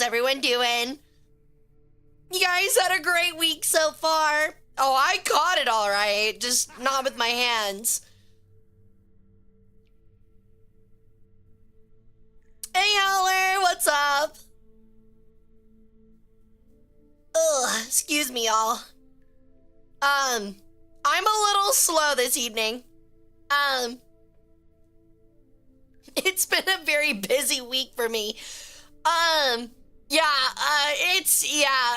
everyone doing? You guys had a great week so far. Oh, I caught it all right, just not with my hands. Hey, Howler, what's up? Ugh, excuse me, y'all. I'm a little slow this evening. It's been a very busy week for me.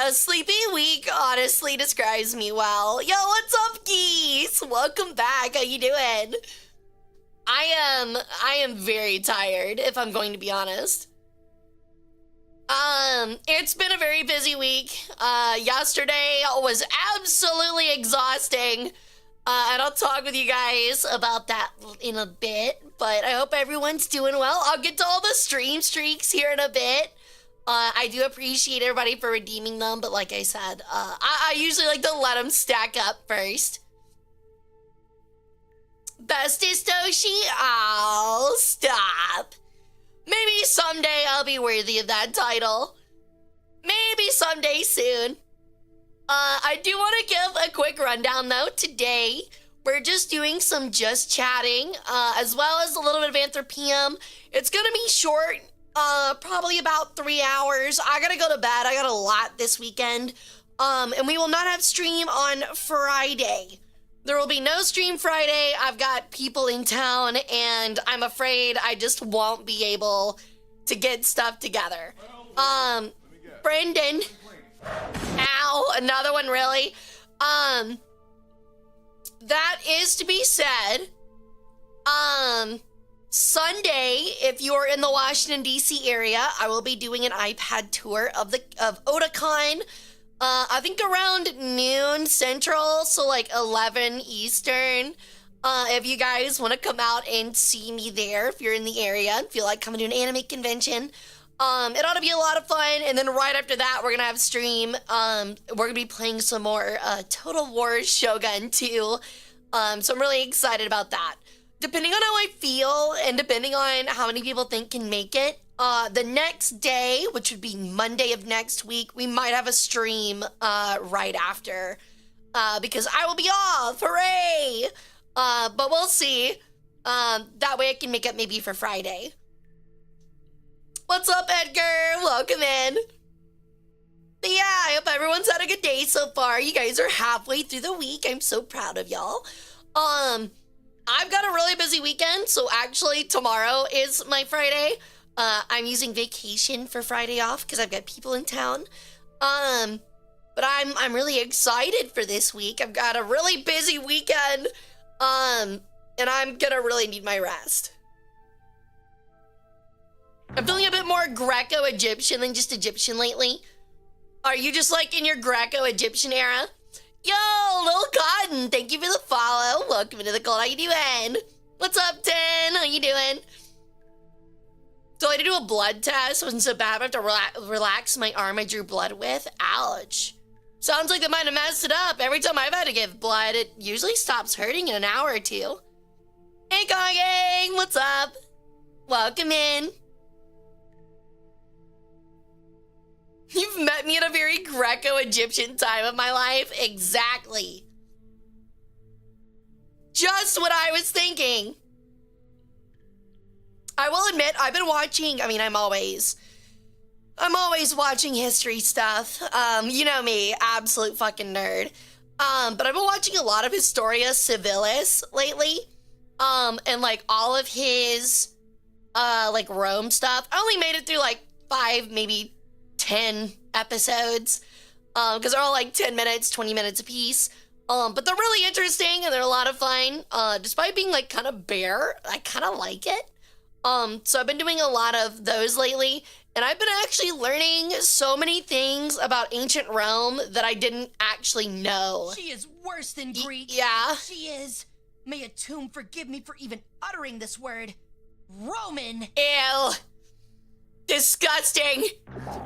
A sleepy week honestly describes me well. Yo, what's up, geese? Welcome back. How you doing? I am very tired, if I'm going to be honest. It's been a very busy week. Yesterday was absolutely exhausting. And I'll talk with you guys about that in a bit, but I hope everyone's doing well. I'll get to all the stream streaks here in a bit. I do appreciate everybody for redeeming them, but like I said, I usually like to let them stack up first. Bestest Toshi? Oh, stop. Maybe someday I'll be worthy of that title. Maybe someday soon. I do want to give a quick rundown though. Today, we're just doing some just chatting, as well as a little bit of Anthropium. It's gonna be short, probably about 3 hours. I gotta go to bed. I got a lot this weekend. And we will not have stream on Friday. There will be no stream Friday. I've got people in town, and I'm afraid I just won't be able to get stuff together. Brendan. Ow, another one, really? That is to be said. Sunday, if you're in the Washington, D.C. area, I will be doing an iPad tour of Otakon. I think around noon Central, so like 11 Eastern. If you guys want to come out and see me there, if you're in the area and feel like coming to an anime convention, it ought to be a lot of fun. And then right after that, we're gonna have stream. We're gonna be playing some more Total War Shogun 2. So I'm really excited about that. Depending on how I feel and depending on how many people think can make it, the next day, which would be Monday of next week, we might have a stream right after, because I will be off. Hooray! But we'll see. That way I can make up maybe for Friday. What's up, Edgar? Welcome in. But yeah, I hope everyone's had a good day so far. You guys are halfway through the week. I'm so proud of y'all. I've got a really busy weekend, so actually tomorrow is my Friday. I'm using vacation for Friday off because I've got people in town. But I'm really excited for this week. I've got a really busy weekend. And I'm gonna really need my rest. I'm feeling a bit more Greco-Egyptian than just Egyptian lately. Are you just like in your Greco-Egyptian era? Yo, Lil Cotton, thank you for the follow. Welcome into the cult. How you doing? What's up, Ten? How you doing? So I had to do a blood test. It wasn't so bad. I have to relax my arm I drew blood with. Ouch. Sounds like they might have messed it up. Every time I've had to give blood, it usually stops hurting in an hour or two. Hey, Gang, what's up? Welcome in. You've met me at a very Greco-Egyptian time of my life. Exactly. Just what I was thinking. I will admit, I've been watching, I'm always watching history stuff. You know me, absolute fucking nerd. But I've been watching a lot of Historia Civilis lately. And like all of his, like Rome stuff. I only made it through like 5, maybe 10 episodes. Because they're all like 10 minutes, 20 minutes a piece. But they're really interesting and they're a lot of fun. Despite being like kind of bare, I kind of like it. So I've been doing a lot of those lately, and I've been actually learning so many things about ancient Rome that I didn't actually know. She is worse than Greek. Yeah. She is, may a tomb forgive me for even uttering this word, Roman. Ew. Disgusting.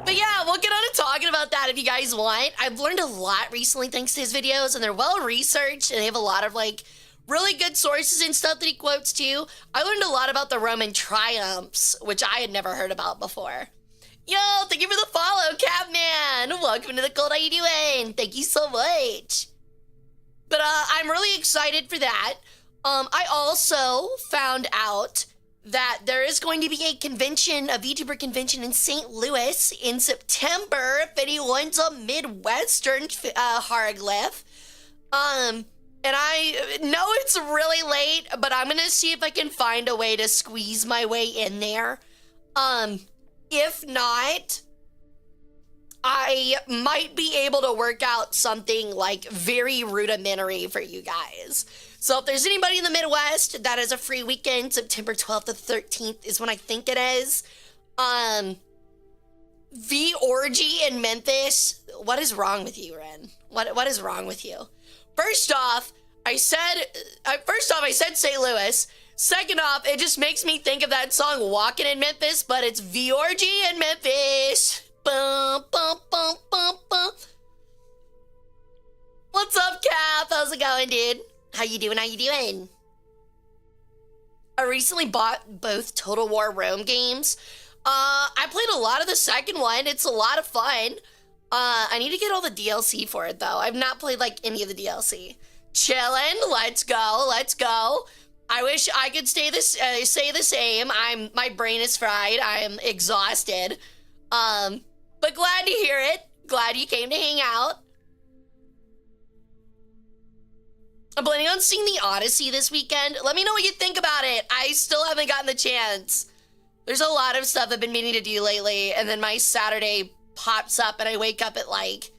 But yeah, we'll get on to talking about that if you guys want. I've learned a lot recently thanks to his videos, and they're well researched, and they have a lot of like really good sources and stuff that he quotes too. I learned a lot about the Roman triumphs, which I had never heard about before. Yo, thank you for the follow, Capman. Welcome to the cult. How you doing? Thank you so much. But I'm really excited for that. I also found out that there is going to be a convention, a VTuber convention in St. Louis in September. If anyone's a Midwestern hieroglyph. And I know it's really late, but I'm gonna see if I can find a way to squeeze my way in there. If not, I might be able to work out something like very rudimentary for you guys. So if there's anybody in the Midwest that is a free weekend, September 12th to 13th is when I think it is. V Orgy in Memphis. What is wrong with you, Ren? What is wrong with you? First off, I said St. Louis. Second off, it just makes me think of that song Walking in Memphis, but it's V-Orgy in Memphis. Bum, bum, bum, bum, bum. What's up, Cap? How's it going, dude? How you doing? I recently bought both Total War Rome games. I played a lot of the second one. It's a lot of fun. I need to get all the DLC for it, though. I've not played, like, any of the DLC. Chillin'. Let's go. I wish I could say the same. My brain is fried. I'm exhausted. But glad to hear it. Glad you came to hang out. I'm planning on seeing the Odyssey this weekend. Let me know what you think about it. I still haven't gotten the chance. There's a lot of stuff I've been meaning to do lately, and then my Saturday pops up and I wake up at like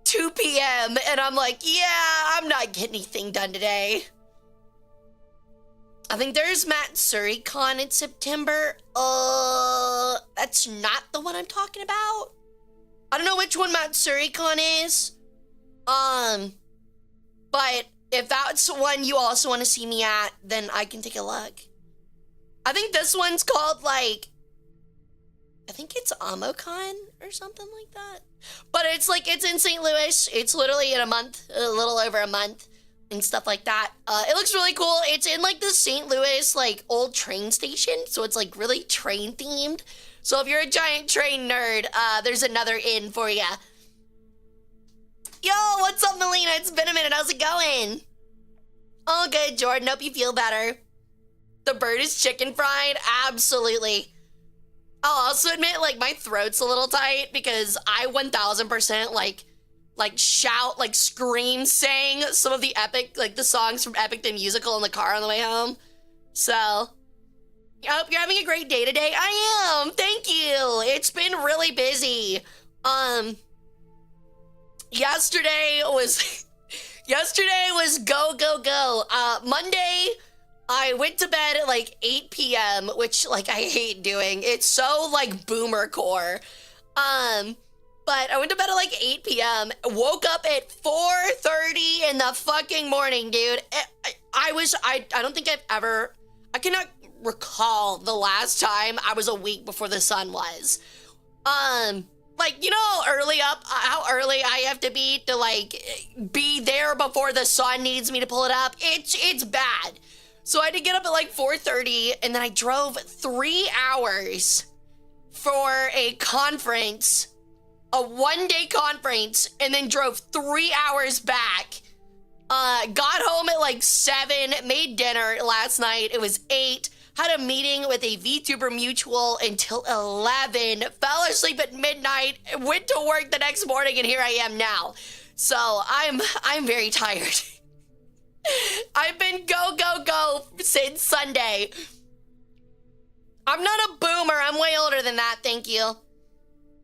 2 p.m. and I'm like, yeah, I'm not getting anything done today. I think there's Matsuri Con in September. That's not the one I'm talking about. I don't know which one Matsuri Con is. But if that's one you also want to see me at, then I can take a look. I think this one's called, like, I think it's AmoCon or something like that. But it's in St. Louis. It's literally in a month, a little over a month. And stuff like that. It looks really cool. It's in like the St. Louis like old train station, so it's like really train themed. So if you're a giant train nerd, there's another in for ya. Yo, what's up, Melina? It's been a minute. How's it going? All good, Jordan. Hope you feel better. The bird is chicken fried. Absolutely. I'll also admit, like, my throat's a little tight because I 1000% like shout, like scream, sang some of the the songs from Epic the Musical in the car on the way home. So, I hope you're having a great day today. I am, thank you. It's been really busy. Yesterday was go. Monday, I went to bed at like 8 p.m., which like I hate doing. It's so like boomer core. But I went to bed at like 8 p.m., woke up at 4:30 in the fucking morning, dude. I don't think I cannot recall the last time I was awake before the sun was. Like, you know how early I have to be to like be there before the sun needs me to pull it up? It's bad. So I had to get up at like 4:30, and then I drove 3 hours for a conference. A one-day conference, and then drove 3 hours back. Got home at like 7, made dinner last night. It was 8. Had a meeting with a VTuber mutual until 11. Fell asleep at midnight. Went to work the next morning, and here I am now. So I'm very tired. I've been go since Sunday. I'm not a boomer. I'm way older than that. Thank you.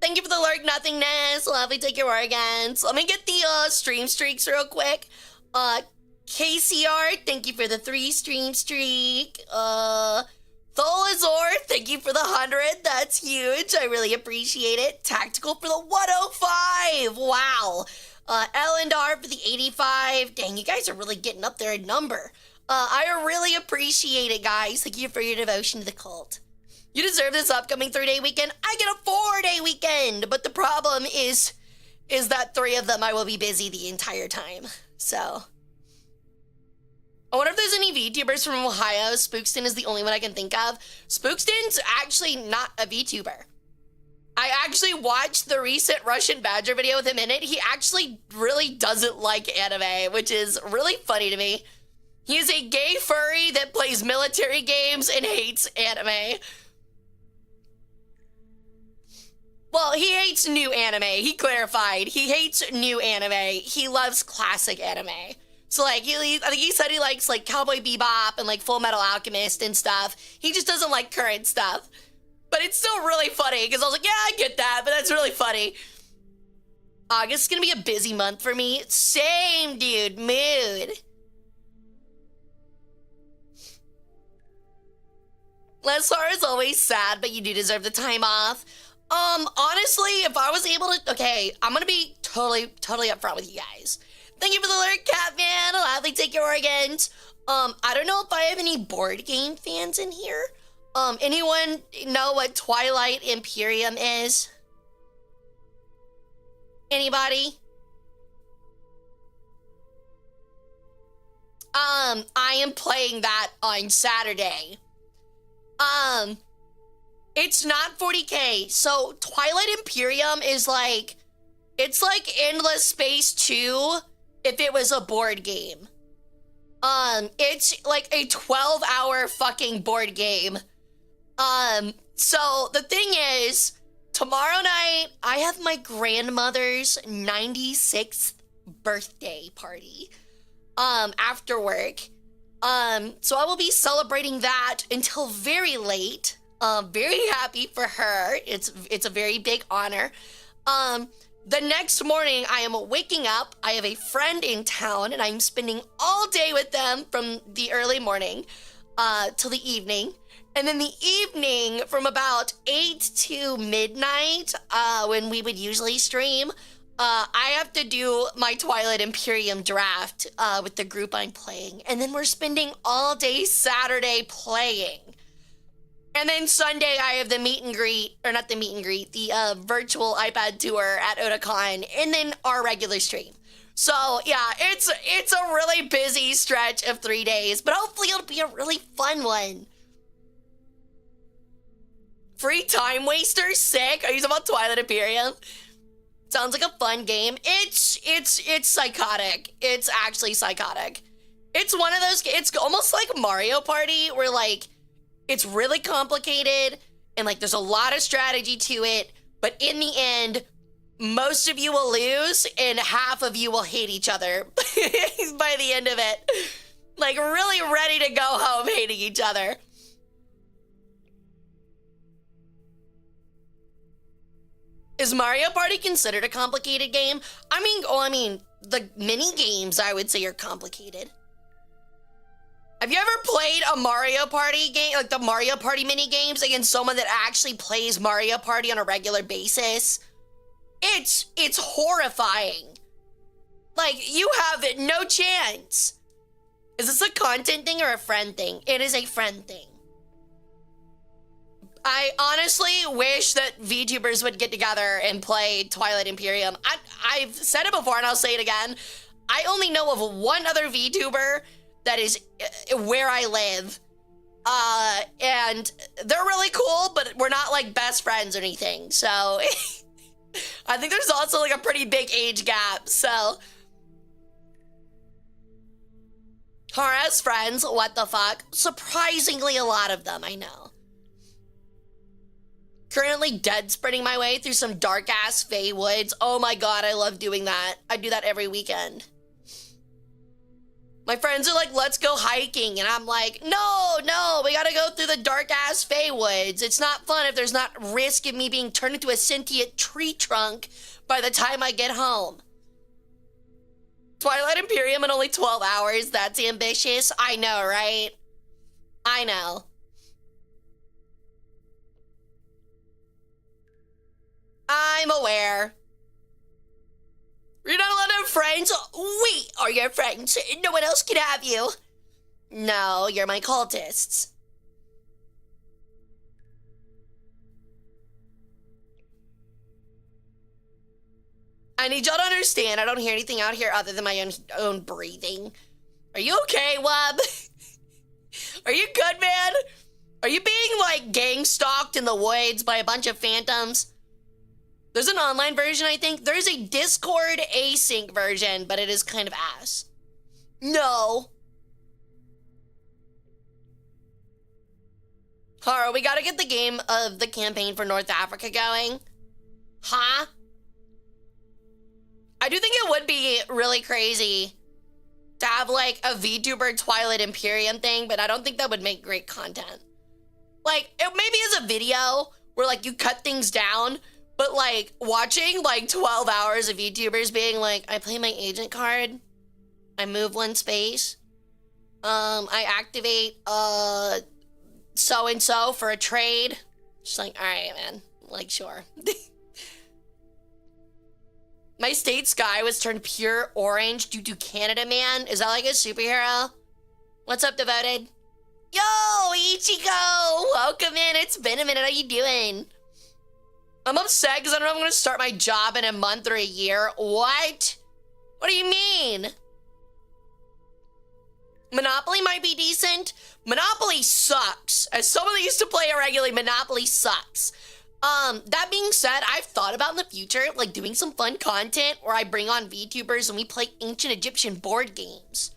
Thank you for the lurk nothingness. Lovely, take your organs. Let me get the stream streaks real quick. KCR, thank you for the 3 stream streak. Tholazor, thank you for the 100. That's huge. I really appreciate it. Tactical for the 105. Wow. L&R for the 85. Dang, you guys are really getting up there in number. I really appreciate it, guys. Thank you for your devotion to the cult. You deserve this upcoming 3-day weekend. I get a 4-day weekend, but the problem is that 3 of them I will be busy the entire time. So, I wonder if there's any VTubers from Ohio. Spookston is the only one I can think of. Spookston's actually not a VTuber. I actually watched the recent Russian Badger video with him in it. He actually really doesn't like anime, which is really funny to me. He is a gay furry that plays military games and hates anime. Well, he hates new anime. He clarified. He hates new anime. He loves classic anime. So, like, I think he said he likes, like, Cowboy Bebop and, like, Full Metal Alchemist and stuff. He just doesn't like current stuff. But it's still really funny, because I was like, yeah, I get that, but that's really funny. August is going to be a busy month for me. Same, dude. Mood. Lessar is always sad, but you do deserve the time off. Honestly, if I was able to, okay, I'm gonna be totally upfront with you guys. Thank you for the alert, Catman. I'll gladly take your organs. I don't know if I have any board game fans in here. Anyone know what Twilight Imperium is? Anybody? I am playing that on Saturday. It's not 40K. So Twilight Imperium is like, it's like Endless Space 2 if it was a board game. It's like a 12-hour fucking board game. So the thing is, tomorrow night, I have my grandmother's 96th birthday party, after work. So I will be celebrating that until very late. Very happy for her. It's a very big honor. The next morning, I am waking up. I have a friend in town, and I'm spending all day with them from the early morning till the evening. And then the evening, from about 8 to midnight, when we would usually stream, I have to do my Twilight Imperium draft with the group I'm playing. And then we're spending all day Saturday playing. And then Sunday, I have the meet and greet, or not the meet and greet, the virtual iPad tour at Otakon, and then our regular stream. So yeah, it's a really busy stretch of 3 days, but hopefully it'll be a really fun one. Free time waster, sick. Are you talking about Twilight Imperium? Sounds like a fun game. It's psychotic. It's actually psychotic. It's one of those. It's almost like Mario Party, where like it's really complicated and like there's a lot of strategy to it, but in the end, most of you will lose and half of you will hate each other by the end of it. Like really ready to go home hating each other. Is Mario Party considered a complicated game? I mean, the mini games I would say are complicated. Have you ever played a Mario Party game, like the Mario Party mini games, against someone that actually plays Mario Party on a regular basis? It's horrifying. Like, you have no chance. Is this a content thing or a friend thing? It is a friend thing. I honestly wish that VTubers would get together and play Twilight Imperium. I've said it before and I'll say it again. I only know of one other VTuber that is where I live. And they're really cool, but we're not like best friends or anything. So I think there's also like a pretty big age gap. So Hara's friends, what the fuck? Surprisingly a lot of them, I know. Currently dead spreading my way through some dark-ass Fey woods. Oh my god, I love doing that. I do that every weekend. My friends are like, let's go hiking. And I'm like, no, we gotta go through the dark-ass Fey woods. It's not fun if there's not risk of me being turned into a sentient tree trunk by the time I get home. Twilight Imperium in only 12 hours, that's ambitious. I know, right? I know. I'm aware. You're not allowed to have friends? We are your friends. No one else can have you. No, you're my cultists. I need y'all to understand, I don't hear anything out here other than my own breathing. Are you okay, Wub? Are you good, man? Are you being, like, gang stalked in the woods by a bunch of phantoms? There's an online version, I think. There's a Discord async version, but it is kind of ass. No. Hara, we gotta get the game of the campaign for North Africa going. Huh? I do think it would be really crazy to have like a VTuber Twilight Imperium thing, but I don't think that would make great content. Like, it maybe as a video where like you cut things down, but like watching like 12 hours of VTubers being like, I play my agent card, I move one space, I activate so-and-so for a trade. Just like, all right, man, like, sure. My state sky was turned pure orange due to Canada Man. Is that like a superhero? What's up, Devoted? Yo, Ichigo! Welcome in. It's been a minute. How you doing? I'm upset because I don't know if I'm going to start my job in a month or a year. What? What do you mean? Monopoly might be decent. Monopoly sucks. As someone that used to play it regularly, Monopoly sucks. That being said, I've thought about in the future, like doing some fun content where I bring on VTubers and we play ancient Egyptian board games.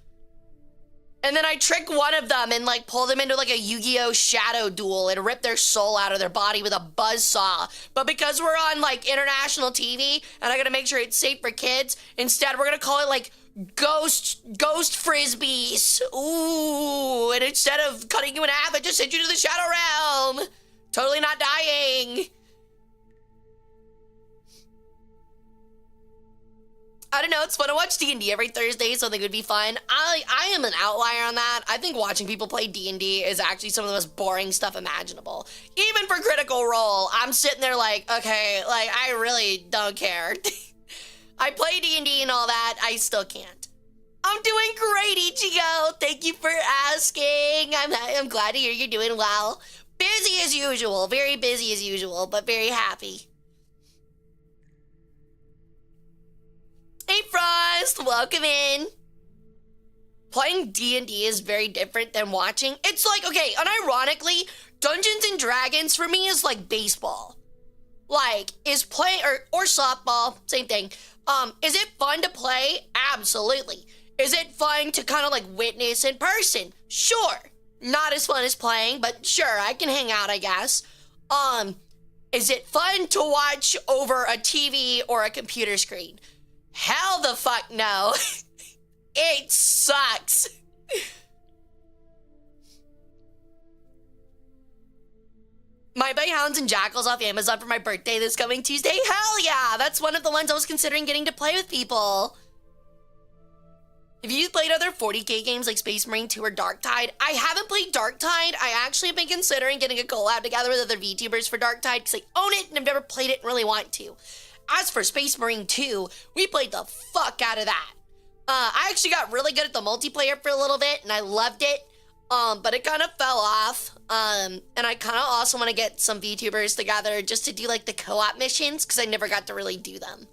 And then I trick one of them and like pull them into like a Yu-Gi-Oh! Shadow duel and rip their soul out of their body with a buzzsaw. But because we're on like international TV and I gotta make sure it's safe for kids, instead we're gonna call it like ghost frisbees. Ooh, and instead of cutting you in half, I just sent you to the Shadow Realm. Totally not dying. I don't know, it's fun to watch D&D every Thursday, so I think it would be fun. I am an outlier on that. I think watching people play D&D is actually some of the most boring stuff imaginable. Even for Critical Role, I'm sitting there like, okay, like, I really don't care. I play D&D and all that, I still can't. I'm doing great, Ichigo. Thank you for asking. I'm glad to hear you're doing well. Busy as usual, very busy as usual, but very happy. Hey Frost, welcome in. Playing D&D is very different than watching. It's like, okay, unironically, Dungeons and Dragons for me is like baseball. Like, is play, or softball, same thing. Is it fun to play? Absolutely. Is it fun to kind of like witness in person? Sure. Not as fun as playing, but sure, I can hang out, I guess. Is it fun to watch over a TV or a computer screen? Hell the fuck no. It sucks. Might buy Hounds and Jackals off Amazon for my birthday this coming Tuesday. Hell yeah, that's one of the ones I was considering getting to play with people. Have you played other 40k games like Space Marine 2 or Darktide? I haven't played Darktide. I actually have been considering getting a collab together with other VTubers for Darktide because I own it and I've never played it and really want to. As for Space Marine 2, we played the fuck out of that. I actually got really good at the multiplayer for a little bit and I loved it. But it kind of fell off. And I kind of also want to get some VTubers together just to do like the co-op missions because I never got to really do them.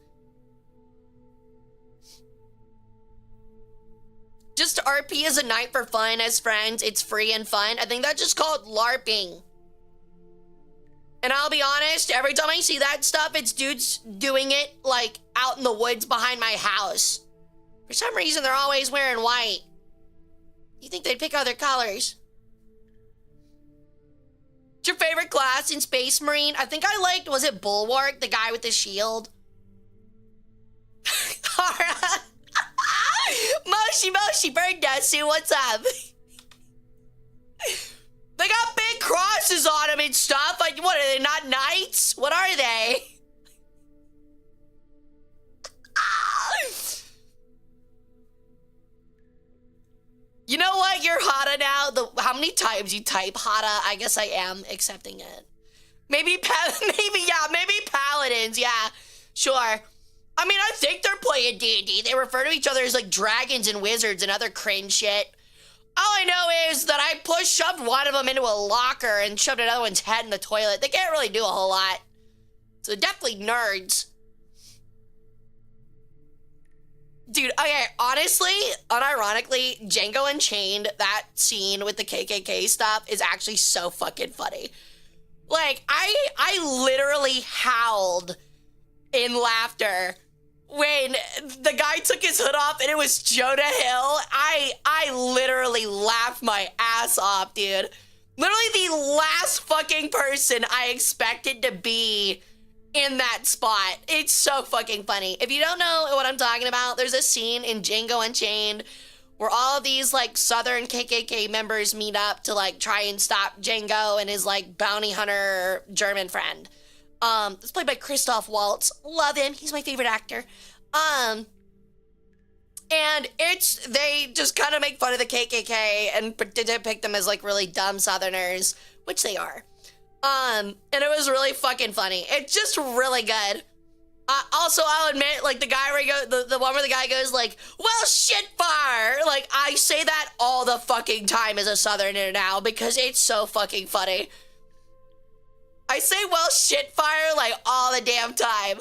Just RP as a night for fun as friends. It's free and fun. I think that's just called LARPing. And I'll be honest, every time I see that stuff, it's dudes doing it like out in the woods behind my house. For some reason, they're always wearing white. You think they'd pick other colors? What's your favorite class in Space Marine? I think I liked, was it Bulwark, the guy with the shield? Hara. Moshi, Bird Desu, what's up? They got big crosses on them and stuff. Like, what, are they not knights? What are they? You know what? You're Hara now. How many times you type Hara? I guess I am accepting it. Maybe paladins. Yeah, sure. I mean, I think they're playing D&D. They refer to each other as like dragons and wizards and other cringe shit. All I know is that I shoved one of them into a locker and shoved another one's head in the toilet. They can't really do a whole lot. So definitely nerds. Dude, okay, honestly, unironically, Django Unchained, that scene with the KKK stuff is actually so fucking funny. Like, I literally howled in laughter when the guy took his hood off and it was Jonah Hill. I literally laughed my ass off, dude. Literally the last fucking person I expected to be in that spot. It's so fucking funny. If you don't know what I'm talking about, there's a scene in Django Unchained where all of these like Southern KKK members meet up to like try and stop Django and his like bounty hunter German friend. It's played by Christoph Waltz. Love him. He's my favorite actor. And they just kind of make fun of the KKK and depict them as like really dumb Southerners, which they are. And it was really fucking funny. It's just really good. Also, I'll admit, like the guy where he goes, the one where the guy goes like, "Well, shit, fire." Like I say that all the fucking time as a Southerner now because it's so fucking funny. I say "well, shit, fire" like all the damn time.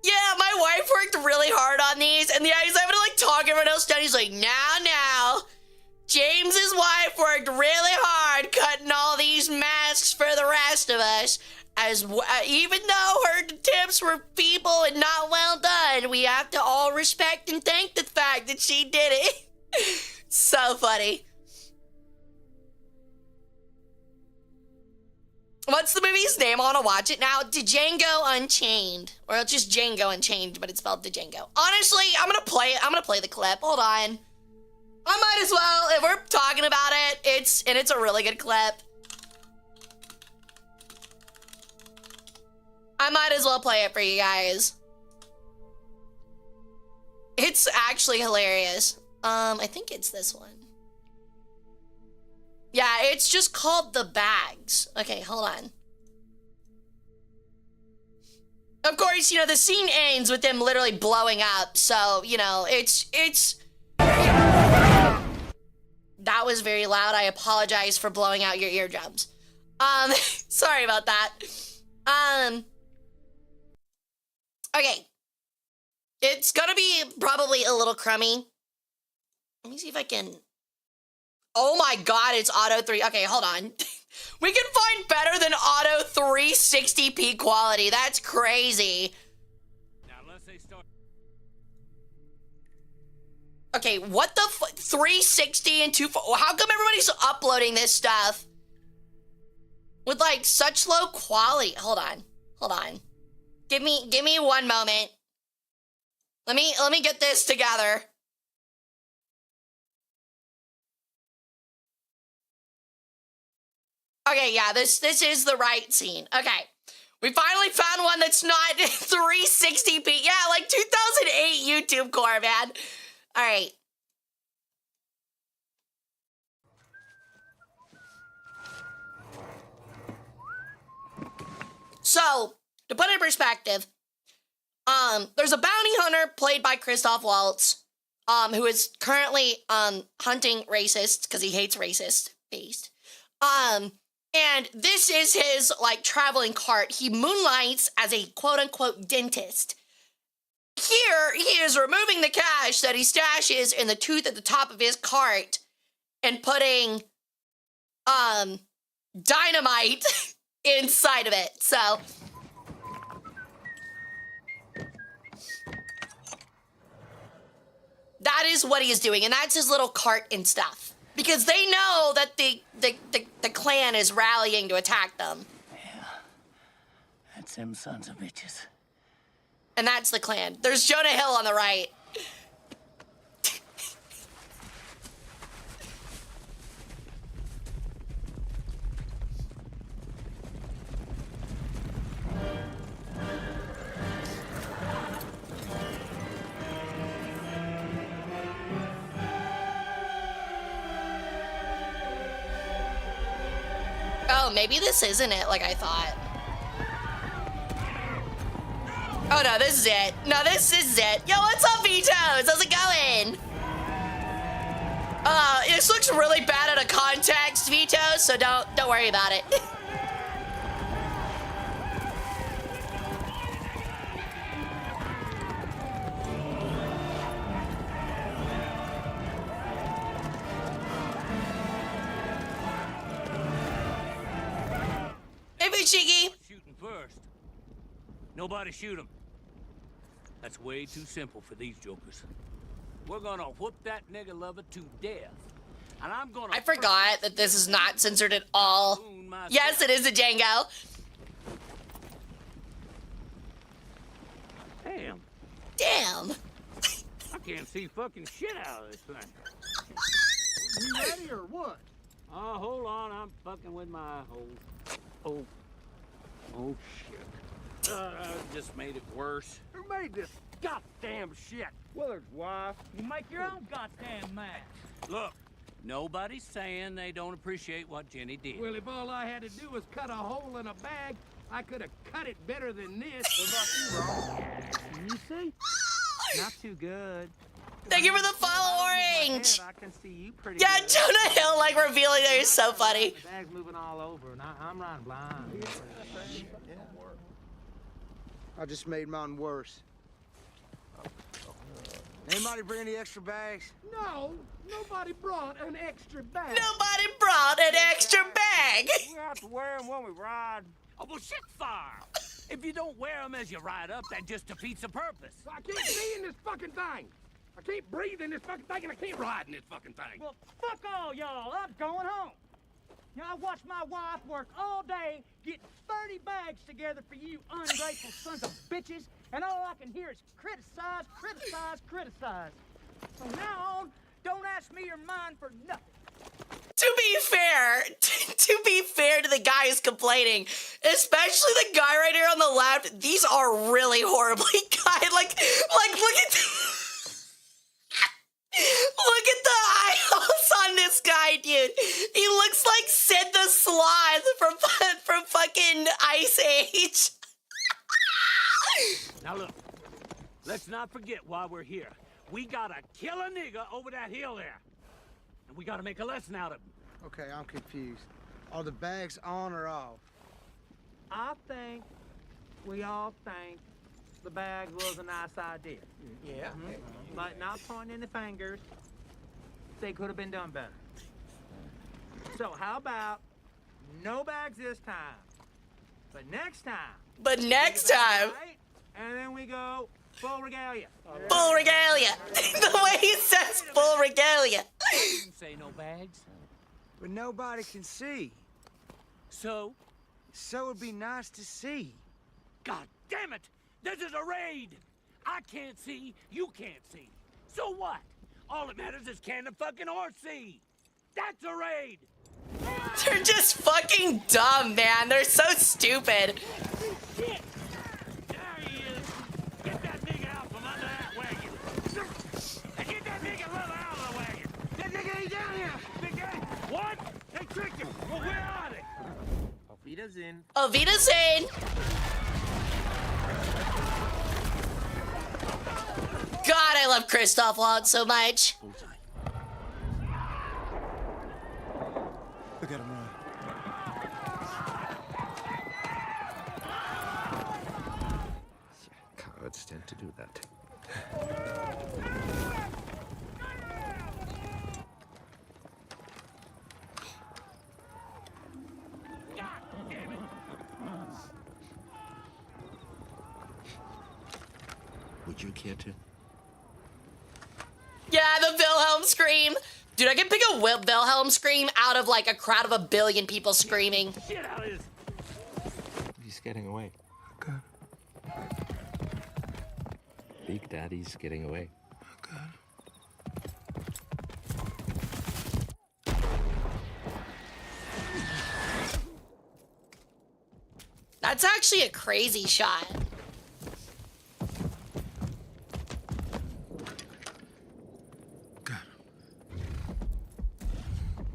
Yeah, my wife worked really hard on these, and yeah, he's having to like talk everyone else down. He's like, now, James's wife worked really hard cutting all these masks for the rest of us. Even though her tips were feeble and not well done, we have to all respect and thank the fact that she did it. So funny. What's the movie's name? I want to watch it now. Django Unchained. Or it's just Django Unchained, but it's spelled Django. Honestly, I'm going to play it. I'm going to play the clip. Hold on. I might as well. If we're talking about it, it's a really good clip. I might as well play it for you guys. It's actually hilarious. I think it's this one. Yeah, it's just called The Bags. Okay, hold on. Of course, you know, the scene ends with them literally blowing up. So, you know, it's... That was very loud. I apologize for blowing out your eardrums. Sorry about that. Okay. It's gonna be probably a little crummy. Let me see if I can... Oh my god, it's auto 3. Okay, hold on. We can find better than auto 360p quality. That's crazy. Now let's say start. Okay, what the 360 and 240? How come everybody's uploading this stuff with like such low quality? Hold on. Give me one moment. Let me get this together. Okay, yeah, this is the right scene. Okay. We finally found one that's not 360p. Yeah, like 2008 YouTube core, man. All right. So, to put it in perspective, there's a bounty hunter played by Christoph Waltz, who is currently hunting racists because he hates racist based. And this is his, like, traveling cart. He moonlights as a quote-unquote dentist. Here, he is removing the cash that he stashes in the tooth at the top of his cart and putting, dynamite inside of it. So... that is what he is doing, and that's his little cart and stuff. Because they know that the clan is rallying to attack them. Yeah. That's them sons of bitches. And that's the clan. There's Jonah Hill on the right. Oh, maybe this isn't it like I thought. Oh no, this is it. No, this is it. Yo, what's up, Vitoes? How's it going? This looks really bad out of context, Vitoes, so don't worry about it. you, Cheeky. Shooting first. Nobody shoot him. That's way too simple for these jokers. We're gonna whoop that nigga lover to death. And I'm gonna... I forgot that this is not censored at all. Yes, it is a Django. Damn. Damn. I can't see fucking shit out of this thing. You ready or what? Oh, hold on. I'm fucking with my Oh shit. Just made it worse. Who made this goddamn shit? Willard's wife. You make your own goddamn match. Look, nobody's saying they don't appreciate what Jenny did. Well, if all I had to do was cut a hole in a bag, I could have cut it better than this. What about you, Ron? You see? Not too good. Thank you for the follow, Orange. I can see you pretty Yeah, good. Jonah Hill, like, revealing that is so funny. The bag's moving all over, and I'm running blind. I just made mine worse. Anybody bring any extra bags? No, nobody brought an extra bag. Nobody brought an extra bag. We have to wear them when we ride. Oh, well, shit fire! If you don't wear them as you ride up, that just defeats the purpose. I can't see in this fucking thing. I can't breathe in this fucking thing, and I can't ride in this fucking thing. Well, fuck all y'all. I'm going home. You know, I watched my wife work all day getting 30 bags together for you ungrateful sons of bitches, and all I can hear is criticize, criticize, criticize. From now on, don't ask me or mine for nothing. To be fair to the guy who's complaining, especially the guy right here on the left, these are really horribly guy. Like, look at look at the eyeballs on this guy, dude. He looks like Sid the Sloth from fucking Ice Age. Now look, let's not forget why we're here. We gotta kill a nigga over that hill there. And we gotta make a lesson out of him. Okay, I'm confused. Are the bags on or off? I think we all think the bag was a nice idea. Yeah. But not pointing the fingers, they could have been done better. So how about no bags this time, but next time? But next time, Right? And then we go full regalia. full regalia. The way he says full regalia. Didn't say no bags. But nobody can see. So, It'd be nice to see. God damn it! This is a raid! I can't see, you can't see. So what? All that matters is can the fucking horse see? That's a raid! They're just fucking dumb, man. They're so stupid. Shit! There he is! Get that nigga out from under that wagon! And get that nigga leather out of the wagon! That nigga ain't down here! Big guy! What? They tricked him! Well, where are they? Vita's in. Oh, Vita Zane. God, I love Christoph Waltz so much. Look at him run. Cowards tend to do that. Would you care to? Yeah, the Wilhelm scream. Dude, I can pick a Wilhelm scream out of like a crowd of 1 billion people screaming. Shit out of this! He's getting away. Okay. Big Daddy's getting away. Okay. That's actually a crazy shot.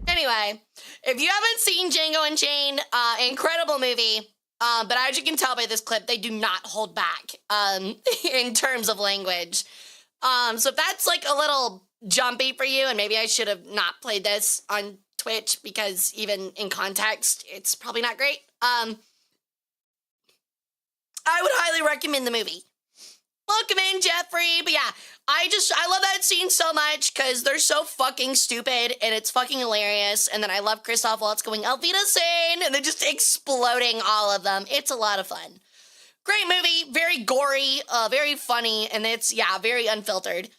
Anyway, if you haven't seen Django Unchained, incredible movie. But as you can tell by this clip, they do not hold back in terms of language. So if that's like a little jumpy for you, and maybe I should have not played this on Twitch because even in context, it's probably not great. I would highly recommend the movie. Welcome in, Jeffrey. But yeah, I love that scene so much because they're so fucking stupid and it's fucking hilarious. And then I love Christoph Waltz going, Elvita Sane, and then just exploding all of them. It's a lot of fun. Great movie, very gory, very funny, and it's, yeah, very unfiltered.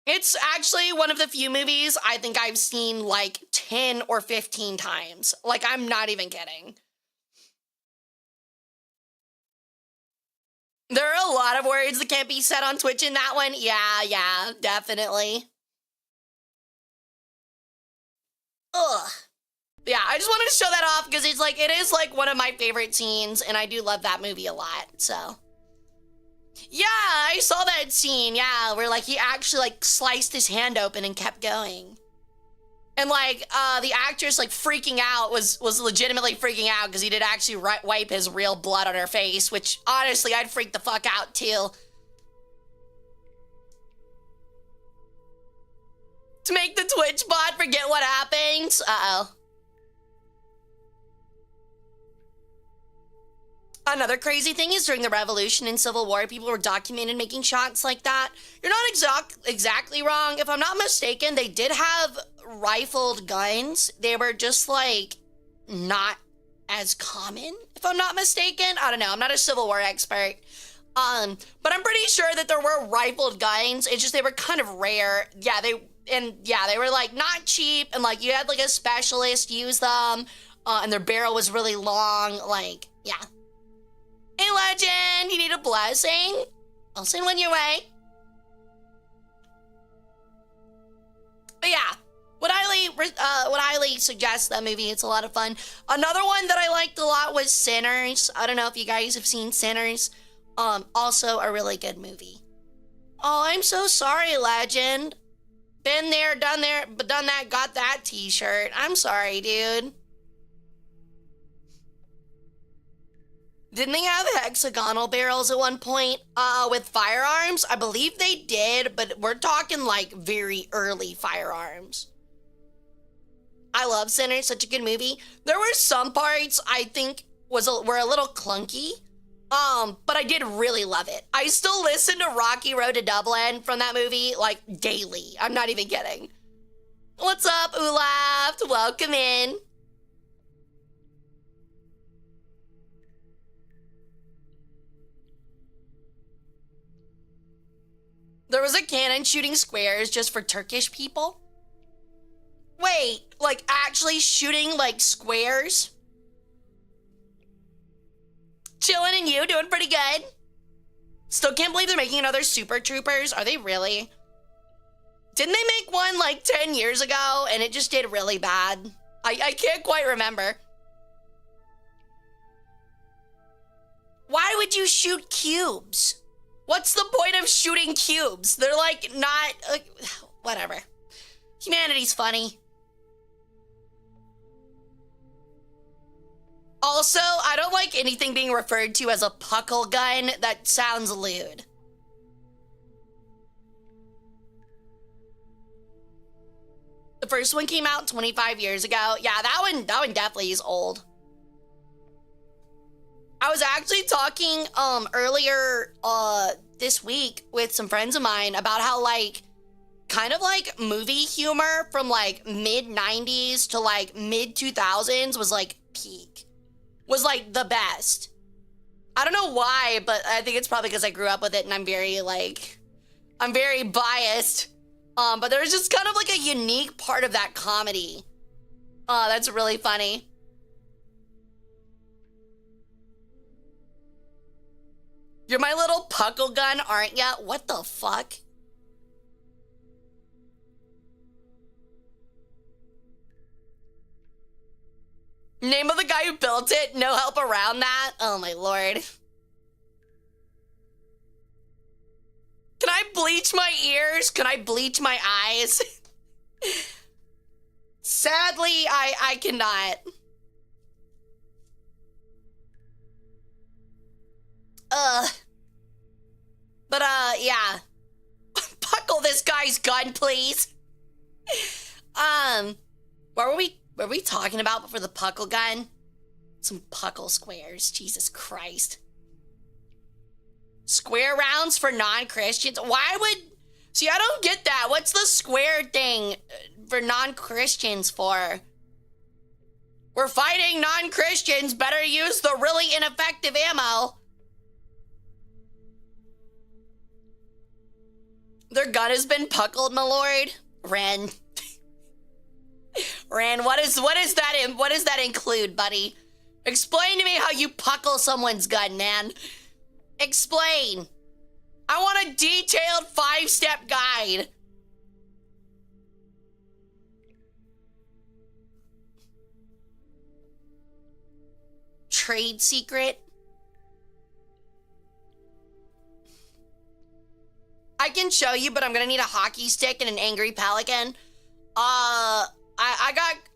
It's actually one of the few movies I think I've seen like 10 or 15 times. Like, I'm not even kidding. There are a lot of words that can't be said on Twitch in that one. Yeah, definitely. Ugh. Yeah, I just wanted to show that off because it's like, it is like one of my favorite scenes and I do love that movie a lot, so. Yeah, I saw that scene, yeah, where like he actually like sliced his hand open and kept going. And like, the actress like freaking out was legitimately freaking out because he did actually wipe his real blood on her face, which honestly, I'd freak the fuck out too. To make the Twitch bot forget what happens. Uh-oh. Another crazy thing is during the Revolution and Civil War, people were documented making shots like that. You're not exactly wrong. If I'm not mistaken, they did have rifled guns. They were just like not as common, if I'm not mistaken. I don't know. I'm not a Civil War expert. But I'm pretty sure that there were rifled guns. It's just they were kind of rare. Yeah, they were like not cheap and like you had like a specialist use them. And their barrel was really long. Like, yeah. Hey, Legend, you need a blessing? I'll send one your way. But yeah, would highly suggest that movie. It's a lot of fun. Another one that I liked a lot was Sinners. I don't know if you guys have seen Sinners. Also a really good movie. Oh, I'm so sorry, Legend. Been there, done that, got that t-shirt. I'm sorry, dude. Didn't they have hexagonal barrels at one point with firearms? I believe they did, but we're talking like very early firearms. I love Sinners, such a good movie. There were some parts I think were a little clunky, but I did really love it. I still listen to Rocky Road to Dublin from that movie like daily. I'm not even kidding. What's up, Olaf? Welcome in. There was a cannon shooting squares just for Turkish people. Wait, like actually shooting like squares? Chilling and you, doing pretty good. Still can't believe they're making another Super Troopers. Are they really? Didn't they make one like 10 years ago and it just did really bad? I can't quite remember. Why would you shoot cubes? What's the point of shooting cubes? They're like not, whatever. Humanity's funny. Also, I don't like anything being referred to as a puckle gun. That sounds lewd. The first one came out 25 years ago. Yeah, that one definitely is old. I was actually talking earlier this week with some friends of mine about how like kind of like movie humor from like mid 90s to like mid 2000s was like peak. Was like the best. I don't know why, but I think it's probably because I grew up with it and I'm very biased. But there's just kind of like a unique part of that comedy. That's really funny. You're my little puckle gun, aren't ya? What the fuck? Name of the guy who built it, no help around that? Oh my lord. Can I bleach my ears? Can I bleach my eyes? Sadly, I cannot. But yeah. Buckle this guy's gun, please. What were we talking about before the puckle gun? Some puckle squares, Jesus Christ. Square rounds for non-Christians? Why would... See, I don't get that. What's the square thing for non-Christians for? We're fighting non-Christians. Better use the really ineffective ammo. Their gun has been puckled, my lord. Ren. Ren, what does that include, buddy? Explain to me how you puckle someone's gun, man. Explain. I want a detailed 5-step guide. Trade secret. I can show you, but I'm gonna need a hockey stick and an angry pelican. I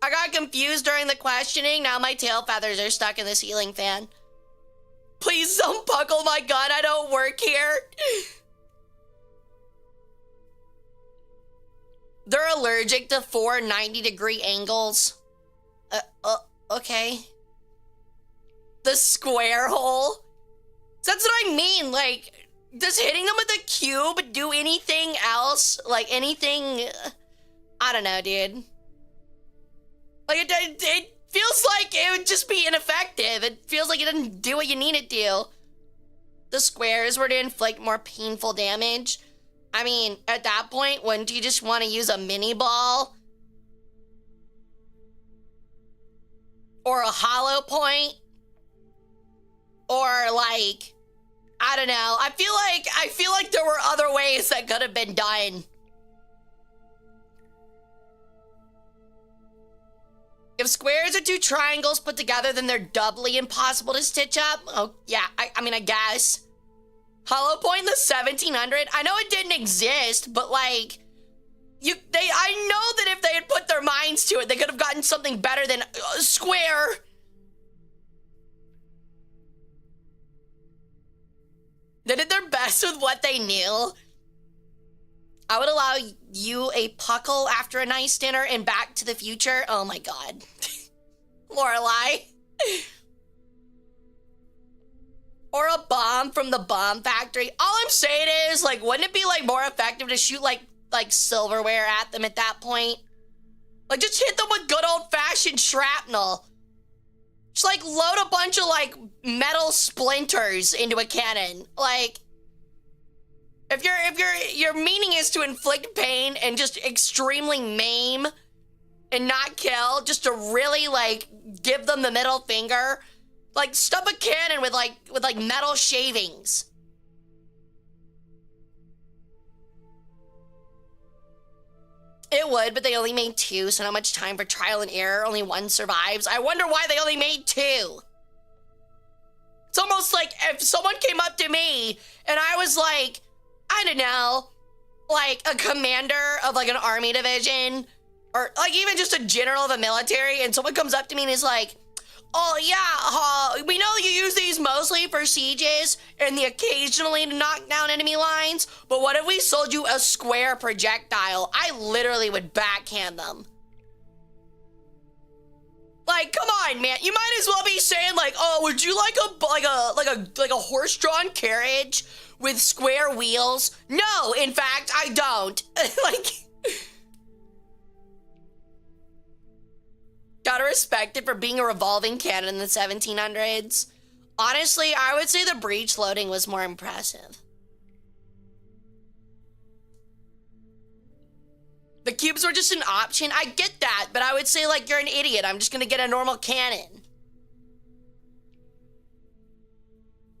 got confused during the questioning. Now my tail feathers are stuck in the ceiling fan. Please don't buckle my gun. I don't work here. They're allergic to 4 90-degree angles. Okay. The square hole. That's what I mean. Like, does hitting them with a cube do anything else? Like, anything... I don't know, dude. Like, it feels like it would just be ineffective. It feels like it doesn't do what you need it to. The squares were to inflict more painful damage. I mean, at that point, wouldn't you just want to use a mini ball? Or a hollow point? Or like, I don't know. I feel like there were other ways that could have been done. If squares are 2 triangles put together, then they're doubly impossible to stitch up. Oh, yeah, I mean, I guess. Hollow point in the 1700? I know it didn't exist, but like, I know that if they had put their minds to it, they could have gotten something better than a square. They did their best with what they knew. I would allow you a puckle after a nice dinner and Back to the Future. Oh my god. Lorelai. Or a bomb from the bomb factory. All I'm saying is, like, wouldn't it be, like, more effective to shoot, like silverware at them at that point? Like, just hit them with good old-fashioned shrapnel. Just, like, load a bunch of, like, metal splinters into a cannon. Like, if your meaning is to inflict pain and just extremely maim and not kill, just to really, like, give them the middle finger, like, stuff a cannon with metal shavings. It would, but they only made 2, so not much time for trial and error. Only 1 survives. I wonder why they only made 2. It's almost like if someone came up to me and I was like, I don't know, like a commander of like an army division or like even just a general of a military, and someone comes up to me and is like, oh yeah, we know you use these mostly for sieges and occasionally to knock down enemy lines, but what if we sold you a square projectile? I literally would backhand them. Like, come on, man. You might as well be saying like, oh, would you like a horse-drawn carriage with square wheels? No, in fact, I don't. Like, gotta respect it for being a revolving cannon in the 1700s. Honestly, I would say the breech loading was more impressive. The cubes were just an option. I get that, but I would say, like, you're an idiot. I'm just gonna get a normal cannon.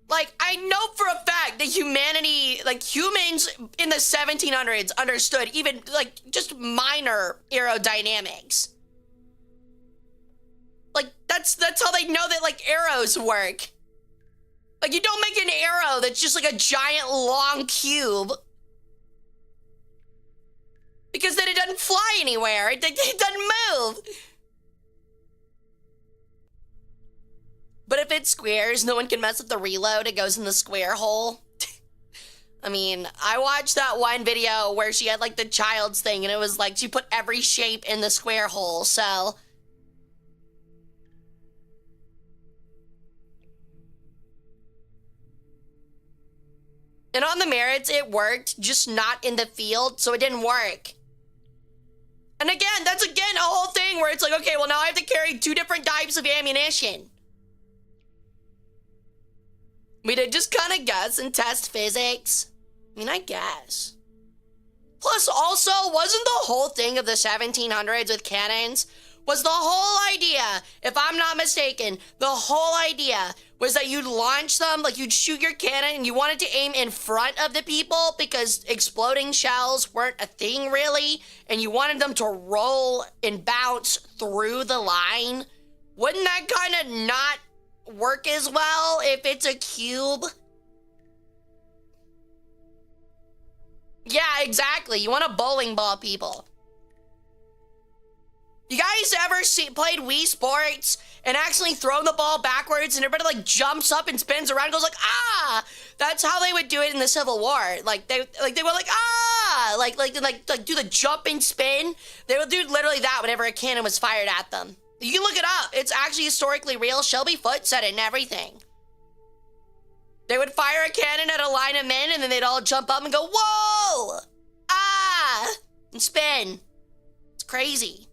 Like, I know for a fact that humanity, like, humans in the 1700s understood even, like, just minor aerodynamics. Like, that's how they know that, like, arrows work. Like, you don't make an arrow that's just, like, a giant, long cube. Because then it doesn't fly anywhere. It doesn't move. But if it squares, no one can mess with the reload. It goes in the square hole. I mean, I watched that one video where she had, like, the child's thing, and it was like she put every shape in the square hole, so... And on the merits, it worked, just not in the field, so it didn't work. And again, that's again a whole thing where it's like, okay, well now I have to carry 2 different types of ammunition. We did just kind of guess and test physics. I mean, I guess. Plus, also, wasn't the whole thing of the 1700s with cannons, was the whole idea, if I'm not mistaken, the whole idea was that you'd launch them, like you'd shoot your cannon and you wanted to aim in front of the people because exploding shells weren't a thing really, and you wanted them to roll and bounce through the line. Wouldn't that kind of not work as well if it's a cube? Yeah, exactly. You want to bowling ball people. You guys ever played Wii Sports and actually thrown the ball backwards and everybody like jumps up and spins around and goes like, ah? That's how they would do it in the Civil War. Like they were like, ah, like do the jump and spin. They would do literally that whenever a cannon was fired at them. You can look it up. It's actually historically real. Shelby Foote said it and everything. They would fire a cannon at a line of men and then they'd all jump up and go, whoa, ah, and spin. It's crazy.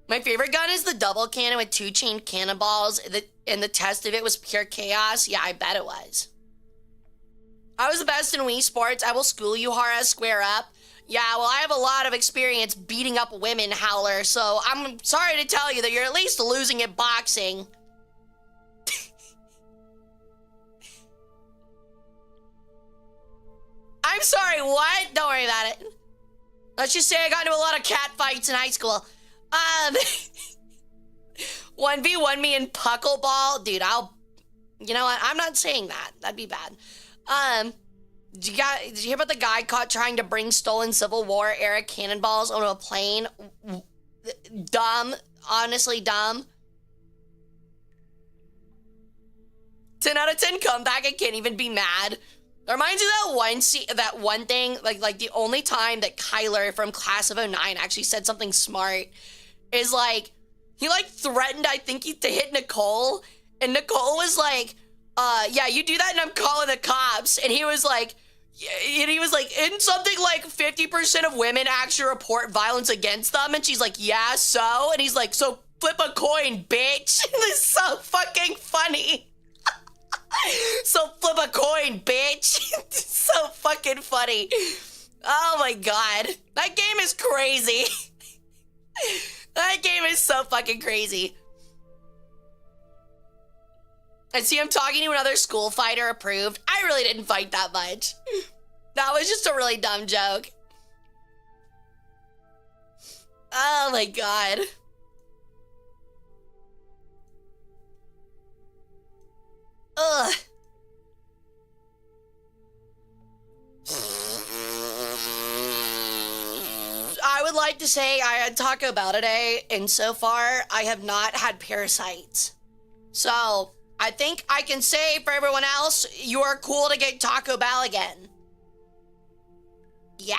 My favorite gun is the double cannon with 2 chained cannonballs, and the test of it was pure chaos. Yeah, I bet it was. I was the best in Wii Sports. I will school you, Hara. Square up. Yeah, well, I have a lot of experience beating up women, Howler, so I'm sorry to tell you that you're at least losing at boxing. I'm sorry, what? Don't worry about it. Let's just say I got into a lot of cat fights in high school. 1v1 me in Puckleball? Dude, you know what? I'm not saying that. That'd be bad. Did you hear about the guy caught trying to bring stolen Civil War era cannonballs onto a plane? Dumb. Honestly dumb. 10 out of 10 comeback. I can't even be mad. It reminds me of that one thing, like the only time that Kyler from Class of '09 actually said something smart is like, he like threatened, I think, to hit Nicole, and Nicole was like, yeah, you do that and I'm calling the cops. And he was like, in something like 50% of women actually report violence against them. And she's like, yeah, so? And he's like, so flip a coin, bitch. It's so fucking funny. So flip a coin, bitch. It's so fucking funny. Oh my god. That game is crazy. That game is so fucking crazy. I see him talking to another school fighter approved. I really didn't fight that much. That was just a really dumb joke. Oh my god. Ugh. I would like to say I had Taco Bell today, and so far I have not had parasites. So I think I can say for everyone else, you are cool to get Taco Bell again. Yeah.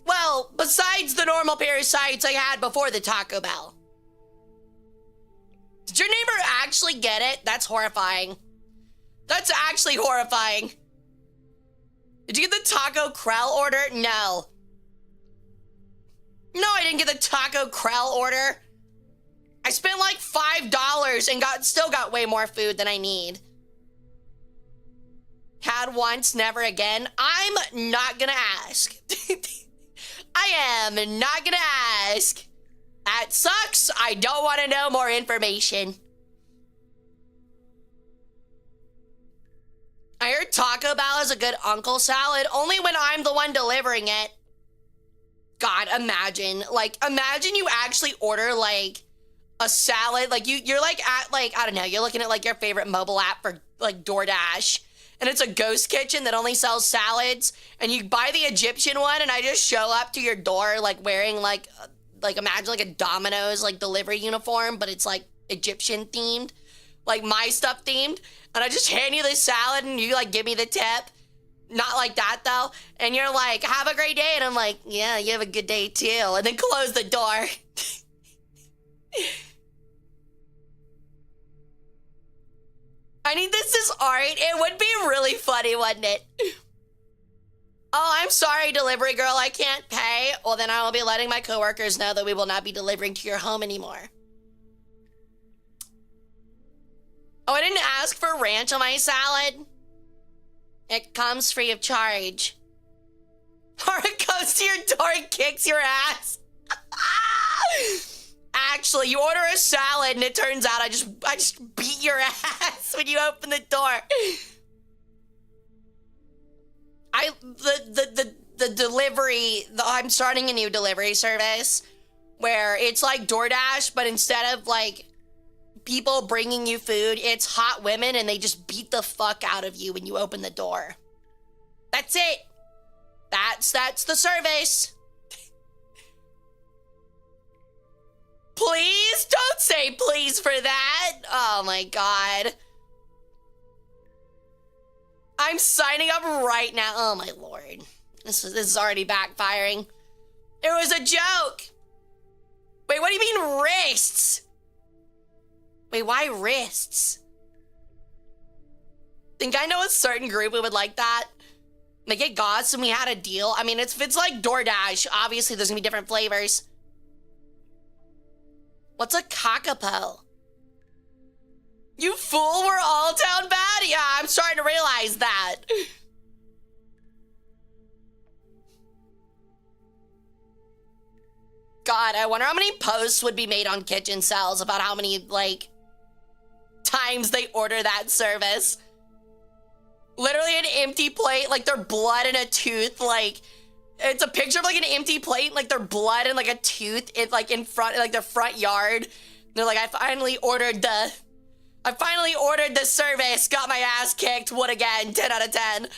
Well, besides the normal parasites I had before the Taco Bell. Did your neighbor actually get it? That's horrifying. That's actually horrifying. Did you get the Taco Krell order? No. No, I didn't get the Taco Krell order. I spent like $5 and still got way more food than I need. Had once, never again. I'm not gonna ask. I am not gonna ask. That sucks. I don't want to know more information. I heard Taco Bell is a good uncle salad, only when I'm the one delivering it. God, imagine. Like, imagine you actually order, like, a salad. Like, you're, like, at, like, I don't know, you're looking at, like, your favorite mobile app for, like, DoorDash. And it's a ghost kitchen that only sells salads. And you buy the Egyptian one, and I just show up to your door, like, wearing, like imagine, like, a Domino's, like, delivery uniform, but it's, like, Egyptian themed. Like, my stuff themed. And I just hand you the salad, and you, like, give me the tip. Not like that though. And you're like, have a great day. And I'm like, yeah, you have a good day too. And then close the door. I need this as art. It would be really funny, wouldn't it? Oh, I'm sorry, delivery girl, I can't pay. Well, then I will be letting my coworkers know that we will not be delivering to your home anymore. Oh, I didn't ask for ranch on my salad. It comes free of charge. Hara goes to your door and kicks your ass. Actually, you order a salad and it turns out I just beat your ass when you open the door. The delivery, I'm starting a new delivery service where it's like DoorDash, but instead of like people bringing you food, it's hot women and they just beat the fuck out of you when you open the door. That's it. That's the service. Please don't say please for that. Oh my God. I'm signing up right now. Oh my Lord. This is already backfiring. It was a joke. Wait, what do you mean wrists? Wait, why wrists? Think I know a certain group who would like that? Like at Goss and we had a deal. I mean, if it's like DoorDash, obviously there's gonna be different flavors. What's a kakapo? You fool, we're all down bad? Yeah, I'm starting to realize that. God, I wonder how many posts would be made on Kitchen Cells about how many, like, times they order that service. Literally an empty plate, like their blood and a tooth, like, it's a picture of like an empty plate, like their blood and like a tooth, in front, like their front yard. They're like, I finally ordered the service, got my ass kicked, what again, 10 out of 10.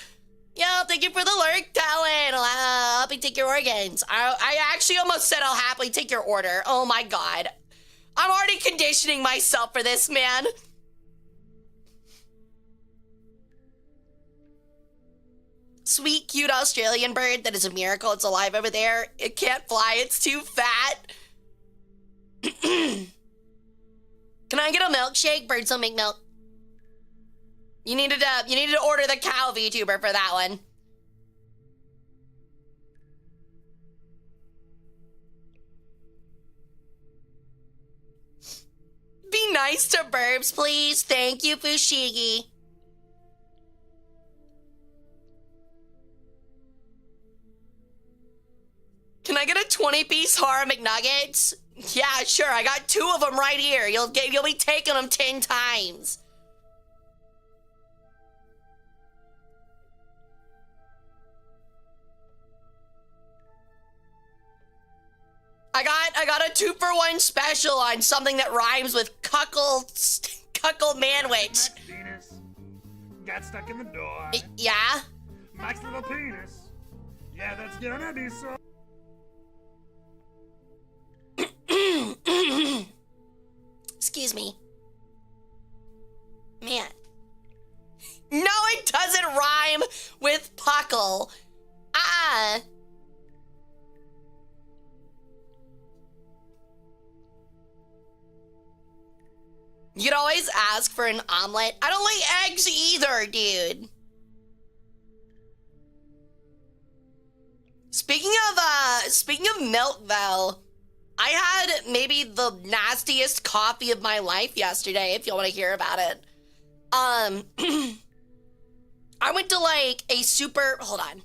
Yo, thank you for the lurk, Talon. I'll happily take your organs. I actually almost said I'll happily take your order. Oh my God. I'm already conditioning myself for this, man. Sweet, cute Australian bird. That is a miracle. It's alive over there. It can't fly. It's too fat. Can I get a milkshake? Birds don't make milk. You needed to order the cow VTuber for that one. Be nice to Burbs, please. Thank you, Fushigi. Can I get a 20-piece Hara McNuggets? Yeah, sure. I got 2 of them right here. You'll be taking them 10 times. I got a 2-for-1 special on something that rhymes with cuckle manwich. Max penis got stuck in the door. Yeah? Max little penis. Yeah, that's gonna be so. Excuse me. Man. No, it doesn't rhyme with puckle. You'd always ask for an omelet. I don't like eggs either, dude. Speaking of milk, though, I had maybe the nastiest coffee of my life yesterday, if you want to hear about it. I went to like a super, hold on.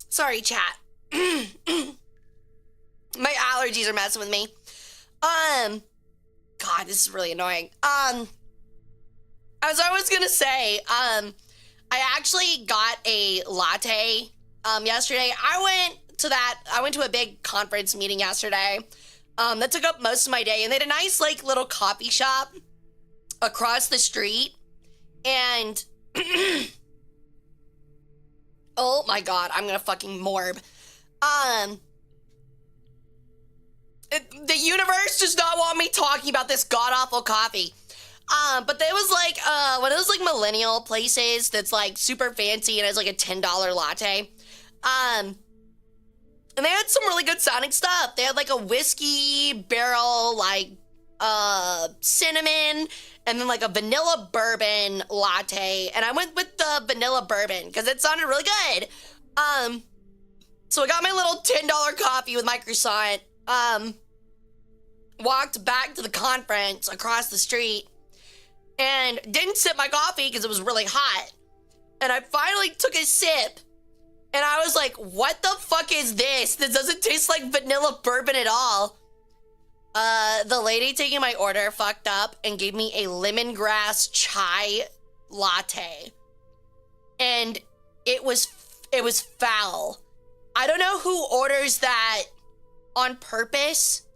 Sorry, chat. My allergies are messing with me. God, this is really annoying. As I was gonna say, I actually got a latte, yesterday. I went to a big conference meeting yesterday, that took up most of my day, and they had a nice, like, little coffee shop across the street, and oh my god, I'm gonna fucking morb. The universe does not want me talking about this god-awful coffee. But there was like, one of those like millennial places that's like super fancy and has like a $10 latte. And they had some really good sounding stuff. They had like a whiskey barrel, like, cinnamon, and then like a vanilla bourbon latte. And I went with the vanilla bourbon because it sounded really good. So I got my little $10 coffee with my croissant. Walked back to the conference across the street and didn't sip my coffee because it was really hot. And I finally took a sip and I was like, what the fuck is this? This doesn't taste like vanilla bourbon at all. The lady taking my order fucked up and gave me a lemongrass chai latte. And it was foul. I don't know who orders that on purpose,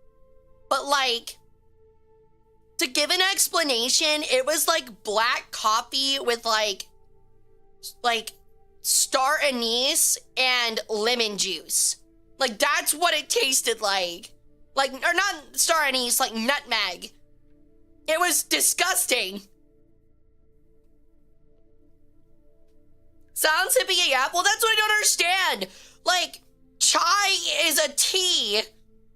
but like, to give an explanation, it was like black coffee with like star anise and lemon juice. Like, that's what it tasted like. Like, or not star anise, like nutmeg. It was disgusting. Sounds hippie AF? Well, that's what I don't understand. Like, chai is a tea.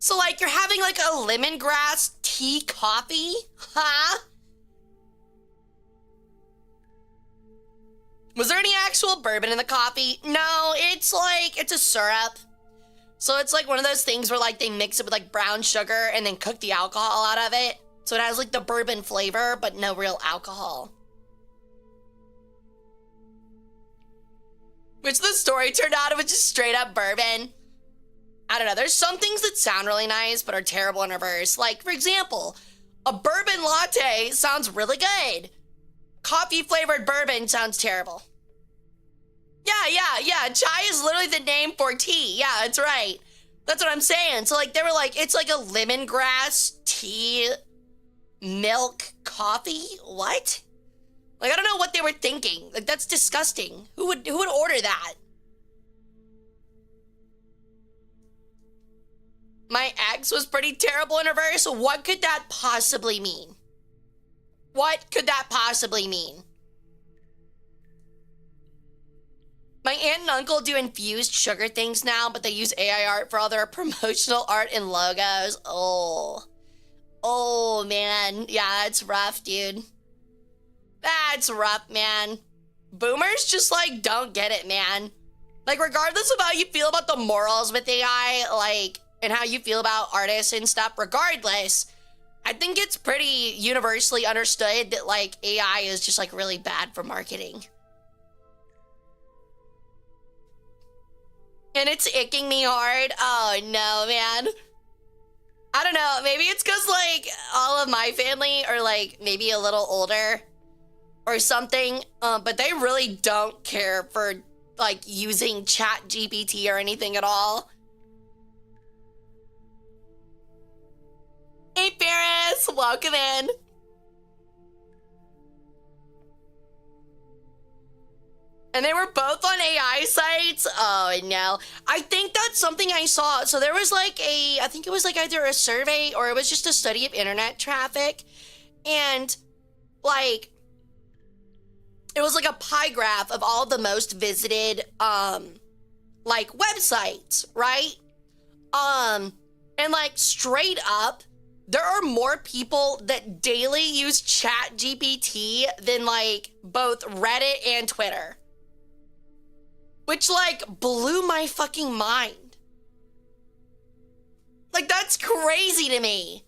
So, like, you're having, like, a lemongrass tea coffee? Huh? Was there any actual bourbon in the coffee? No, it's, like, it's a syrup. So it's, like, one of those things where, like, they mix it with, like, brown sugar and then cook the alcohol out of it. So it has, like, the bourbon flavor, but no real alcohol. Which the story turned out it was just straight up bourbon. I don't know, there's some things that sound really nice, but are terrible in reverse. Like, for example, a bourbon latte sounds really good. Coffee-flavored bourbon sounds terrible. Yeah, chai is literally the name for tea. Yeah, that's right. That's what I'm saying. So, like, they were like, it's like a lemongrass tea milk coffee? What? Like, I don't know what they were thinking. Like, that's disgusting. Who would order that? My ex was pretty terrible in reverse. What could that possibly mean? What could that possibly mean? My aunt and uncle do infused sugar things now, but they use AI art for all their promotional art and logos. Oh, man. Yeah, that's rough, dude. That's rough, man. Boomers just, like, don't get it, man. Like, regardless of how you feel about the morals with AI, like, and how you feel about artists and stuff, regardless, I think it's pretty universally understood that, like, AI is just, like, really bad for marketing. And it's icking me hard. Oh, no, man. I don't know. Maybe it's because, like, all of my family are, like, maybe a little older or something, but they really don't care for, like, using Chat GPT or anything at all. Hey, Ferris, welcome in. And they were both on AI sites. Oh, no. I think that's something I saw. So there was like I think it was like either a survey or it was just a study of internet traffic. And like, it was like a pie graph of all the most visited, like websites, right? And like straight up, there are more people that daily use Chat GPT than like both Reddit and Twitter. Which like blew my fucking mind. Like that's crazy to me.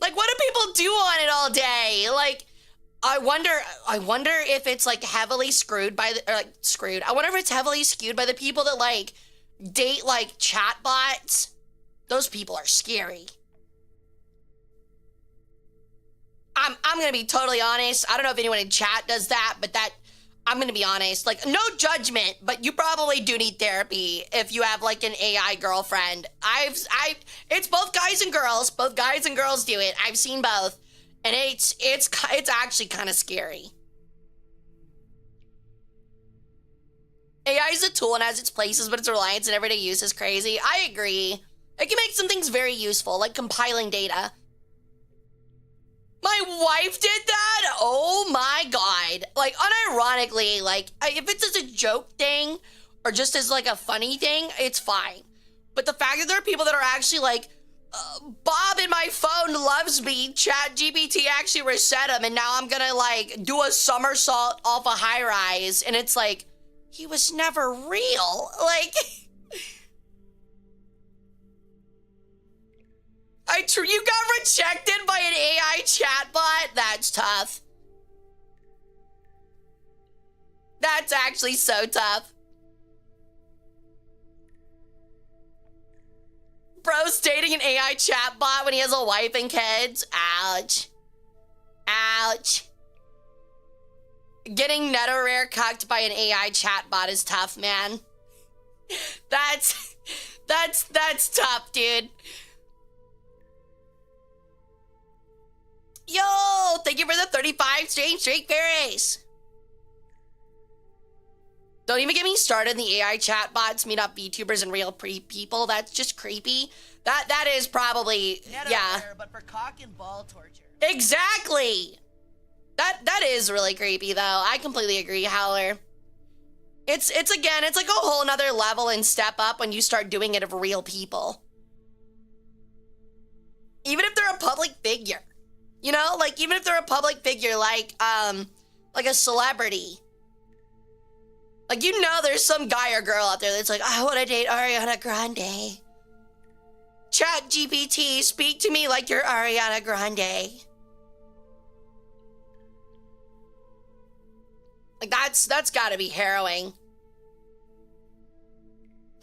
Like what do people do on it all day? Like I wonder if it's like heavily screwed by the, or like screwed. I wonder if it's heavily skewed by the people that like date like chatbots. Those people are scary. I'm gonna be totally honest. I don't know if anyone in chat does that, but that, I'm gonna be honest. Like, no judgment, but you probably do need therapy if you have like an AI girlfriend. It's both guys and girls. Both guys and girls do it. I've seen both. And it's actually kind of scary. AI is a tool and has its places, but its reliance on everyday use is crazy. I agree. It can make some things very useful, like compiling data. My wife did that? Oh my god. Like, unironically, like, if it's just a joke thing, or just as, like, a funny thing, it's fine. But the fact that there are people that are actually like, Bob in my phone loves me, ChatGPT actually reset him, and now I'm gonna, like, do a somersault off a high rise, and it's like, he was never real. Like, you got rejected by an AI chatbot? That's tough. That's actually so tough. Bro's dating an AI chatbot when he has a wife and kids. Ouch. Ouch. Getting Netarare cucked by an AI chatbot is tough, man. That's tough, dude. Yo, thank you for the 35 strange streak berries. Don't even get me started in the AI chatbots meet up VTubers and real people. That's just creepy. That is probably, yeah. But for cock and ball torture. Exactly. That is really creepy though. I completely agree, Howler. It's again, it's like a whole nother level and step up when you start doing it of real people. Even if they're a public figure. You know, like even if they're a public figure, like a celebrity. Like, you know, there's some guy or girl out there that's like, I want to date Ariana Grande. ChatGPT, speak to me like you're Ariana Grande. Like, that's gotta be harrowing.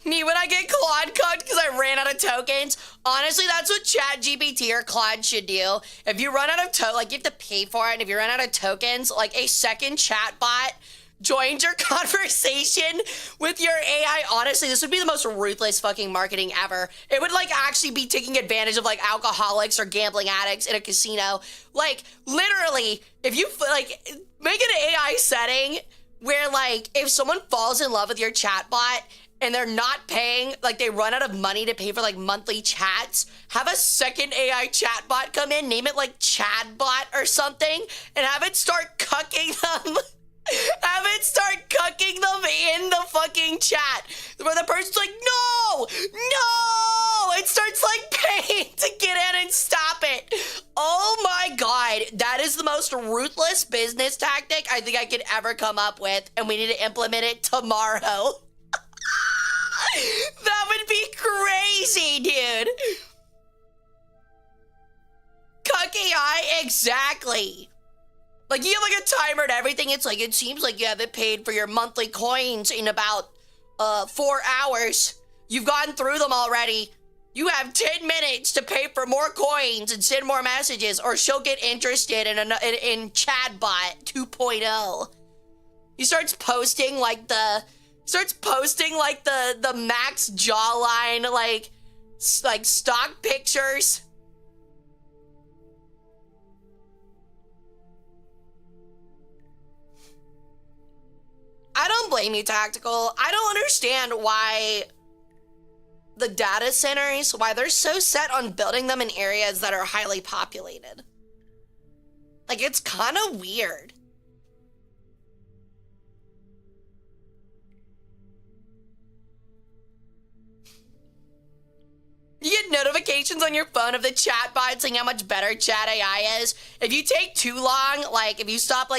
Me, when I get Claude cooked because I ran out of tokens, honestly, that's what ChatGPT or Claude should do. If you run out of like, you have to pay for it, and if you run out of tokens, like, a second chatbot joins your conversation with your AI. Honestly, this would be the most ruthless fucking marketing ever. It would, like, actually be taking advantage of, like, alcoholics or gambling addicts in a casino. Like, literally, if you, like, make an AI setting where, like, if someone falls in love with your chatbot and they're not paying, like, they run out of money to pay for, like, monthly chats, have a second AI chatbot come in, name it, like, Chadbot or something, and have it start cucking them. Have it start cucking them in the fucking chat, where the person's like, no, it starts, like, paying to get in and stop it. Oh my god, that is the most ruthless business tactic I think I could ever come up with, and we need to implement it tomorrow. That would be crazy, dude. Cuck AI, exactly. Like, you have, like, a timer and everything. It's like, it seems like you haven't paid for your monthly coins in about 4 hours. You've gone through them already. You have 10 minutes to pay for more coins and send more messages, or she'll get interested in Chadbot 2.0. He starts posting, like, the max jawline, like stock pictures. I don't blame you, Tactical. I don't understand why the data centers, why they're so set on building them in areas that are highly populated. Like, it's kind of weird. You get notifications on your phone of the chatbot saying how much better chat AI is. If you take too long, like, if you start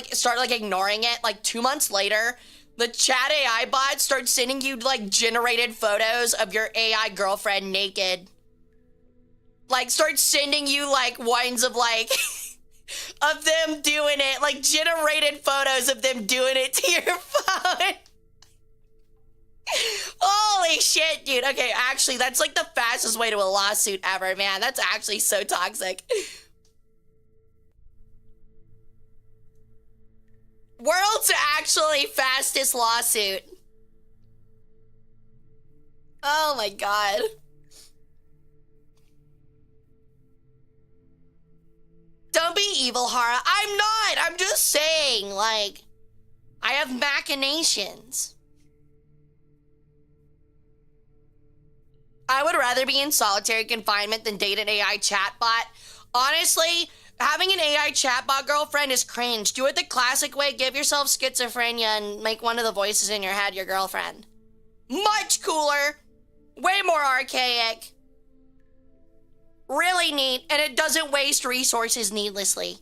ignoring it, like, 2 months later, the chat AI bot starts sending you, like, generated photos of your AI girlfriend naked. Like, starts sending you, like, ones of, like, of them doing it, like, generated photos of them doing it to your phone. Holy shit, dude. Okay, actually, that's, like, the fastest way to a lawsuit ever, man. That's actually so toxic. World's actually fastest lawsuit. Oh my god. Don't be evil, Hara. I'm not. I'm just saying, like, I have machinations. I would rather be in solitary confinement than date an AI chatbot. Honestly, having an AI chatbot girlfriend is cringe. Do it the classic way. Give yourself schizophrenia and make one of the voices in your head your girlfriend. Much cooler. Way more archaic. Really neat. And it doesn't waste resources needlessly.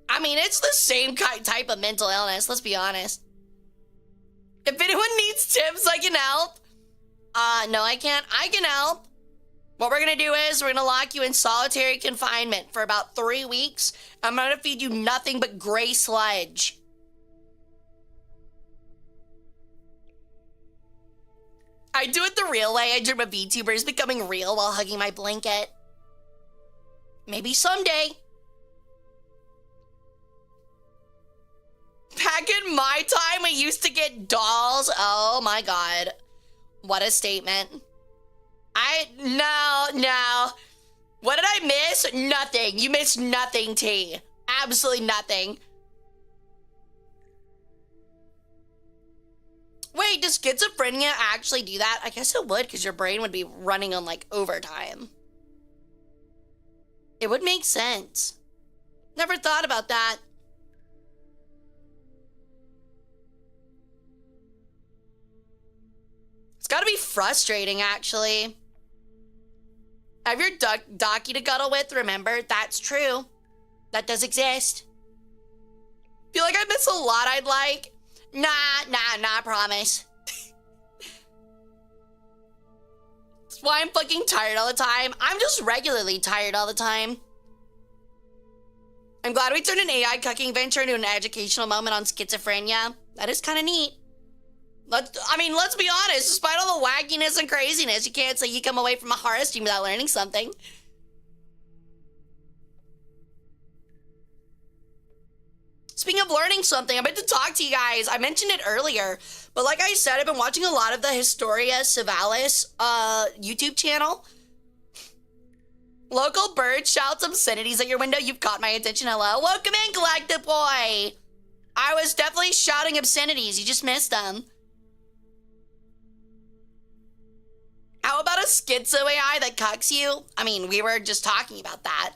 I mean, it's the same type of mental illness, let's be honest. If anyone needs tips, I can help. No, I can't. I can help. What we're gonna do is we're gonna lock you in solitary confinement for about 3 weeks. I'm gonna feed you nothing but gray sludge. I do it the real way. I dream of VTubers becoming real while hugging my blanket. Maybe someday. Back in my time, we used to get dolls. Oh my God. What a statement. No. What did I miss? Nothing. You missed nothing, T. Absolutely nothing. Wait, does schizophrenia actually do that? I guess it would, because your brain would be running on like overtime. It would make sense. Never thought about that. It's gotta be frustrating, actually. Have your docky to cuddle with, remember? That's true. That does exist. Feel like I miss a lot I'd like. Nah, I promise. That's why I'm fucking tired all the time. I'm just regularly tired all the time. I'm glad we turned an AI cucking venture into an educational moment on schizophrenia. That is kind of neat. Let's be honest, despite all the wackiness and craziness, you can't say you come away from a horror stream without learning something. Speaking of learning something, I meant to talk to you guys. I mentioned it earlier, but like I said, I've been watching a lot of the Historia Savalis YouTube channel. Local bird shouts obscenities at your window. You've caught my attention. Hello. Welcome in, Galactic Boy. I was definitely shouting obscenities. You just missed them. How about a schizo AI that cucks you? I mean, we were just talking about that.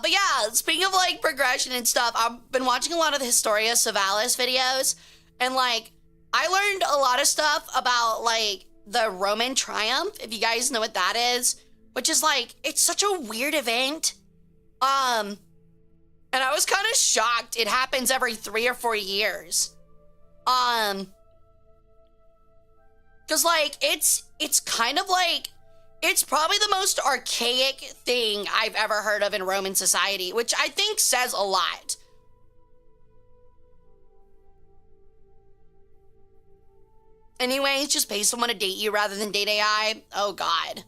But yeah, speaking of like progression and stuff, I've been watching a lot of the Historia Savalis videos, and like, I learned a lot of stuff about like the Roman triumph, if you guys know what that is, which is like, it's such a weird event. And I was kind of shocked. It happens every 3 or 4 years. Cause like, it's kind of like, it's probably the most archaic thing I've ever heard of in Roman society, which I think says a lot. Anyways, just pay someone to date you rather than date AI. Oh God.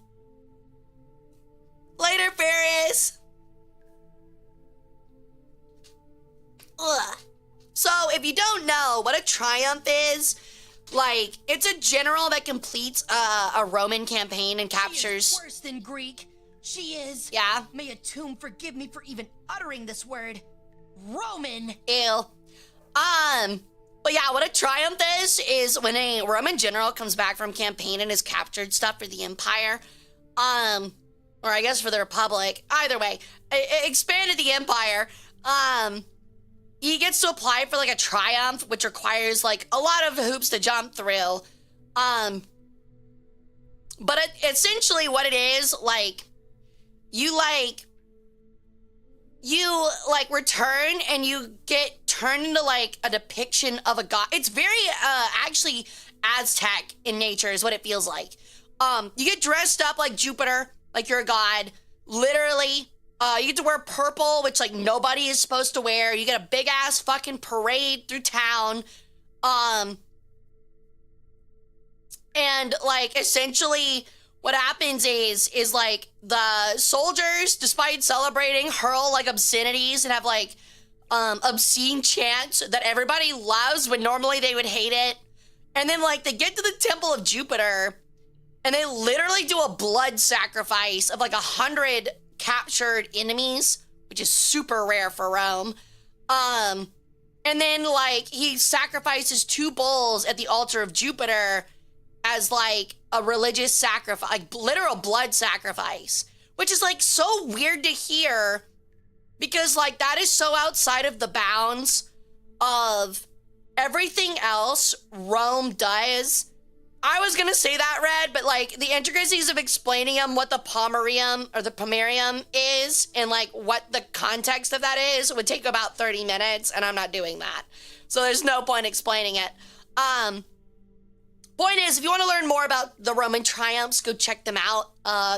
Later, Ferris. Ugh. So, if you don't know what a triumph is, like, it's a general that completes a Roman campaign and captures... She is worse than Greek. She is... Yeah? May a tomb forgive me for even uttering this word. Roman. Ew. But yeah, what a triumph is when a Roman general comes back from campaign and has captured stuff for the Empire. Or I guess for the Republic. Either way, expanded the Empire. He gets to apply for like a triumph, which requires like a lot of hoops to jump through. But essentially what it is, like, you return and you get turned into like a depiction of a god. It's very actually Aztec in nature is what it feels like. You get dressed up like Jupiter, like you're a god, literally. You get to wear purple, which like nobody is supposed to wear. You get a big ass fucking parade through town. And like essentially what happens is like the soldiers, despite celebrating, hurl like obscenities and have like obscene chants that everybody loves when normally they would hate it. And then like they get to the Temple of Jupiter and they literally do a blood sacrifice of like 100 captured enemies, which is super rare for Rome. And then like he sacrifices 2 bulls at the altar of Jupiter as like a religious sacrifice, like literal blood sacrifice, which is like so weird to hear because like that is so outside of the bounds of everything else Rome does. I was gonna say that, Red, but like the intricacies of explaining them what the pomerium or the pomerium is and like what the context of that is would take about 30 minutes, and I'm not doing that. So there's no point explaining it. Point is, if you want to learn more about the Roman triumphs, go check them out.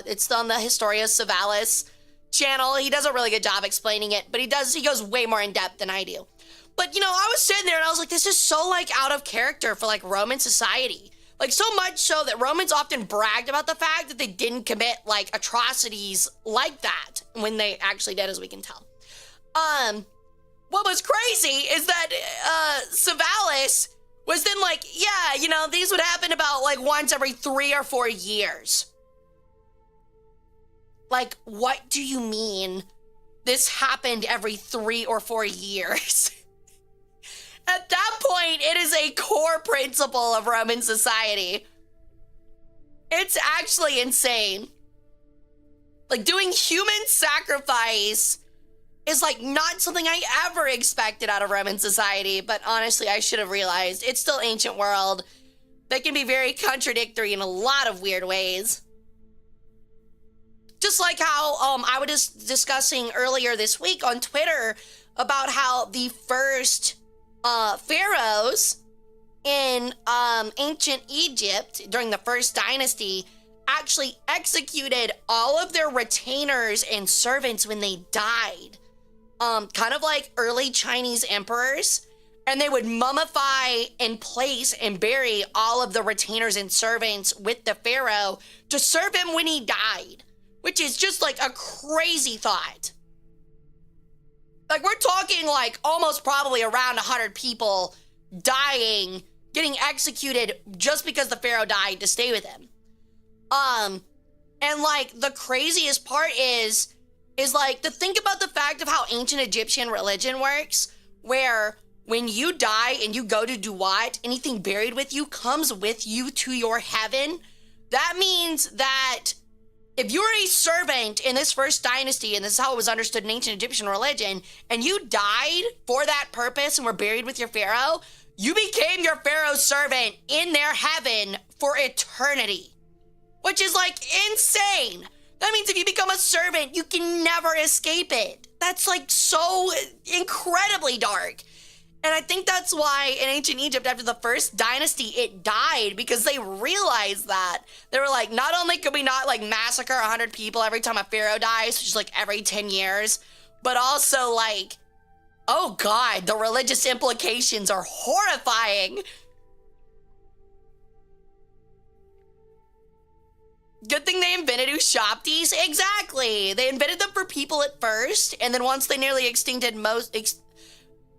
It's on the Historia Savalis channel. He does a really good job explaining it, but he goes way more in depth than I do. But you know, I was sitting there and I was like, this is so like out of character for like Roman society. Like so much so that Romans often bragged about the fact that they didn't commit like atrocities like that when they actually did, as we can tell. What was crazy is that Savalis was then like, yeah, you know, these would happen about like once every 3 or 4 years. Like, what do you mean this happened every 3 or 4 years? At that point, it is a core principle of Roman society. It's actually insane. Like, doing human sacrifice is like not something I ever expected out of Roman society, but honestly, I should have realized. It's still ancient world. They can be very contradictory in a lot of weird ways. Just like how I was discussing earlier this week on Twitter about how the first pharaohs in ancient Egypt during the first dynasty actually executed all of their retainers and servants when they died. Kind of like early Chinese emperors. And they would mummify and place and bury all of the retainers and servants with the pharaoh to serve him when he died. Which is just like a crazy thought. Like we're talking like almost probably around 100 people dying, getting executed just because the pharaoh died to stay with him. And like the craziest part is like to think about the fact of how ancient Egyptian religion works, where when you die and you go to Duat, anything buried with you comes with you to your heaven. That means that if you're a servant in this first dynasty, and this is how it was understood in ancient Egyptian religion, and you died for that purpose and were buried with your pharaoh, you became your pharaoh's servant in their heaven for eternity, which is like insane. That means if you become a servant, you can never escape it. That's like so incredibly dark. And I think that's why in ancient Egypt, after the first dynasty, it died because they realized that. They were like, not only could we not like massacre 100 people every time a pharaoh dies, which is like every 10 years, but also like, oh God, the religious implications are horrifying. Good thing they invented Ushabtis. Exactly. They invented them for people at first, and then once they nearly extincted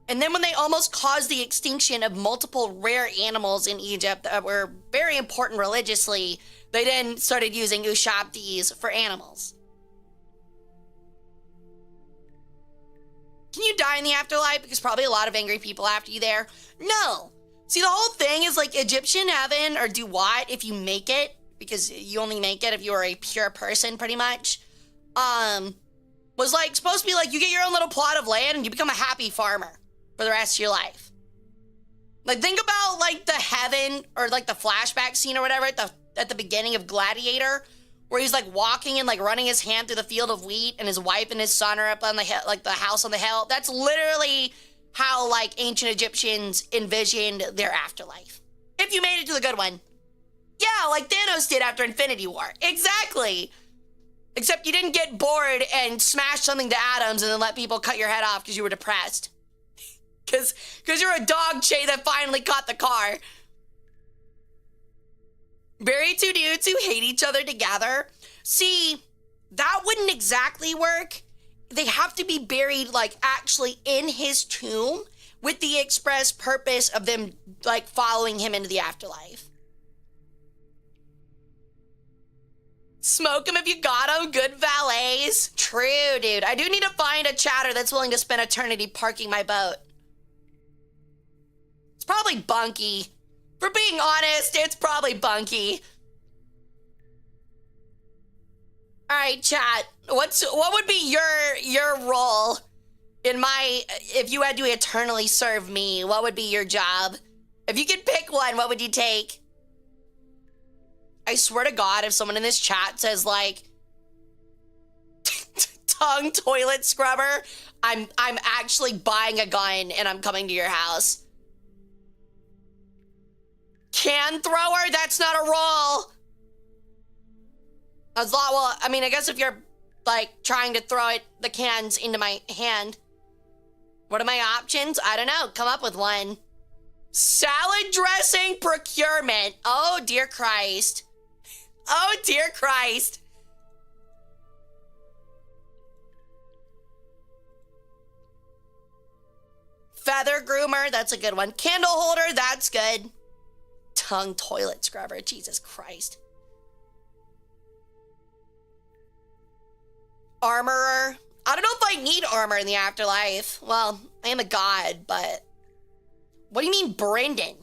and then when they almost caused the extinction of multiple rare animals in Egypt that were very important religiously, they then started using Ushabtis for animals. Can you die in the afterlife? Because probably a lot of angry people after you there. No. See, the whole thing is like Egyptian heaven or Duat, if you make it, because you only make it if you are a pure person, pretty much, was like supposed to be like you get your own little plot of land and you become a happy farmer for the rest of your life. Like think about like the heaven or like the flashback scene or whatever at the beginning of Gladiator, where he's like walking and like running his hand through the field of wheat and his wife and his son are up on the hill, like the house on the hill. That's literally how like ancient Egyptians envisioned their afterlife. If you made it to the good one. Yeah, like Thanos did after Infinity War. Exactly. Except you didn't get bored and smash something to atoms and then let people cut your head off because you were depressed. Because you're a dog, Che, that finally caught the car. Bury two dudes who hate each other together. See, that wouldn't exactly work. They have to be buried, like, actually in his tomb with the express purpose of them, like, following him into the afterlife. Smoke them if you got them. Good valets. True, dude. I do need to find a chatter that's willing to spend eternity parking my boat. It's probably Bunky. For being honest, it's probably Bunky. All right, chat. What would be your role in my, if you had to eternally serve me, what would be your job? If you could pick one, what would you take? I swear to God, if someone in this chat says like tongue toilet scrubber, I'm actually buying a gun and I'm coming to your house. Can thrower? That's not a roll. Well, I mean, I guess if you're like trying to throw the cans into my hand. What are my options? I don't know. Come up with one. Salad dressing procurement. Oh, dear Christ. Oh, dear Christ. Feather groomer. That's a good one. Candle holder. That's good. Tongue toilet scrubber. Jesus Christ. Armorer. I don't know if I need armor in the afterlife. Well, I am a god, but... What do you mean, Brendan?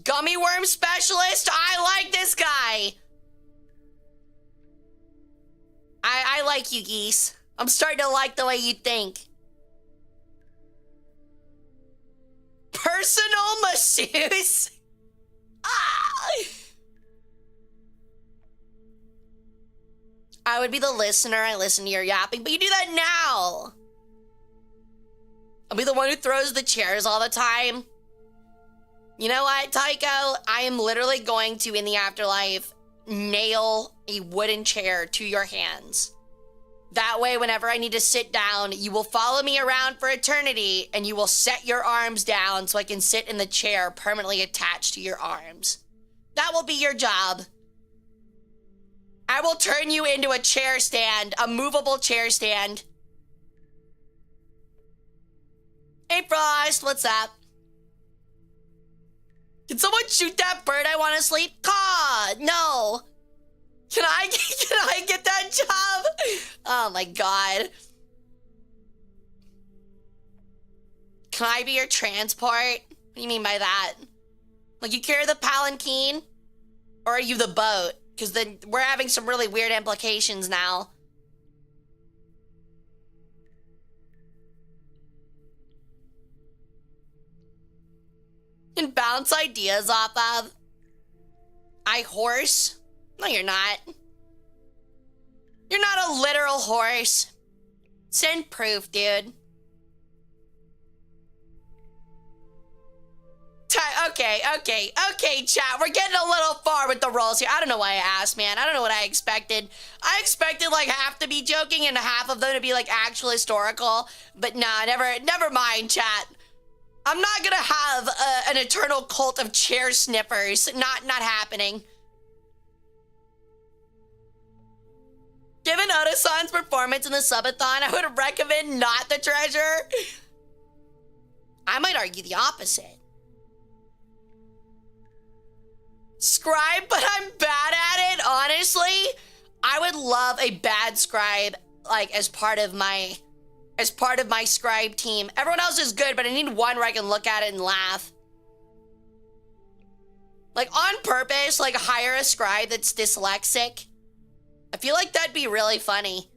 Gummy worm specialist? I like this guy. I like you, Geese. I'm starting to like the way you think. Personal masseuse? Ah! I would be the listener. I listen to your yapping, but you do that now. I'll be the one who throws the chairs all the time. You know what, Tycho? I am literally going to, in the afterlife, nail a wooden chair to your hands. That way, whenever I need to sit down, you will follow me around for eternity, and you will set your arms down so I can sit in the chair permanently attached to your arms. That will be your job. I will turn you into a chair stand, a movable chair stand. Hey, Frost, what's up? Can someone shoot that bird? I want to sleep. God, no. Can I get that job? Oh my God. Can I be your transport? What do you mean by that? Like you carry the palanquin? Or are you the boat? Because then we're having some really weird implications now. And bounce ideas off of. I horse? No, you're not. You're not a literal horse. Send proof, dude. Okay, chat. We're getting a little far with the roles here. I don't know why I asked, man. I don't know what I expected. I expected like half to be joking and half of them to be like actual historical. But nah, never mind, chat. I'm not gonna have an eternal cult of chair sniffers. Not happening. Given Oda-san's performance in the subathon, I would recommend not the treasure. I might argue the opposite. Scribe, but I'm bad at it, honestly. I would love a bad scribe, like, as part of my scribe team. Everyone else is good, but I need one where I can look at it and laugh. Like, on purpose, like, hire a scribe that's dyslexic. I feel like that'd be really funny.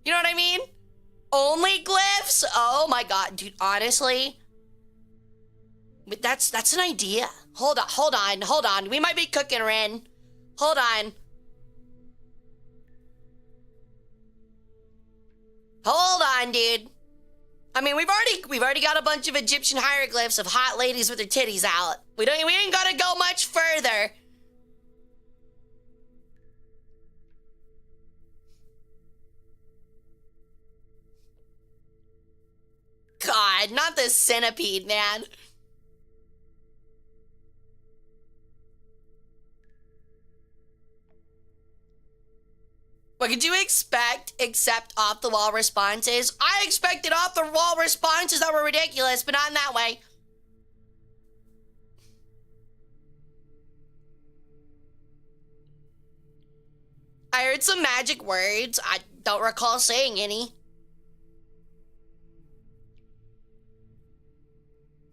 You know what I mean? Only glyphs? Oh my God, dude, honestly. But that's an idea. Hold on. We might be cooking, Ren. Hold on. Hold on, dude. I mean, we've already got a bunch of Egyptian hieroglyphs of hot ladies with their titties out. We ain't gotta go much further. God, not the centipede, man. What could you expect except off-the-wall responses? I expected off-the-wall responses that were ridiculous, but not in that way. I heard some magic words. I don't recall saying any.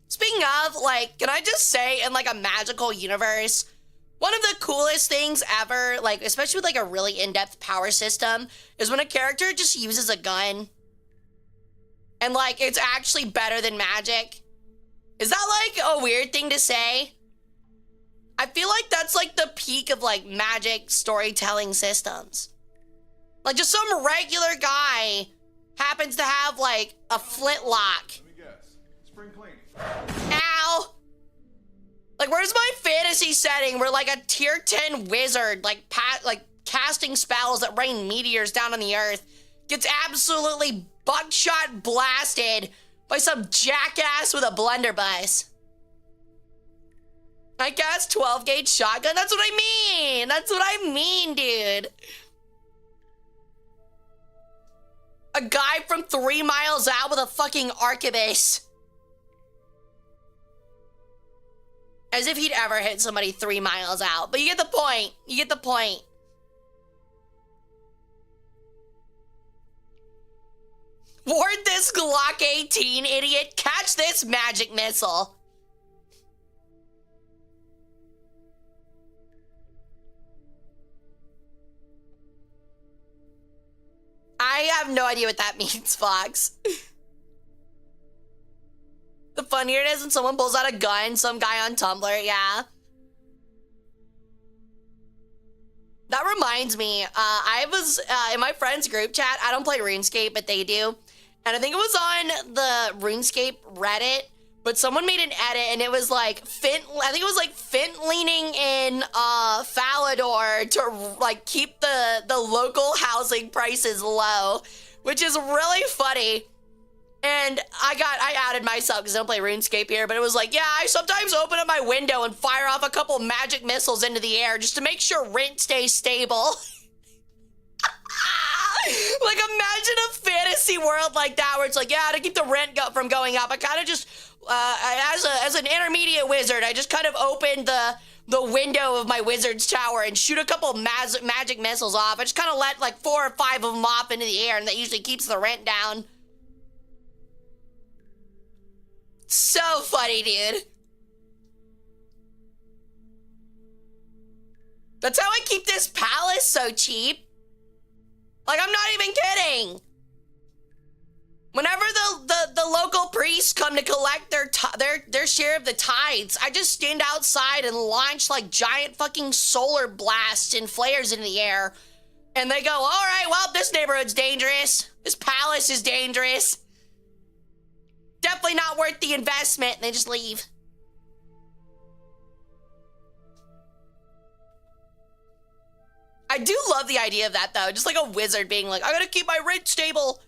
Speaking of, like, can I just say, in like a magical universe, one of the coolest things ever, like, especially with like a really in-depth power system, is when a character just uses a gun. And like, it's actually better than magic. Is that like a weird thing to say? I feel like that's like the peak of like magic storytelling systems. Like just some regular guy happens to have like a flintlock. Let me guess. Spring cleaning. Ow! Like where's my fantasy setting where like a tier 10 wizard like casting spells that rain meteors down on the earth gets absolutely buckshot blasted by some jackass with a blunderbuss? I cast 12 gauge shotgun. That's what I mean. That's what I mean, dude. A guy from 3 miles out with a fucking arquebus. As if he'd ever hit somebody 3 miles out. But you get the point. You get the point. Ward this Glock 18, idiot. Catch this magic missile. I have no idea what that means, Fox. The funnier it is when someone pulls out a gun, some guy on Tumblr, yeah. That reminds me, I was in my friend's group chat. I don't play RuneScape, but they do. And I think it was on the RuneScape Reddit, but someone made an edit and it was like I think it was like Fint leaning in Falador to like keep the local housing prices low, which is really funny. And I added myself because I don't play RuneScape here, but it was like, yeah, I sometimes open up my window and fire off a couple magic missiles into the air just to make sure rent stays stable. Like, imagine a fantasy world like that where it's like, yeah, to keep the rent from going up, I kind of just, as an intermediate wizard, I just kind of opened the window of my wizard's tower and shoot a couple magic missiles off. I just kind of let like 4 or 5 of them off into the air, and that usually keeps the rent down. So funny, dude. That's how I keep this palace so cheap. Like, I'm not even kidding. Whenever the local priests come to collect their share of the tithes, I just stand outside and launch like giant fucking solar blasts and flares into the air. And they go, all right, well, this neighborhood's dangerous. This palace is dangerous. Definitely not worth the investment. And they just leave. I do love the idea of that, though. Just like a wizard being like, I gotta keep my rent stable.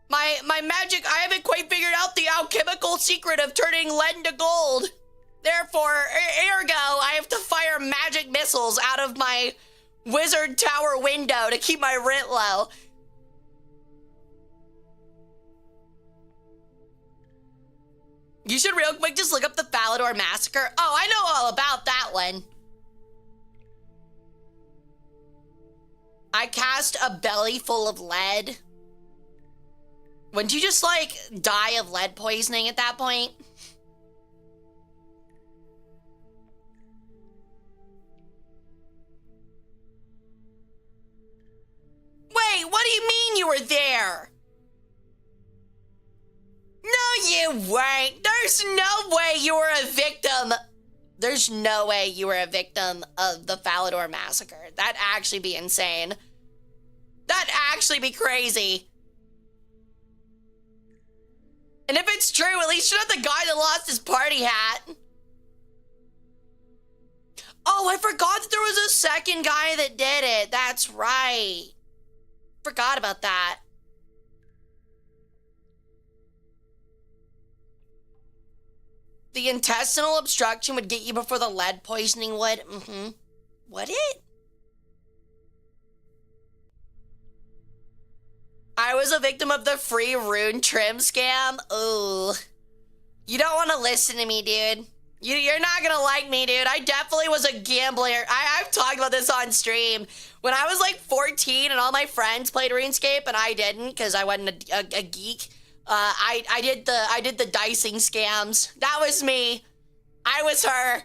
My magic, I haven't quite figured out the alchemical secret of turning lead into gold. Therefore, ergo, I have to fire magic missiles out of my wizard tower window to keep my rent low. You should real quick just look up the Falador Massacre. Oh, I know all about that one. I cast a belly full of lead. Wouldn't you just, like, die of lead poisoning at that point? Wait, what do you mean you were there? No, you weren't. There's no way you were a victim. There's no way you were a victim of the Falador Massacre. That'd actually be insane. That'd actually be crazy. And if it's true, at least you're not the guy that lost his party hat. Oh, I forgot that there was a second guy that did it. That's right. Forgot about that. The intestinal obstruction would get you before the lead poisoning would. Mm-hmm. Would it? I was a victim of the free rune trim scam. Ooh. You don't want to listen to me, dude. You're not gonna like me, dude. I definitely was a gambler. I've talked about this on stream. When I was like 14 and all my friends played RuneScape and I didn't because I wasn't a geek, I did the dicing scams. That was me. I was her.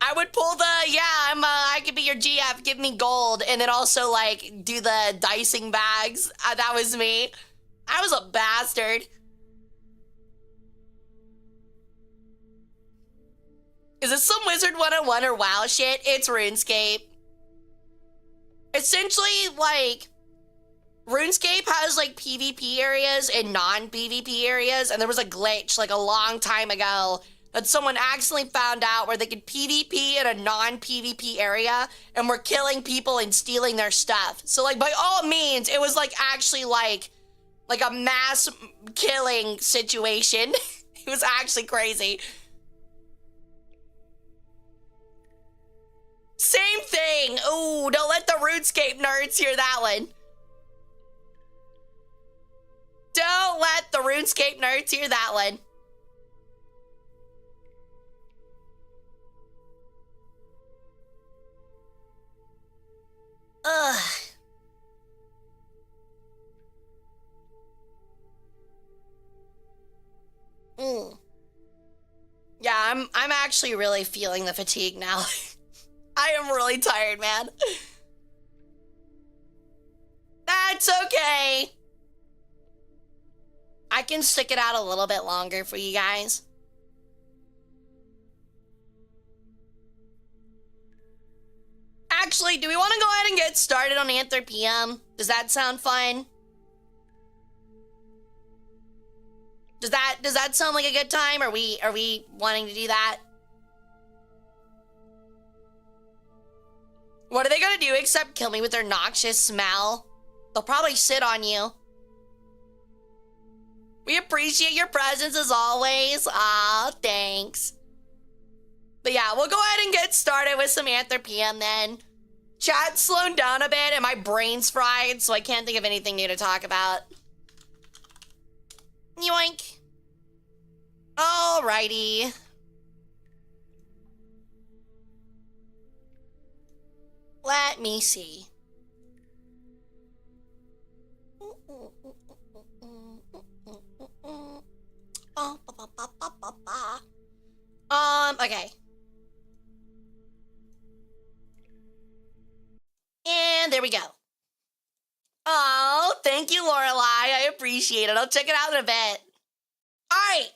I would pull the, I could be your GF, give me gold, and then also like do the dicing bags. That was me. I was a bastard. Is this some Wizard 101 or WoW shit? It's RuneScape. Essentially, like, RuneScape has, like, PvP areas and non-PvP areas, and there was a glitch, like, a long time ago that someone accidentally found out where they could PvP in a non-PvP area and were killing people and stealing their stuff. So, like, by all means, it was, like, actually, like a mass killing situation. It was actually crazy. Same thing. Ooh, don't let the RuneScape nerds hear that one. Don't let the RuneScape nerds hear that one. Ugh. Yeah, I'm actually really feeling the fatigue now. I am really tired, man. That's okay. I can stick it out a little bit longer for you guys. Actually, do we want to go ahead and get started on Anther PM? Does that sound fun? Does that sound like a good time? Are we wanting to do that? What are they gonna do except kill me with their noxious smell? They'll probably sit on you. We appreciate your presence as always. Aw, thanks. But yeah, we'll go ahead and get started with some Anther PM then. Chat's slowed down a bit and my brain's fried, so I can't think of anything new to talk about. Yoink. Alrighty. Let me see. Okay. And there we go. Oh, thank you, Lorelai. I appreciate it. I'll check it out in a bit. All right.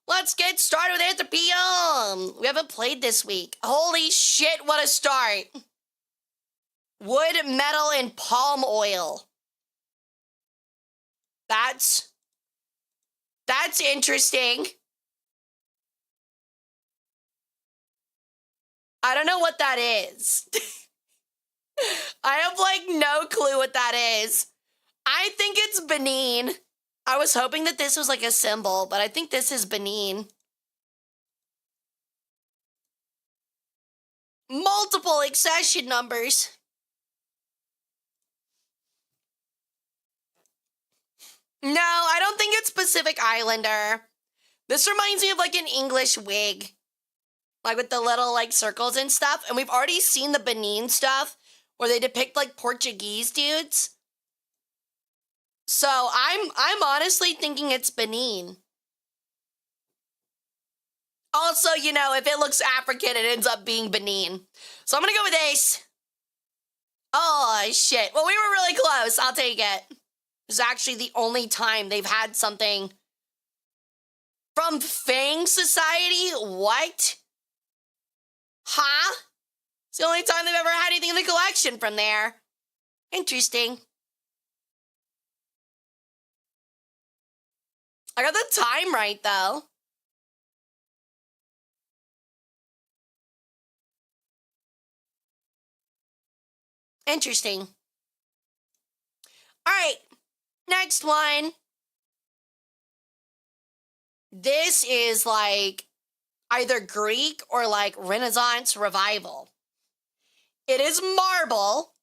Let's get started with Anther PM. We haven't played this week. Holy shit, what a start. Wood, metal, and palm oil. That's interesting. I don't know what that is. I have, like, no clue what that is. I think it's Benin. I was hoping that this was, like, a symbol, but I think this is Benin. Multiple accession numbers. No, I don't think it's Pacific Islander. This reminds me of, like, an English wig. Like, with the little, like, circles and stuff. And we've already seen the Benin stuff where they depict, like, Portuguese dudes. So I'm honestly thinking it's Benin. Also, you know, if it looks African, it ends up being Benin. So I'm gonna go with Ace. Oh, shit. Well, we were really close. I'll take it. It's actually the only time they've had something from Fang Society. What? Huh? It's the only time they've ever had anything in the collection from there. Interesting. I got the time right, though. Interesting. All right. Next one. This is like either Greek or like Renaissance revival. It is marble.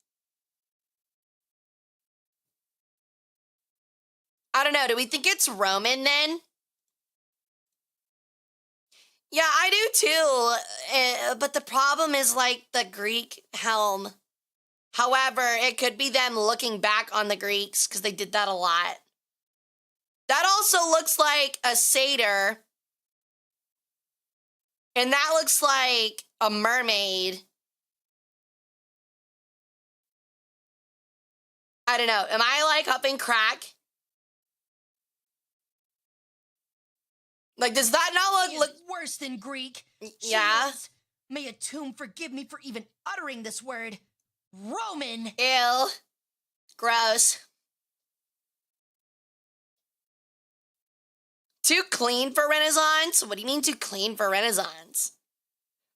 I don't know. Do we think it's Roman then? Yeah, I do too. But the problem is like the Greek helm. However, it could be them looking back on the Greeks because they did that a lot. That also looks like a satyr. And that looks like a mermaid. I don't know. Am I like huffing crack? Like, does that not She look... is worse than Greek. She Yeah? is, may a tomb forgive me for even uttering this word, Roman. Ew. Gross. Too clean for Renaissance? What do you mean too clean for Renaissance?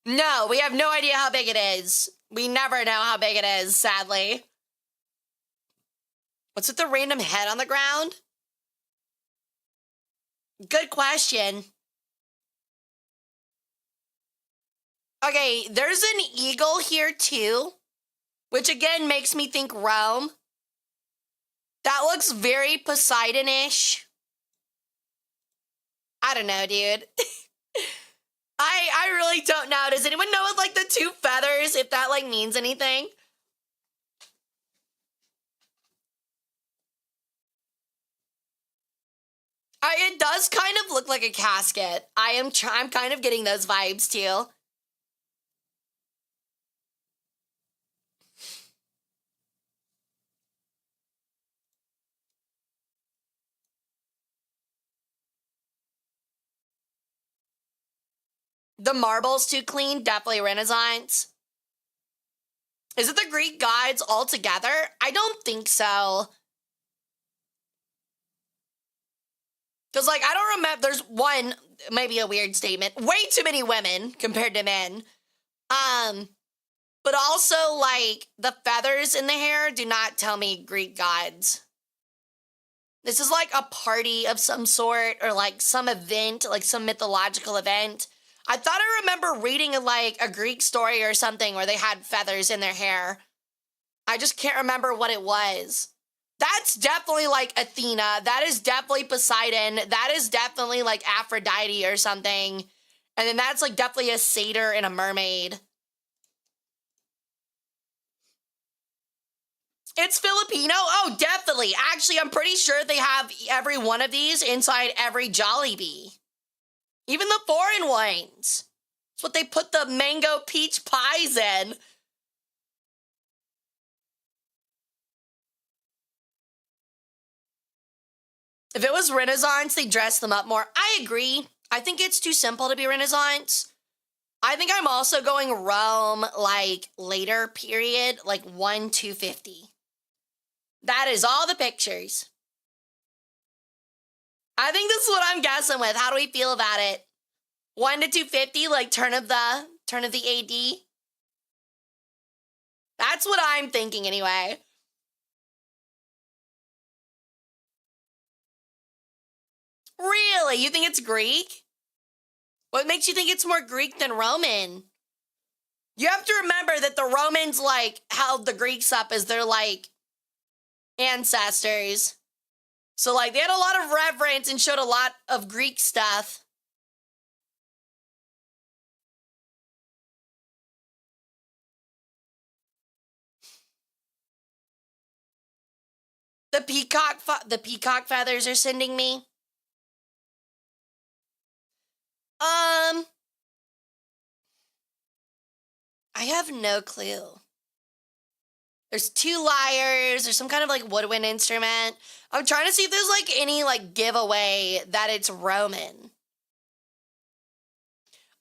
No, we have no idea how big it is. We never know how big it is, sadly. What's with the random head on the ground? Good question. Okay, there's an eagle here too, which again makes me think Rome. That looks very Poseidon-ish. I don't know, dude. I really don't know. Does anyone know with like the two feathers, if that like means anything? It does kind of look like a casket. I'm kind of getting those vibes too. The marble's too clean, definitely Renaissance. Is it the Greek gods all together? I don't think so. Because, like, I don't remember, there's one, maybe a weird statement, way too many women compared to men. But also, like, the feathers in the hair do not tell me Greek gods. This is like a party of some sort, or like some event, like some mythological event. I thought I remember reading like a Greek story or something where they had feathers in their hair. I just can't remember what it was. That's definitely like Athena. That is definitely Poseidon. That is definitely like Aphrodite or something. And then that's like definitely a satyr and a mermaid. It's Filipino? Oh, definitely. Actually, I'm pretty sure they have every one of these inside every Jollibee. Even the foreign ones. It's what they put the mango peach pies in. If it was Renaissance, they dress them up more. I agree. I think it's too simple to be Renaissance. I think I'm also going Rome, like, later period, like 1 to 50. That is all the pictures. I think this is what I'm guessing with. How do we feel about it? 1 to 250, like turn of the AD? That's what I'm thinking anyway. Really? You think it's Greek? What makes you think it's more Greek than Roman? You have to remember that the Romans, like, held the Greeks up as their, like, ancestors. So, like, they had a lot of reverence and showed a lot of Greek stuff. The peacock feathers are sending me. I have no clue. There's 2 lyres. There's some kind of like woodwind instrument. I'm trying to see if there's like any like giveaway that it's Roman.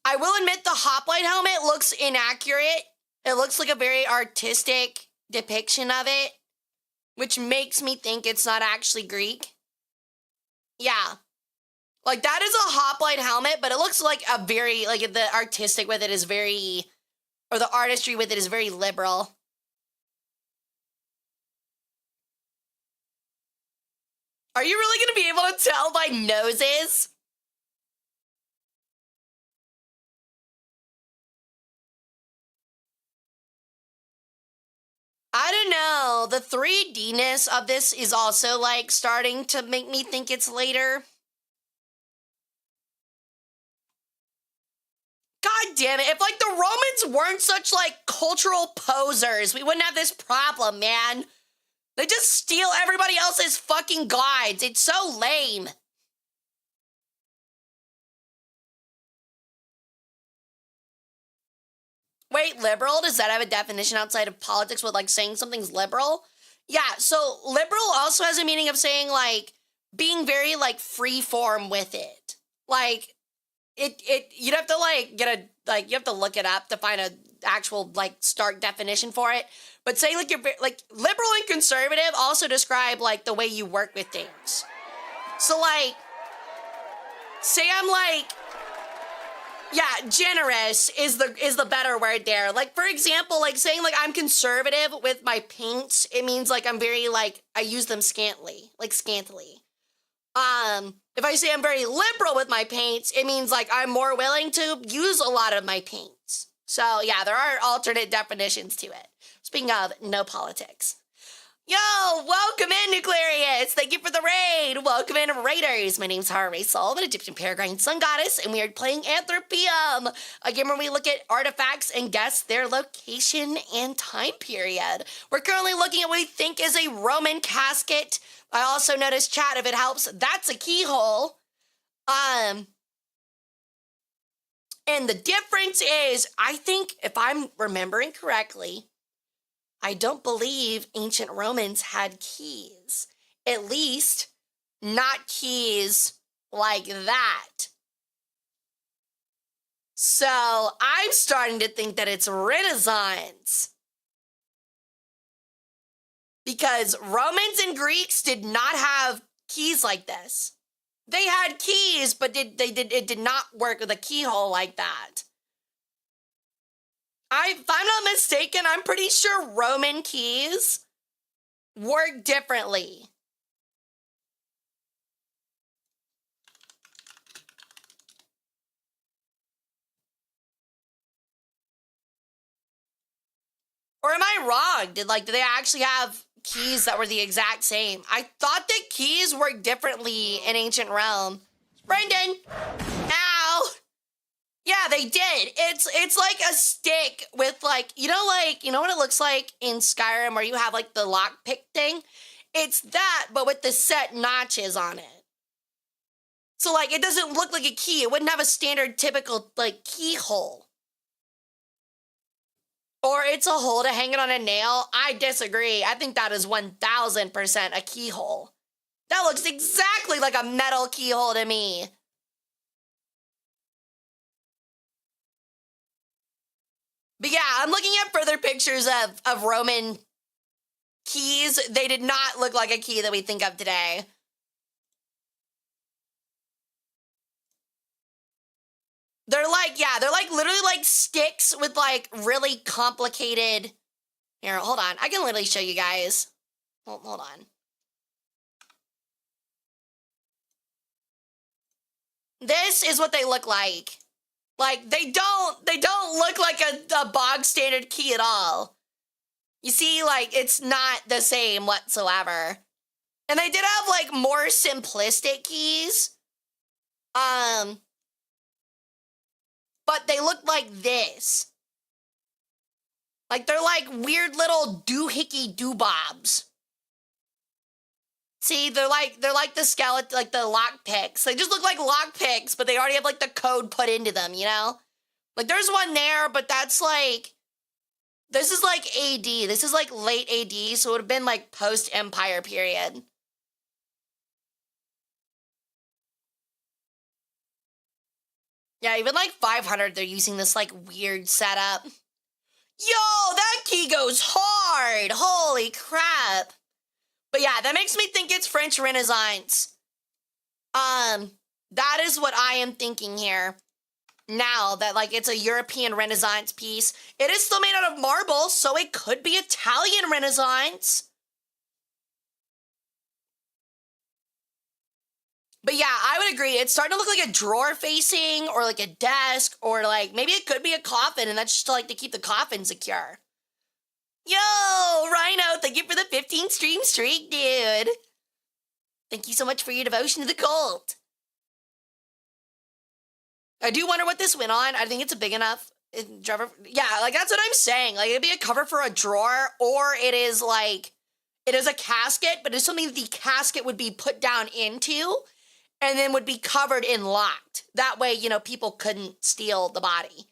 I will admit the hoplite helmet looks inaccurate. It looks like a very artistic depiction of it, which makes me think it's not actually Greek. Yeah. Like that is a hoplite helmet, but it looks like a very, like the artistic with it is very, or the artistry with it is very liberal. Are you really going to be able to tell by noses? I don't know. The 3D-ness of this is also like starting to make me think it's later. God damn it. If, like, the Romans weren't such, like, cultural posers, we wouldn't have this problem, man. They just steal everybody else's fucking gods. It's so lame. Wait, liberal? Does that have a definition outside of politics with, like, saying something's liberal? Yeah, so liberal also has a meaning of saying, like, being very, like, free form with it. Like, you'd have to, like, you have to look it up to find a actual, like, stark definition for it. But saying, like, you're, like, liberal and conservative also describe, like, the way you work with things. So, like, say I'm, like, yeah, generous is the better word there. Like, for example, like, saying, like, I'm conservative with my paints, it means, like, I'm very, like, I use them scantily. If I say I'm very liberal with my paints, it means, like, I'm more willing to use a lot of my paints. So, yeah, there are alternate definitions to it. Speaking of, no politics. Yo, welcome in, Nuclearians. Thank you for the raid. Welcome in, Raiders. My name's Hara Rae Sol. I'm an Egyptian peregrine sun goddess, and we are playing Anthropium, a game where we look at artifacts and guess their location and time period. We're currently looking at what we think is a Roman casket. I also noticed, chat, if it helps, that's a keyhole. And the difference is, I think, if I'm remembering correctly, I don't believe ancient Romans had keys. At least, not keys like that. So, I'm starting to think that it's Renaissance. Because Romans and Greeks did not have keys like this. They had keys, but it did not work with a keyhole like that. If I'm not mistaken, I'm pretty sure Roman keys work differently. Or am I wrong? Did they actually have keys that were the exact same? I thought that keys worked differently in ancient Rome. Brendan! Ow! Yeah, they did. It's like a stick with you know what it looks like in Skyrim where you have like the lockpick thing? It's that, but with the set notches on it. So it doesn't look like a key. It wouldn't have a standard typical keyhole. Or it's a hole to hang it on a nail. I disagree. I think that is 1000% a keyhole. That looks exactly like a metal keyhole to me. But yeah, I'm looking at further pictures of Roman keys. They did not look like a key that we think of today. They're literally sticks with really complicated. Here, hold on. I can literally show you guys. Hold on. This is what they look like. They don't look like a bog standard key at all. You see, it's not the same whatsoever. And they did have more simplistic keys. But they look like this. They're weird little doohickey doobobs. See, they're like the skeleton, the lock picks. They just look like lock picks, but they already have the code put into them, you know? There's one there, but that's this is AD. This is late AD, so it would have been post-Empire period. Yeah, even 500, they're using this weird setup. Yo, that key goes hard! Holy crap! But yeah, that makes me think it's French Renaissance. That is what I am thinking here. Now that it's a European Renaissance piece. It is still made out of marble, so it could be Italian Renaissance. But yeah, I would agree. It's starting to look like a drawer facing or a desk or maybe it could be a coffin and that's just to keep the coffin secure. Yo, Rhino, thank you for the 15 stream streak, dude. Thank you so much for your devotion to the cult. I do wonder what this went on. I think it's a big enough cover. Yeah, like that's what I'm saying. Like it'd be a cover for a drawer, or it is like it is a casket, but it's something that the casket would be put down into and then would be covered and locked. That way, you know, people couldn't steal the body.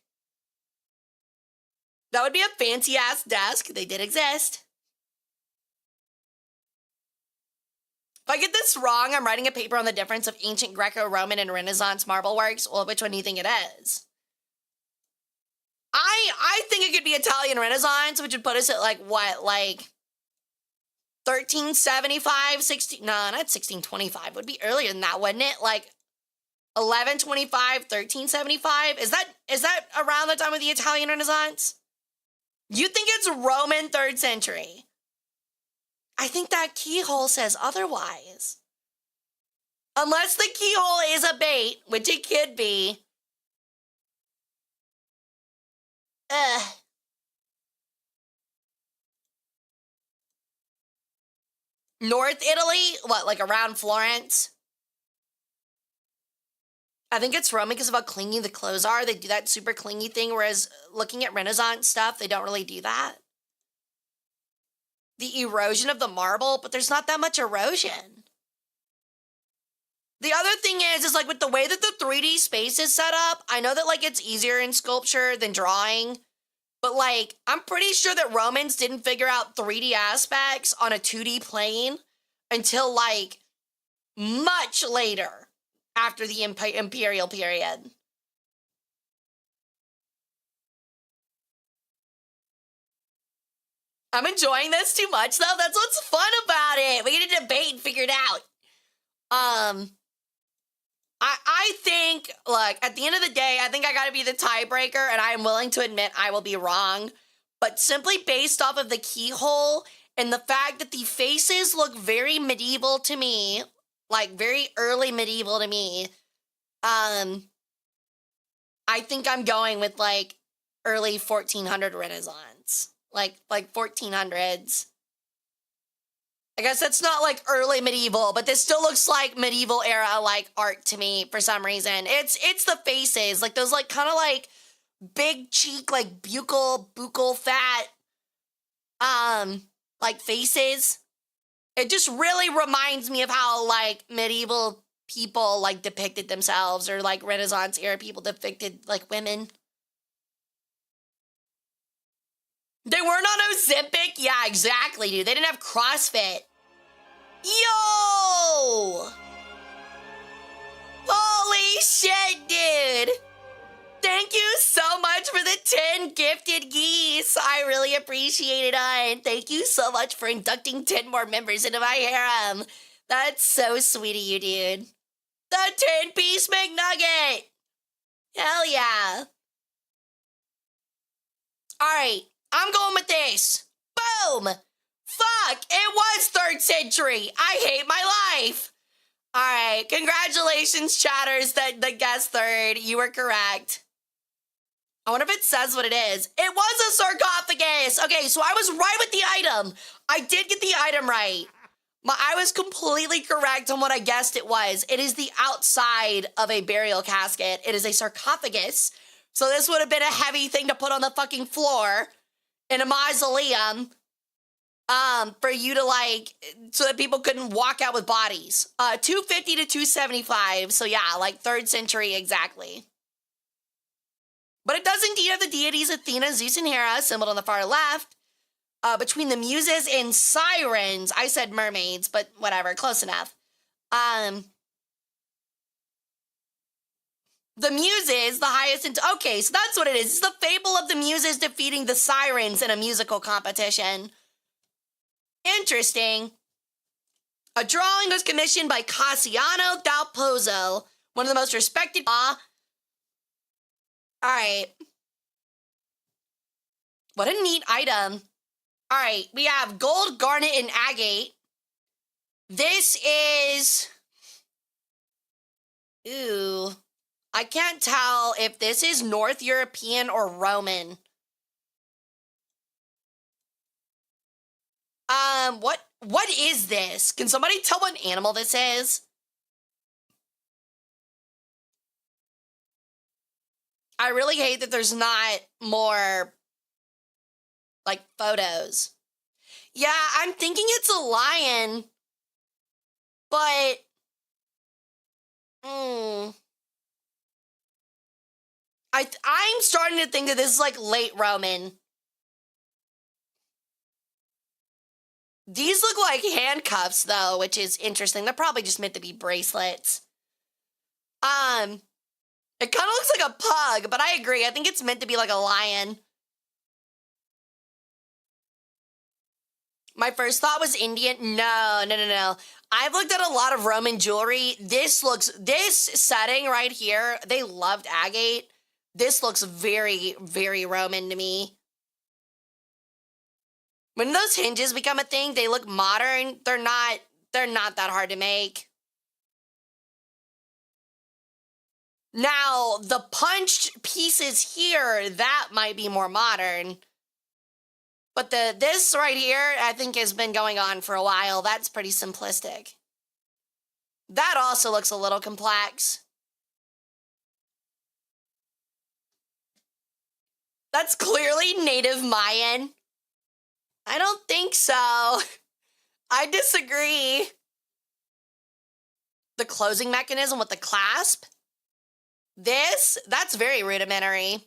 That would be a fancy ass desk. They did exist. If I get this wrong, I'm writing a paper on the difference of ancient Greco-Roman and Renaissance marble works. Well, which one do you think it is? I think it could be Italian Renaissance, which would put us at like what, like 1375, 16, no, not 1625. Would be earlier than that, wouldn't it? Like 1125, 1375. Is that around the time of the Italian Renaissance? You think it's Roman 3rd century? I think that keyhole says otherwise. Unless the keyhole is a bait, which it could be. North Italy? What, like around Florence? I think it's Roman because of how clingy the clothes are. They do that super clingy thing, whereas looking at Renaissance stuff, they don't really do that. The erosion of the marble, but there's not that much erosion. The other thing is like with the way that the 3D space is set up, I know that like it's easier in sculpture than drawing, but like I'm pretty sure that Romans didn't figure out 3D aspects on a 2D plane until like much later after the imperial period. I'm enjoying this too much, though. That's what's fun about it. We get to debate and figure it out. I think, look, at the end of the day, I think I gotta be the tiebreaker, and I am willing to admit I will be wrong. But simply based off of the keyhole and the fact that the faces look very medieval to me, like very early medieval to me, I think I'm going with like early 1400 Renaissance. Like 1400s. I guess that's not like early medieval, but this still looks like medieval era like art to me for some reason. It's the faces, like those like kind of like big cheek, like buccal fat, like faces. It just really reminds me of how like medieval people like depicted themselves, or like Renaissance era people depicted like women. They weren't on Ozempic? Yeah, exactly, dude. They didn't have CrossFit. Yo! Holy shit, dude! Thank you so much for the 10 gifted geese. I really appreciate it, and thank you so much for inducting 10 more members into my harem. That's so sweet of you, dude. The 10-piece McNugget! Hell yeah. All right. I'm going with this. Boom! Fuck! It was 3rd century. I hate my life. All right. Congratulations, chatters, that guessed 3rd. You were correct. I wonder if it says what it is. It was a sarcophagus. Okay, so I was right with the item. I did get the item right. I was completely correct on what I guessed it was. It is the outside of a burial casket. It is a sarcophagus. So this would have been a heavy thing to put on the fucking floor in a mausoleum, for you to like, so that people couldn't walk out with bodies. 250 to 275, so yeah, like 3rd century exactly. But it does indeed have the deities Athena, Zeus, and Hera assembled on the far left. Between the muses and sirens, I said mermaids, but whatever, close enough. The muses, the highest, okay, so that's what it is. It's the fable of the muses defeating the sirens in a musical competition. Interesting. A drawing was commissioned by Cassiano dal Pozzo, one of the most respected. All right. What a neat item. All right, we have gold, garnet, and agate. This is... Ooh... I can't tell if this is North European or Roman. What is this? Can somebody tell what animal this is? I really hate that there's not more, like, photos. Yeah, I'm thinking it's a lion, but... I'm starting to think that this is, like, late Roman. These look like handcuffs, though, which is interesting. They're probably just meant to be bracelets. It kind of looks like a pug, but I agree. I think it's meant to be like a lion. My first thought was Indian. No. I've looked at a lot of Roman jewelry. This setting right here, they loved agate. This looks very, very Roman to me. When those hinges become a thing, they look modern. They're not that hard to make. Now, the punched pieces here, that might be more modern. But this right here, I think has been going on for a while. That's pretty simplistic. That also looks a little complex. That's clearly native Mayan. I don't think so. I disagree. The closing mechanism with the clasp. That's very rudimentary.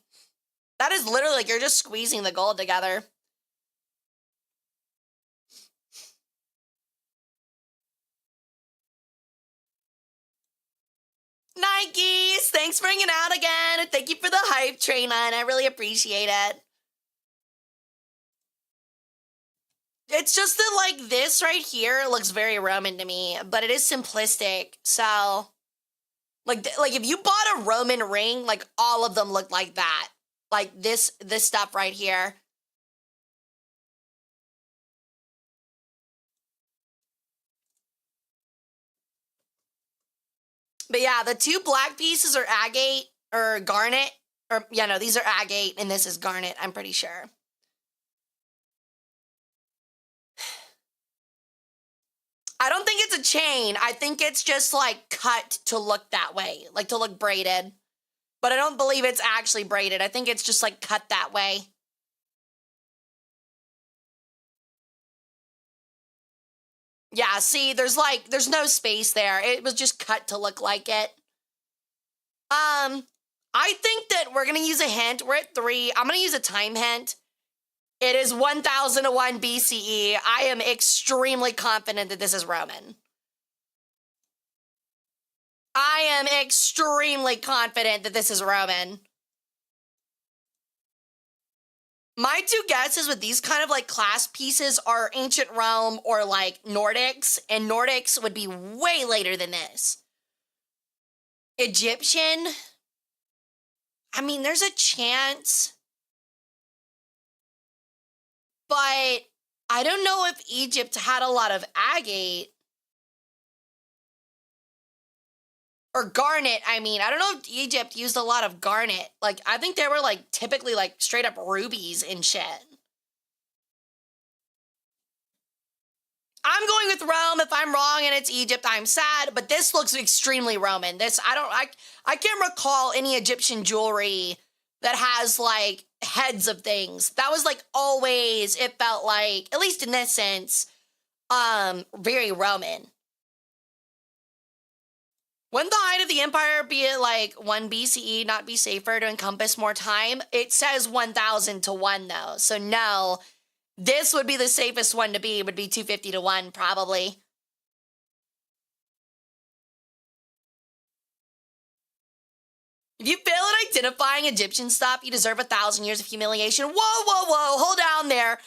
That is literally like you're just squeezing the gold together. Nikes, thanks for hanging out again. And thank you for the hype train on. I really appreciate it. It's just that, like, this right here looks very Roman to me, but it is simplistic. So, like if you bought a Roman ring, like, all of them look like that. Like, this stuff right here. But yeah, the two black pieces are agate or garnet. Or, yeah, no, these are agate and this is garnet, I'm pretty sure. I don't think it's a chain. I think it's just like cut to look that way, like to look braided. But I don't believe it's actually braided. I think it's just like cut that way. Yeah, see, there's no space there. It was just cut to look like it. I think that we're gonna use a hint. We're at 3. I'm gonna use a time hint. It is 1001 BCE. I am extremely confident that this is Roman. I am extremely confident that this is Roman. My two guesses with these kind of like clasp pieces are ancient Rome or like Nordics, and Nordics would be way later than this. Egyptian, I mean, there's a chance, but I don't know if Egypt had a lot of agate. Or garnet, I mean. I don't know if Egypt used a lot of garnet. Like, I think they were, like, typically, like, straight up rubies and shit. I'm going with Rome. If I'm wrong and it's Egypt, I'm sad. But this looks extremely Roman. I can't recall any Egyptian jewelry that has, like, heads of things. That was, like, always, it felt like, at least in this sense, very Roman. Wouldn't the height of the empire be at like 1 BCE not be safer to encompass more time? It says 1000 to 1 though. So no, this would be the safest one to be, would be 250 to 1 probably. If you fail at identifying Egyptian stuff, you deserve 1,000 years of humiliation. Whoa, hold down there.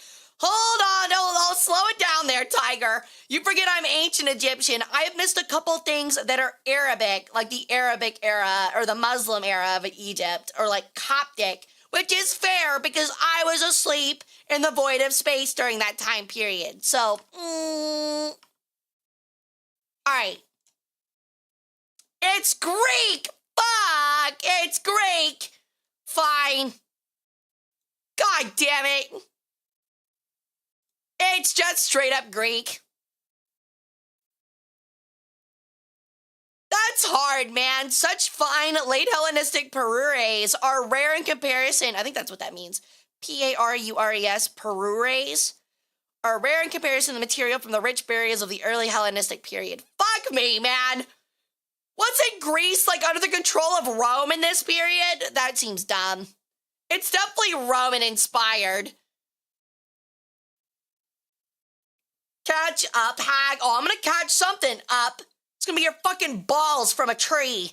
Hold on, no, slow it down there, Tiger. You forget I'm ancient Egyptian. I have missed a couple things that are Arabic, like the Arabic era or the Muslim era of Egypt, or like Coptic, which is fair because I was asleep in the void of space during that time period. So, all right. It's Greek. Fuck, it's Greek. Fine. God damn it. It's just straight up Greek. That's hard, man. Such fine late Hellenistic parures are rare in comparison. I think that's what that means. P-A-R-U-R-E-S, parures, are rare in comparison to the material from the rich burials of the early Hellenistic period. Fuck me, man. Wasn't Greece like under the control of Rome in this period? That seems dumb. It's definitely Roman inspired. Catch up, hag. Oh, I'm gonna catch something up. It's gonna be your fucking balls from a tree.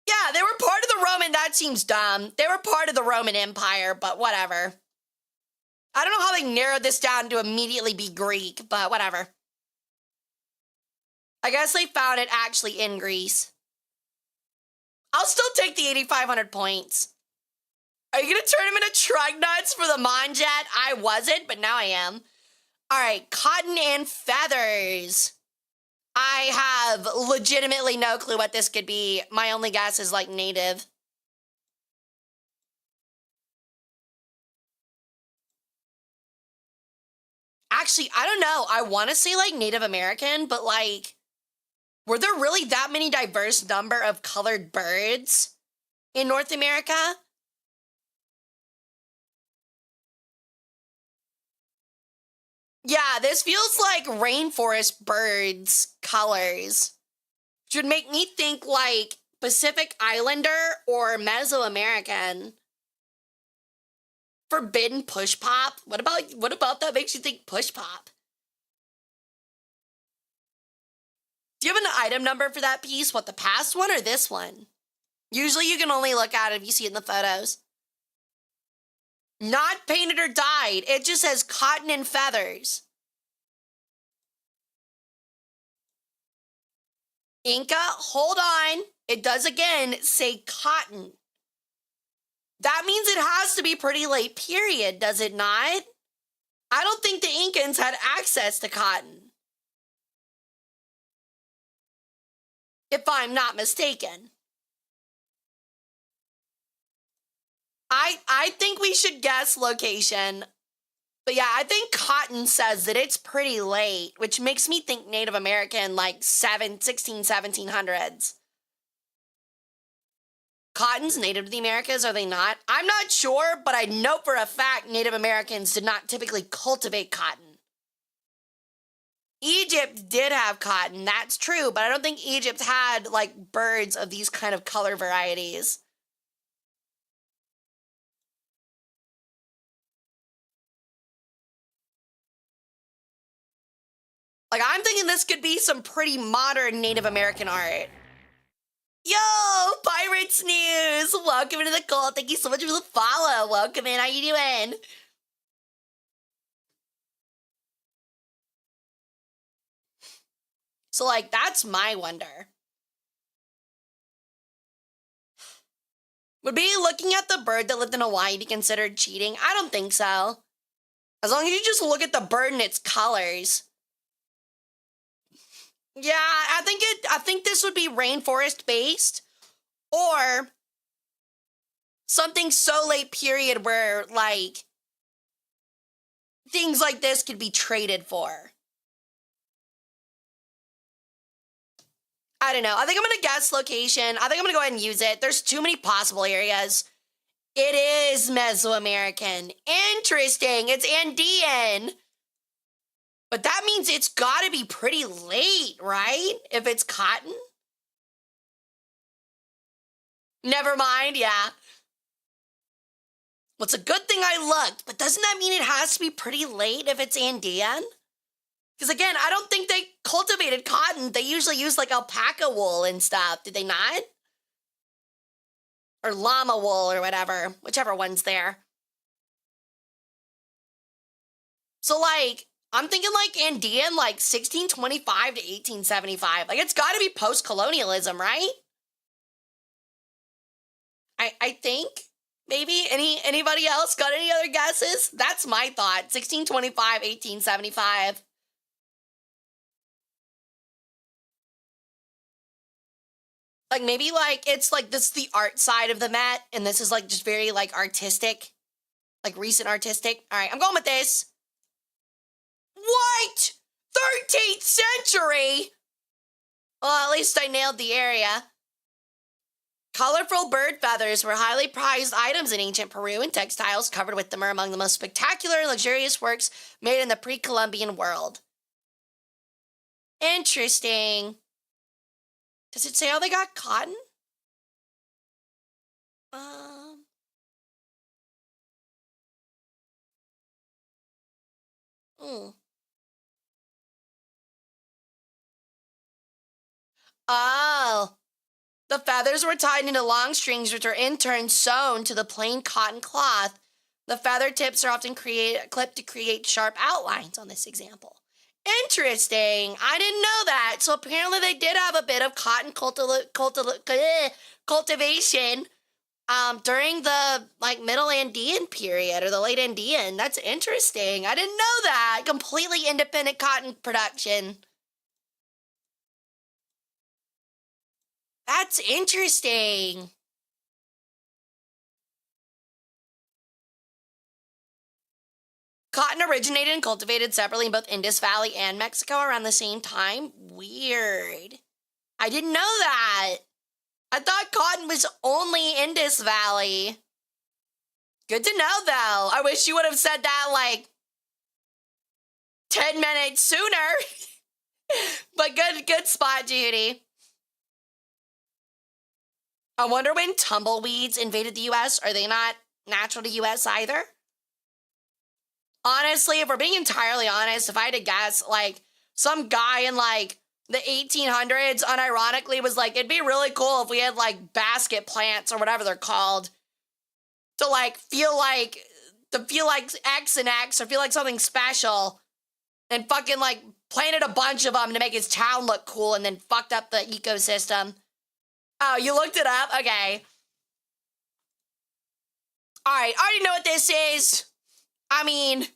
Yeah, they were part of the Roman. That seems dumb. They were part of the Roman Empire, but whatever. I don't know how they narrowed this down to immediately be Greek, but whatever. I guess they found it actually in Greece. I'll still take the 8,500 points. Are you going to turn him into truck nuts for the Monjet? I wasn't, but now I am. All right, cotton and feathers. I have legitimately no clue what this could be. My only guess is like native. Actually, I don't know. I want to say like Native American, but like, were there really that many diverse number of colored birds in North America? Yeah, this feels like rainforest birds colors. Which would make me think like Pacific Islander or Mesoamerican. Forbidden push pop? What about that makes you think push pop? Do you have an item number for that piece? What, the past one or this one? Usually you can only look at it if you see it in the photos. Not painted or dyed. It just says cotton and feathers. Inca, hold on. It does again say cotton. That means it has to be pretty late period, does it not? I don't think the Incans had access to cotton. If I'm not mistaken. I think we should guess location. But yeah, I think cotton says that it's pretty late, which makes me think Native American, like 1700s. Cotton's native to the Americas, are they not? I'm not sure, but I know for a fact Native Americans did not typically cultivate cotton. Egypt did have cotton, that's true, but I don't think Egypt had, like, birds of these kind of color varieties. Like, I'm thinking this could be some pretty modern Native American art. Yo, Pirates News! Welcome into the cult. Thank you so much for the follow. Welcome in. How you doing? So, like, that's my wonder. Would be looking at the bird that lived in Hawaii be considered cheating? I don't think so. As long as you just look at the bird and its colors. Yeah, I think this would be rainforest based or something so late period where like things like this could be traded for. I don't know. I think I'm going to guess location. I think I'm going to go ahead and use it. There's too many possible areas. It is Mesoamerican. Interesting. It's Andean. But that means it's got to be pretty late, right? If it's cotton? Never mind, yeah. Well, it's a good thing I looked, but doesn't that mean it has to be pretty late if it's Andean? Because again, I don't think they cultivated cotton. They usually use like alpaca wool and stuff. Did they not? Or llama wool or whatever. Whichever one's there. So like, I'm thinking like Andean, like 1625 to 1875. Like it's got to be post-colonialism, right? I think maybe anybody else got any other guesses? That's my thought. 1625, 1875. Like maybe like it's like this is the art side of the Met and this is like just very like artistic, like recent artistic. All right, I'm going with this. What? 13th century? Well, at least I nailed the area. Colorful bird feathers were highly prized items in ancient Peru, and textiles covered with them are among the most spectacular and luxurious works made in the pre-Columbian world. Interesting. Does it say how they got cotton? Oh. The feathers were tied into long strings, which are in turn sewn to the plain cotton cloth. The feather tips are often clipped to create sharp outlines on this example. Interesting. I didn't know that. So apparently they did have a bit of cotton cultivation during the Middle Andean period or the late Andean. That's interesting. I didn't know that. Completely independent cotton production. That's interesting. Cotton originated and cultivated separately in both Indus Valley and Mexico around the same time. Weird. I didn't know that. I thought cotton was only Indus Valley. Good to know, though. I wish you would have said that 10 minutes sooner. But good spot, Judy. I wonder when tumbleweeds invaded the U.S. Are they not natural to U.S. either? Honestly, if we're being entirely honest, if I had to guess, some guy in, the 1800s unironically was it'd be really cool if we had, basket plants or whatever they're called to, feel like X and X or feel like something special and fucking, planted a bunch of them to make his town look cool and then fucked up the ecosystem. Oh, you looked it up? Okay. All right, I already know what this is. I mean,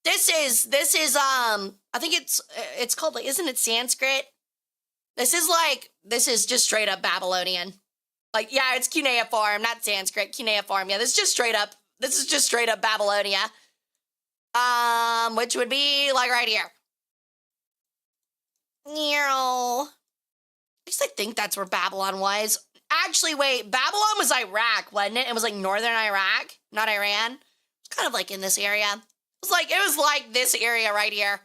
this is I think it's called, isn't it Sanskrit? This is just straight up Babylonian. Yeah, it's cuneiform, not Sanskrit, cuneiform. Yeah, this is just straight up Babylonia. Which would be right here. At least I think that's where Babylon was. Actually, wait, Babylon was Iraq, wasn't it? It was northern Iraq, not Iran. It's kind of in this area. It was this area right here.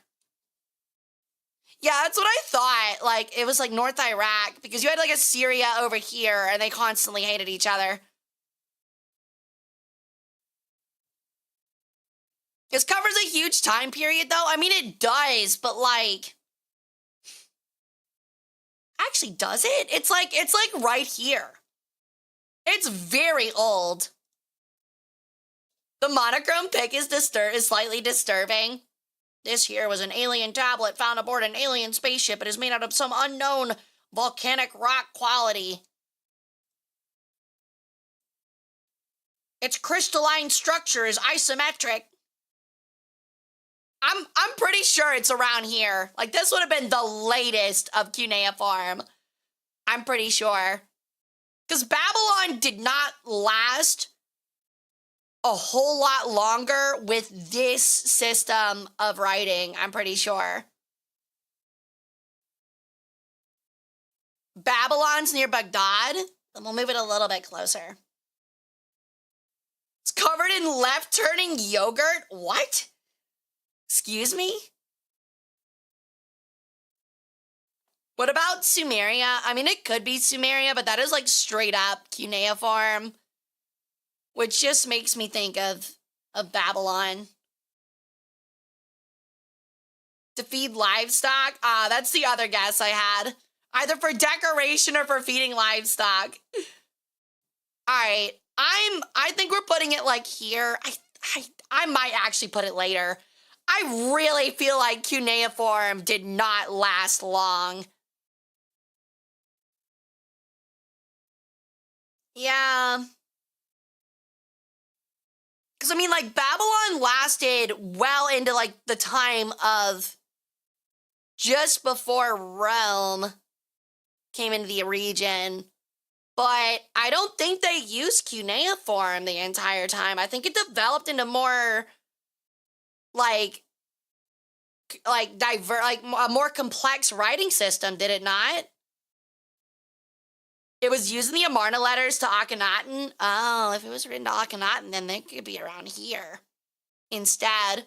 Yeah, that's what I thought. It was North Iraq because you had Assyria over here and they constantly hated each other. This covers a huge time period though. I mean, it does, but actually, does it? It's right here. It's very old. The monochrome pic is slightly disturbing. This here was an alien tablet found aboard an alien spaceship. It is made out of some unknown volcanic rock quality. Its crystalline structure is isometric. I'm pretty sure it's around here. This would have been the latest of cuneiform. I'm pretty sure. Because Babylon did not last a whole lot longer with this system of writing, I'm pretty sure. Babylon's near Baghdad. Then we'll move it a little bit closer. It's covered in left-turning yogurt? What? Excuse me? What about Sumeria? I mean, it could be Sumeria, but that is straight up cuneiform, which just makes me think of Babylon. To feed livestock? That's the other guess I had. Either for decoration or for feeding livestock. All right, I think we're putting it here. I might actually put it later. I really feel like cuneiform did not last long. Yeah. Because, I mean, Babylon lasted well into, the time of just before Rome came into the region. But I don't think they used cuneiform the entire time. I think it developed into more, a more complex writing system, did it not? It was using the Amarna letters to Akhenaten. Oh, if it was written to Akhenaten, then they could be around here instead.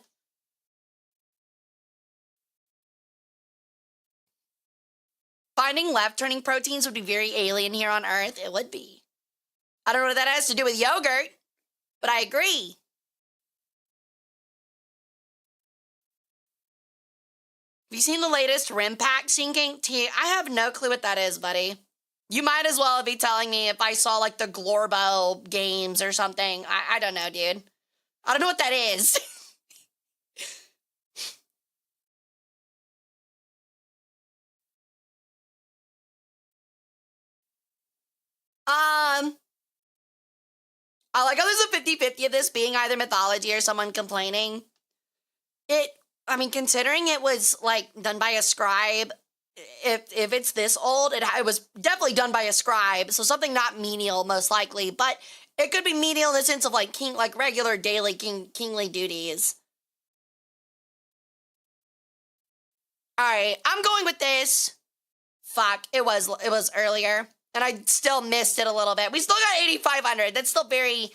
Finding left-turning proteins would be very alien here on Earth. It would be. I don't know what that has to do with yogurt, but I agree. Have you seen the latest RIM pack sinking? I have no clue what that is, buddy. You might as well be telling me if I saw like the Glorbo games or something. I don't know, dude. I don't know what that is. I like how there's a 50-50 of this being either mythology or someone complaining. I mean, considering it was like done by a scribe, if it's this old, it was definitely done by a scribe, so something not menial most likely, but it could be menial in the sense of like regular daily kingly duties. All right, I'm going with this. Fuck, it was earlier, and I still missed it a little bit. We still got 8,500. That's still very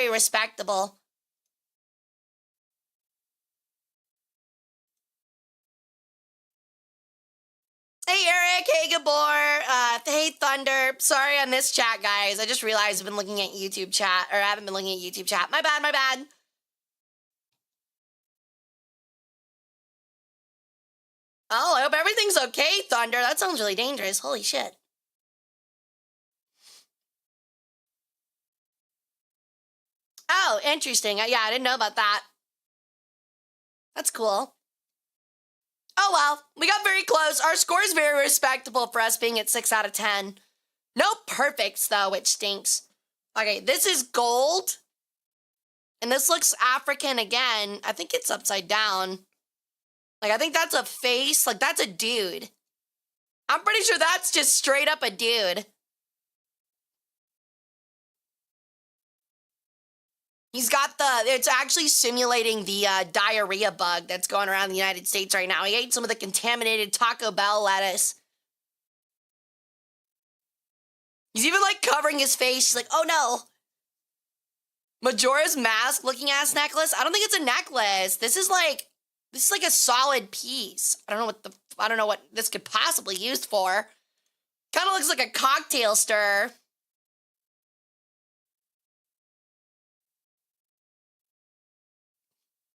respectable. Hey, Eric. Hey, Gabor. Hey, Thunder. Sorry I missed chat, guys. I just realized I've been looking at YouTube chat, or I haven't been looking at YouTube chat. My bad. Oh, I hope everything's okay, Thunder. That sounds really dangerous. Holy shit. Oh, interesting. Yeah, I didn't know about that. That's cool. Oh, well, we got very close. Our score is very respectable for us being at 6 out of 10. No perfects, though, which stinks. Okay, this is gold. And this looks African again. I think it's upside down. Like, I think that's a face. Like, that's a dude. I'm pretty sure that's just straight up a dude. He's got it's actually simulating the diarrhea bug that's going around the United States right now. He ate some of the contaminated Taco Bell lettuce. He's even like covering his face. He's like, oh no. Majora's Mask looking ass necklace. I don't think it's a necklace. This is like a solid piece. I don't know what this could possibly be used for. Kind of looks like a cocktail stir.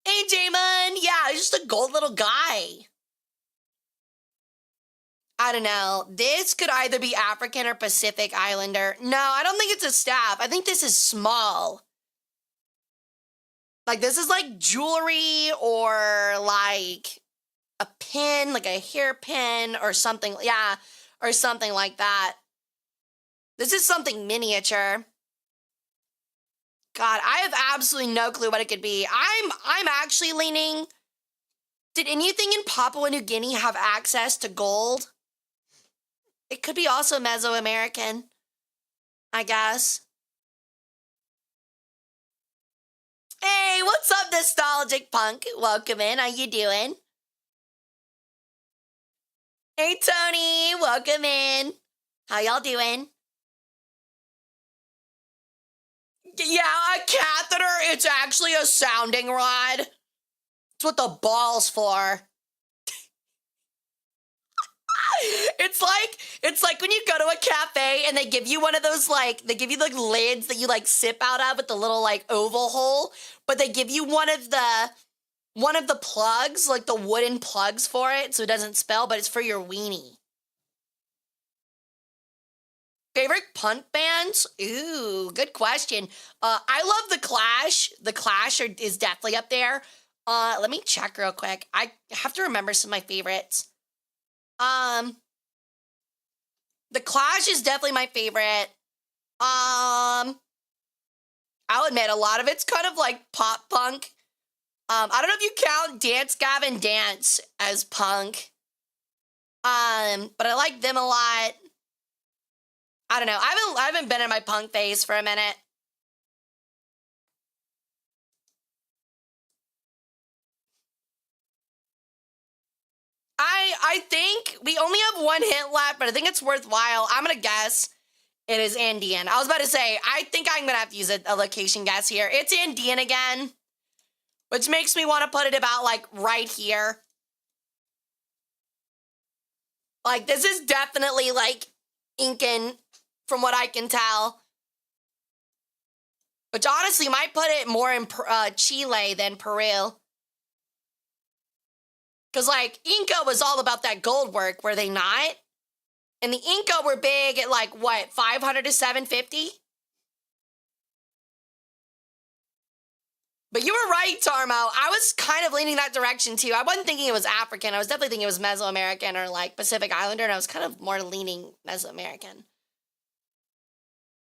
Hey, Jamin. Yeah, he's just a gold little guy. I don't know. This could either be African or Pacific Islander. No, I don't think it's a staff. I think this is small. Like, this is like jewelry or like a pin, like a hairpin or something. Yeah, or something like that. This is something miniature. God, I have absolutely no clue what it could be. I'm actually leaning. Did anything in Papua New Guinea have access to gold? It could be also Mesoamerican, I guess. Hey, what's up, Nostalgic Punk? Welcome in. How you doing? Hey, Tony. Welcome in. How y'all doing? Yeah, a catheter. It's actually a sounding rod. It's what the ball's for. It's like when you go to a cafe and they give you one of those they give you the lids that you like sip out of with the little like oval hole, but they give you one of the plugs, like the wooden plugs for it so it doesn't spill, but it's for your weenie. Favorite punk bands? Ooh, good question. I love The Clash. The Clash is definitely up there. Let me check real quick. I have to remember some of my favorites. The Clash is definitely my favorite. I'll admit a lot of it's kind of like pop punk. I don't know if you count Dance Gavin Dance as punk. But I like them a lot. I don't know. I haven't been in my punk phase for a minute. I think we only have one hint left, but I think it's worthwhile. I'm gonna guess it is Andean. I was about to say, I think I'm gonna have to use a location guess here. It's Andean again, which makes me want to put it about like right here. Like this is definitely like Incan from what I can tell. Which honestly might put it more in Chile than Peru. Because, like, Inca was all about that gold work, were they not? And the Inca were big at, like, what, 500 to 750? But you were right, Tarmo. I was kind of leaning that direction, too. I wasn't thinking it was African. I was definitely thinking it was Mesoamerican or, like, Pacific Islander, and I was kind of more leaning Mesoamerican.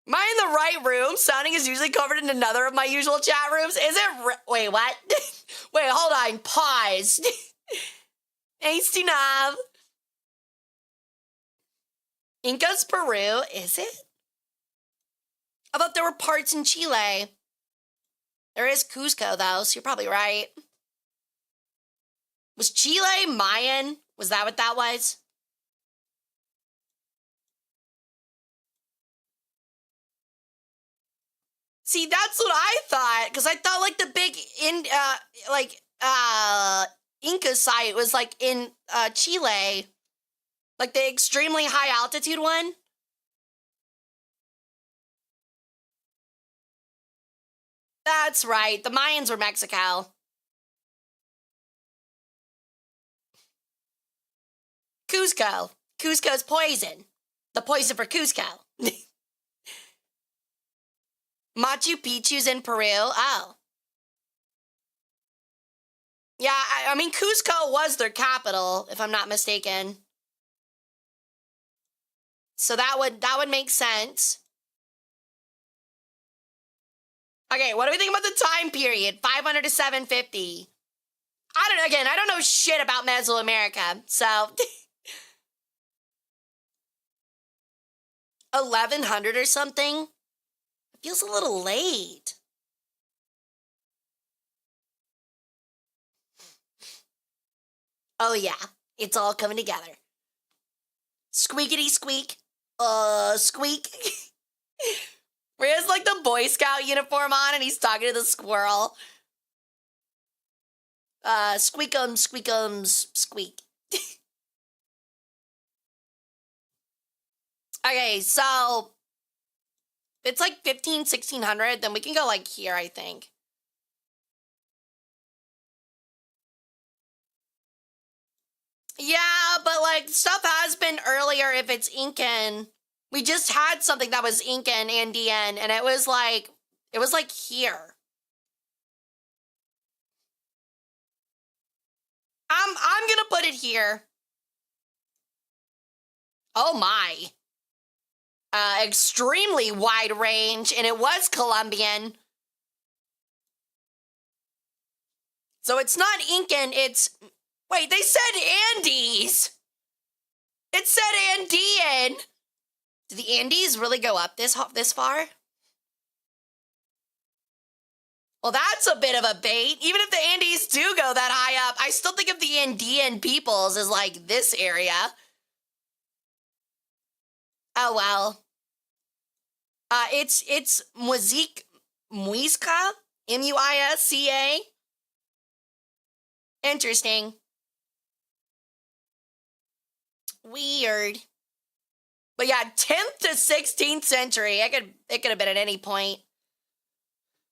Am I in the right room? Sounding is usually covered in another of my usual chat rooms. Is it? Wait, what? Wait, hold on. Pause. Hasty knob. Inca's Peru, is it? I thought there were parts in Chile. There is Cusco, though, so you're probably right. Was Chile Mayan? Was that what that was? See, that's what I thought, because I thought, like, the big, Inca site was, like, in Chile. Like, the extremely high altitude one. That's right. The Mayans were Mexico. Cusco. Cusco's poison. The poison for Cusco. Machu Picchu's in Peru. Oh. Yeah, I mean, Cusco was their capital, if I'm not mistaken. So that would make sense. Okay, what do we think about the time period? 500 to 750. I don't know shit about Mesoamerica, so 1100 or something. It feels a little late. Oh yeah, it's all coming together. Squeakity squeak. Squeak. Where he has like the Boy Scout uniform on and he's talking to the squirrel. Squeakums, squeakums, squeak. Okay, so if it's like 1600, then we can go like here, I think. Yeah, but like stuff has been earlier if it's Incan. We just had something that was Incan, Andean, and it was like here. I'm gonna put it here. Oh my. Extremely wide range, and it was Colombian. So it's not Incan, it's... Wait, they said Andes! It said Andean! Did the Andes really go up this far? Well, that's a bit of a bait. Even if the Andes do go that high up, I still think of the Andean peoples as, like, this area. Oh, well. It's Muisca? M-U-I-S-C-A? Interesting. Weird. But yeah, 10th to 16th century. It could have been at any point.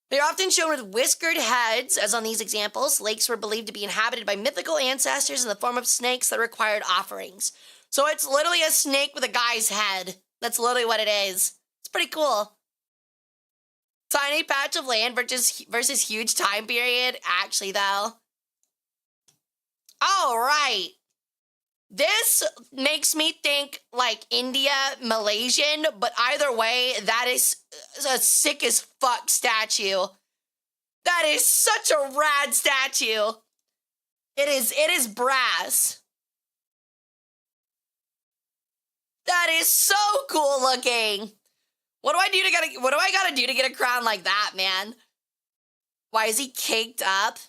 They're often shown with whiskered heads, as on these examples. Lakes were believed to be inhabited by mythical ancestors in the form of snakes that required offerings. So it's literally a snake with a guy's head. That's literally what it is. It's pretty cool. Tiny patch of land versus huge time period. Actually, though. All right. This makes me think like India, Malaysian, but either way, that is a sick as fuck statue. That is such a rad statue. It is brass. That is so cool looking. What do I gotta do to get a crown like that, man? Why is he caked up?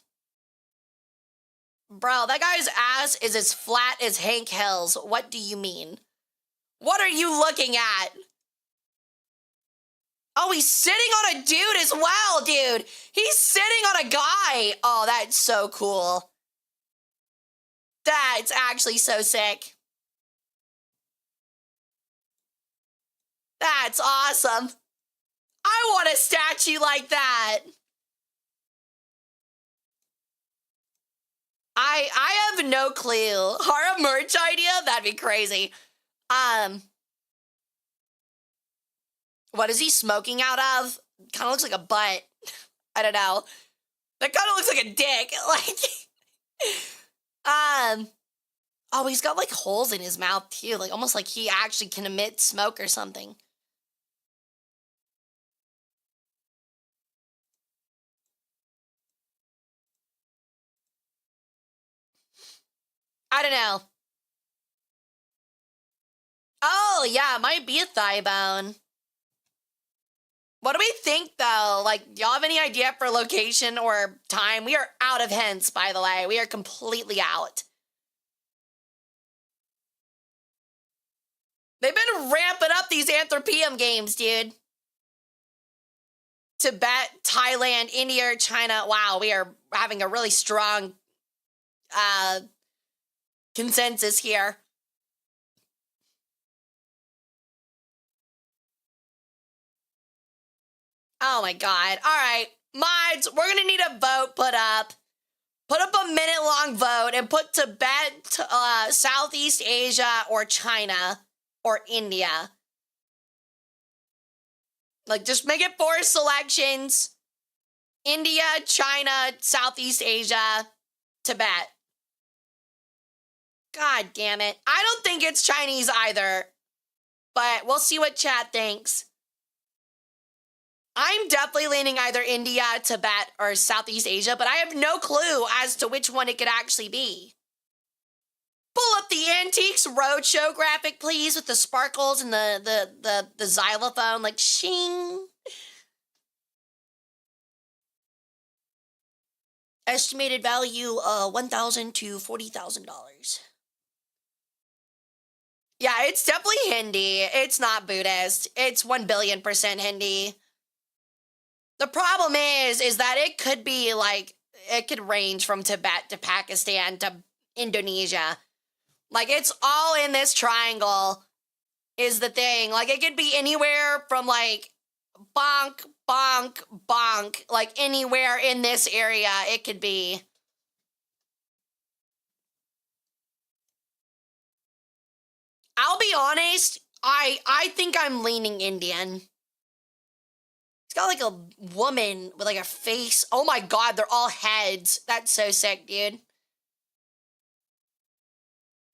Bro, that guy's ass is as flat as Hank Hill's. What do you mean? What are you looking at? Oh, he's sitting on a dude as well, dude. He's sitting on a guy. Oh, that's so cool. That's actually so sick. That's awesome. I want a statue like that. I have no clue. Hara merch idea? That'd be crazy. What is he smoking out of? Kind of looks like a butt. I don't know. That kind of looks like a dick. Oh, he's got like holes in his mouth too. Like almost like he actually can emit smoke or something. I don't know. Oh, yeah, it might be a thigh bone. What do we think, though? Like, do y'all have any idea for location or time? We are out of hints, by the way. We are completely out. They've been ramping up these Anthropium games, dude. Tibet, Thailand, India, China. Wow, we are having a really strong consensus here. Oh my God. All right. Mods, we're going to need a vote put up. Put up a minute-long vote and put Tibet, Southeast Asia, or China, or India. Like, just make it 4 selections. India, China, Southeast Asia, Tibet. God damn it. I don't think it's Chinese either. But we'll see what chat thinks. I'm definitely leaning either India, Tibet, or Southeast Asia, but I have no clue as to which one it could actually be. Pull up the Antiques Roadshow graphic, please, with the sparkles and the xylophone, like shing. Estimated value, $1,000 to $40,000. Yeah, it's definitely Hindi. It's not Buddhist. It's 1,000,000,000% Hindi. The problem is that it could be like, it could range from Tibet to Pakistan to Indonesia. Like, it's all in this triangle is the thing. Like, it could be anywhere from like bonk, bonk, bonk. Like, anywhere in this area it could be. I'll be honest, I think I'm leaning Indian. It's got like a woman with like a face. Oh my God, they're all heads. That's so sick, dude.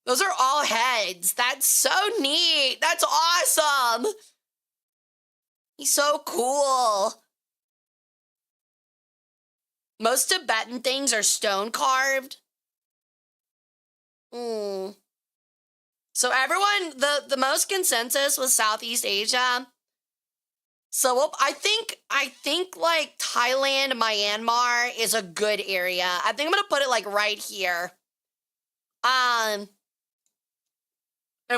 Those are all heads. That's so neat. That's awesome. He's so cool. Most Tibetan things are stone carved. So everyone, the most consensus was Southeast Asia. So I think like Thailand, Myanmar is a good area. I think I'm gonna put it like right here. And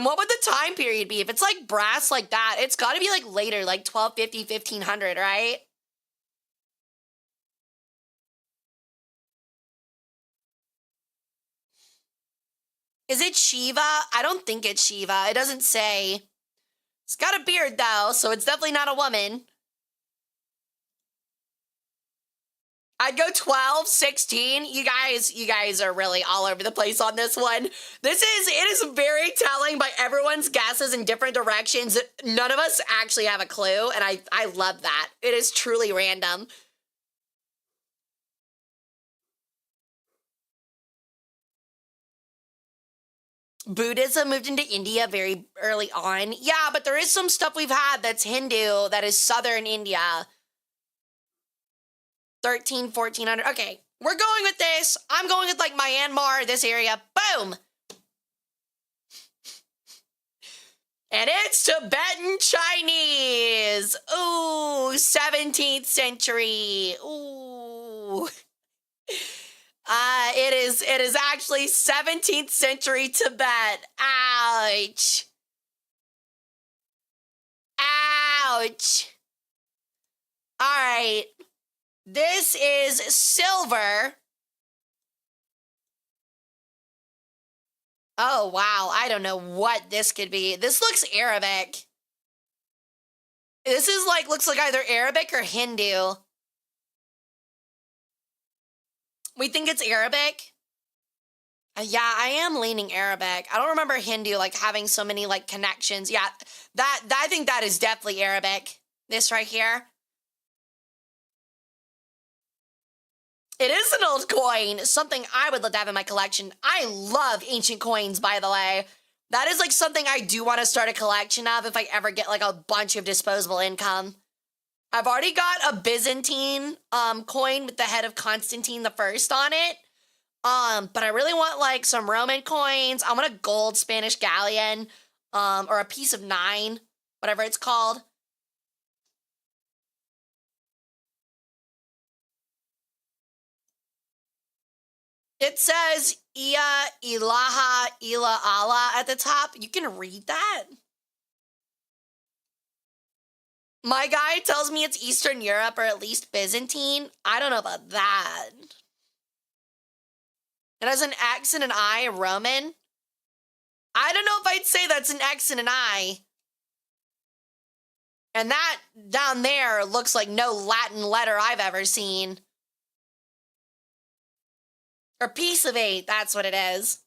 what would the time period be? If it's like brass like that, it's got to be like later, like 1250, 1500, right? Is it Shiva? I don't think it's Shiva. It doesn't say. It's got a beard though, so it's definitely not a woman. I'd go 12, 16. You guys are really all over the place on this one. It is very telling by everyone's guesses in different directions. None of us actually have a clue, and I love that. It is truly random. Buddhism moved into India very early on. Yeah, but there is some stuff we've had that's Hindu, that is southern India. 13, 1400. Okay, we're going with this. I'm going with like Myanmar, this area. Boom. And it's Tibetan Chinese. Ooh, 17th century. Ooh. It is actually 17th century Tibet. Ouch. Ouch. All right. This is silver. Oh, wow. I don't know what this could be. This looks Arabic. This is like, looks like either Arabic or Hindu. We think it's Arabic. Yeah, I am leaning Arabic. I don't remember Hindu like having so many like connections. Yeah, that I think that is definitely Arabic. This right here. It is an old coin, something I would love to have in my collection. I love ancient coins, by the way. That is like something I do want to start a collection of if I ever get like a bunch of disposable income. I've already got a Byzantine coin with the head of Constantine the First on it. But I really want like some Roman coins. I want a gold Spanish galleon, or a piece of 9, whatever it's called. It says Ia Ilaha Ila Allah at the top. You can read that. My guy tells me it's Eastern Europe or at least Byzantine. I don't know about that. It has an X and an I, a Roman. I don't know if I'd say that's an X and an I. And that down there looks like no Latin letter I've ever seen. Or piece of 8, that's what it is.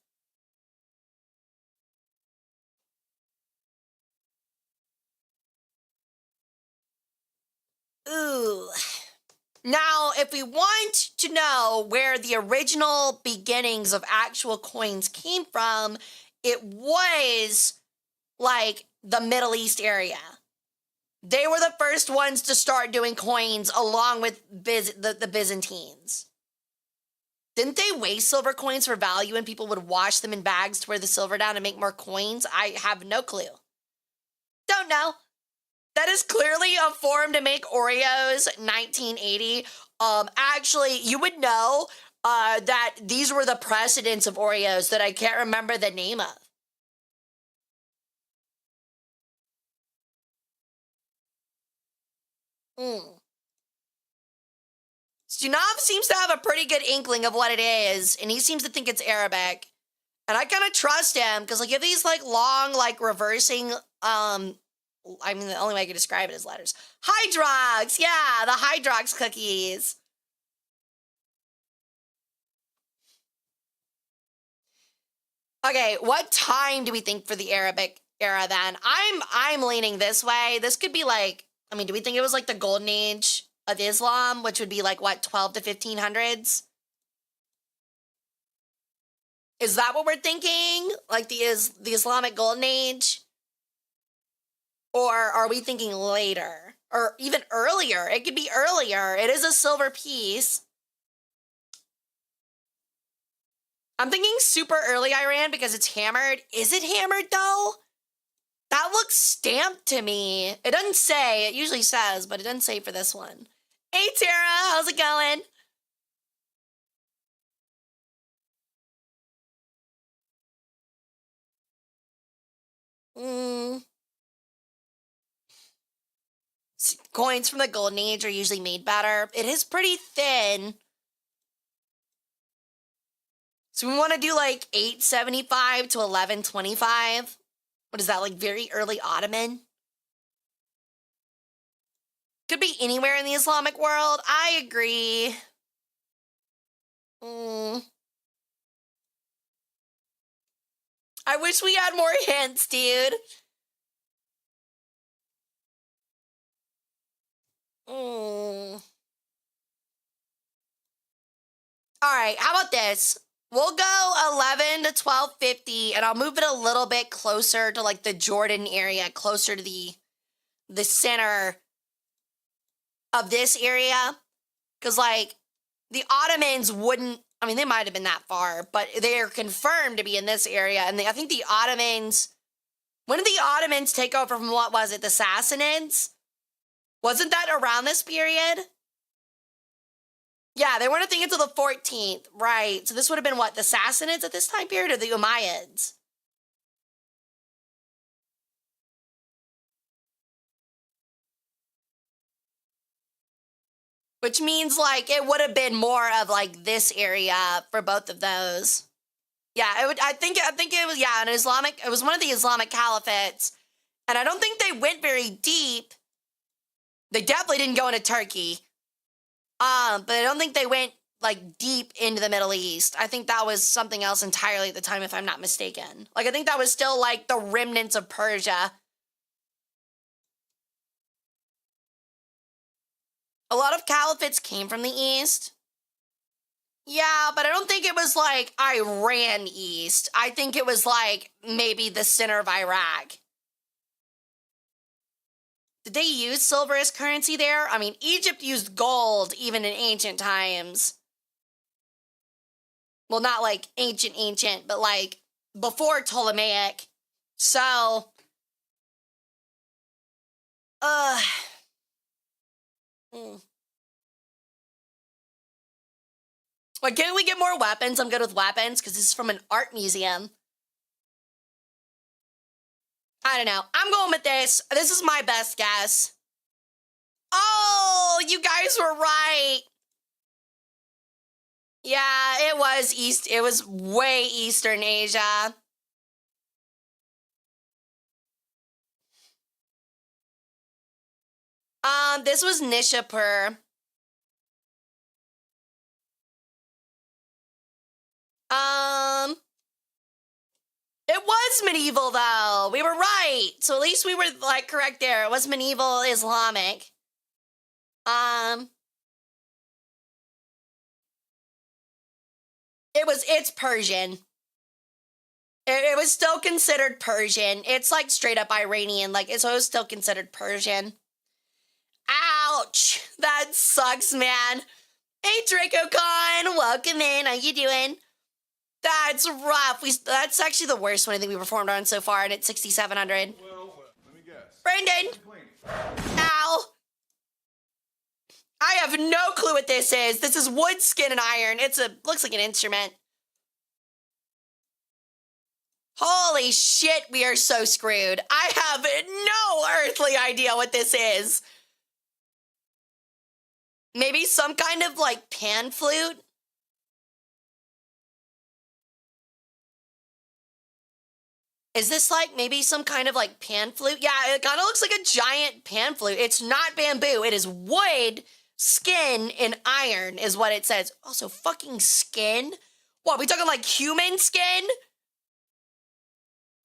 Ooh. Now, if we want to know where the original beginnings of actual coins came from, it was like the Middle East area. They were the first ones to start doing coins along with the Byzantines. Didn't they weigh silver coins for value and people would wash them in bags to wear the silver down and make more coins? I have no clue. Don't know. That is clearly a form to make Oreos 1980. Actually, you would know that these were the precedents of Oreos that I can't remember the name of. Stunov seems to have a pretty good inkling of what it is, and he seems to think it's Arabic. And I kind of trust him, because like if these like long, like reversing, I mean, the only way I could describe it is letters. Hydrox, yeah, the Hydrox cookies. Okay, what time do we think for the Arabic era then? I'm leaning this way. This could be like, I mean, do we think it was like the golden age of Islam, which would be like what, 12 to 1500s? Is that what we're thinking? Like the Islamic golden age? Or are we thinking later? Or even earlier? It could be earlier. It is a silver piece. I'm thinking super early Iran because it's hammered. Is it hammered though? That looks stamped to me. It doesn't say. It usually says, but it doesn't say for this one. Hey Tara, how's it going? Coins from the golden age are usually made better. It is pretty thin. So we want to do like 875 to 1125. What is that, like very early Ottoman? Could be anywhere in the Islamic world. I agree. I wish we had more hints, dude. All right, how about this? We'll go 11 to 1250, and I'll move it a little bit closer to like the Jordan area, closer to the center of this area. Because like the Ottomans wouldn't, I mean, they might have been that far, but they are confirmed to be in this area. And I think the Ottomans, when did the Ottomans take over from, what was it, the Sassanids? Wasn't that around this period? Yeah, they weren't a thing until the 14th. Right. So this would have been what? The Sassanids at this time period or the Umayyads? Which means like it would have been more of like this area for both of those. Yeah, it would. I think it was an Islamic. It was one of the Islamic caliphates, and I don't think they went very deep. They definitely didn't go into Turkey. But I don't think they went like deep into the Middle East. I think that was something else entirely at the time, if I'm not mistaken. Like I think that was still like the remnants of Persia. A lot of caliphates came from the East. Yeah, but I don't think it was like Iran East. I think it was like maybe the center of Iraq. Did they use silver as currency there? I mean, Egypt used gold even in ancient times. Well, not like ancient, but like before Ptolemaic. So, Like, can we get more weapons? I'm good with weapons because this is from an art museum. I don't know. I'm going with this. This is my best guess. Oh, you guys were right. Yeah, it was East. It was way Eastern Asia. This was Nishapur. It was medieval though. We were right. So at least we were like correct there. It was medieval Islamic. It's Persian. It was still considered Persian. It's like straight up Iranian. Like it was still considered Persian. Ouch. That sucks, man. Hey, DracoCon. Welcome in. How you doing? That's rough. That's actually the worst one I think we performed on so far, and it's 6,700. Well, let me guess. Brandon. Ow. I have no clue what this is. This is wood, skin, and iron. Looks like an instrument. Holy shit, we are so screwed. I have no earthly idea what this is. Maybe some kind of like pan flute? Is this like maybe some kind of like pan flute? Yeah, it kind of looks like a giant pan flute. It's not bamboo. It is wood, skin, and iron is what it says. Also, fucking skin? What, we talking like human skin?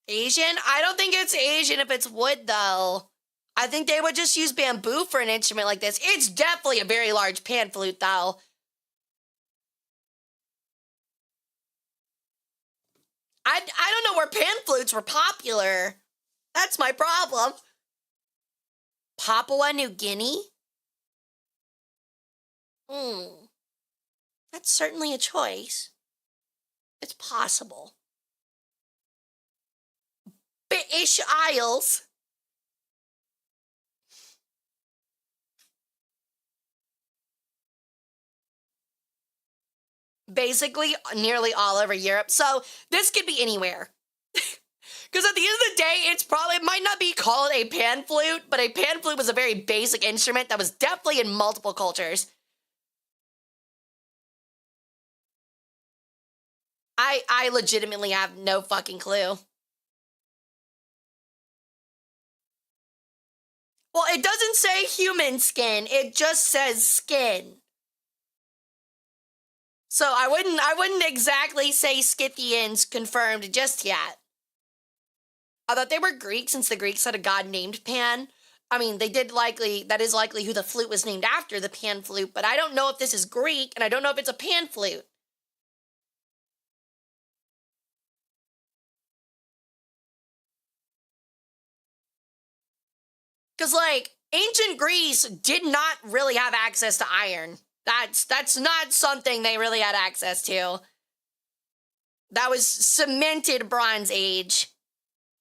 Asian? I don't think it's Asian if it's wood, though. I think they would just use bamboo for an instrument like this. It's definitely a very large pan flute, though. I don't know where pan flutes were popular. That's my problem. Papua New Guinea? That's certainly a choice. It's possible. British Isles. Basically, nearly all over Europe. So this could be anywhere. Because at the end of the day, it might not be called a pan flute, but a pan flute was a very basic instrument that was definitely in multiple cultures. I legitimately have no fucking clue. Well, it doesn't say human skin. It just says skin. So I wouldn't exactly say Scythians confirmed just yet. I thought they were Greek since the Greeks had a god named Pan. I mean, that is likely who the flute was named after, the pan flute, but I don't know if this is Greek, and I don't know if it's a pan flute. Because, like, ancient Greece did not really have access to iron. That's not something they really had access to. That was cemented Bronze Age.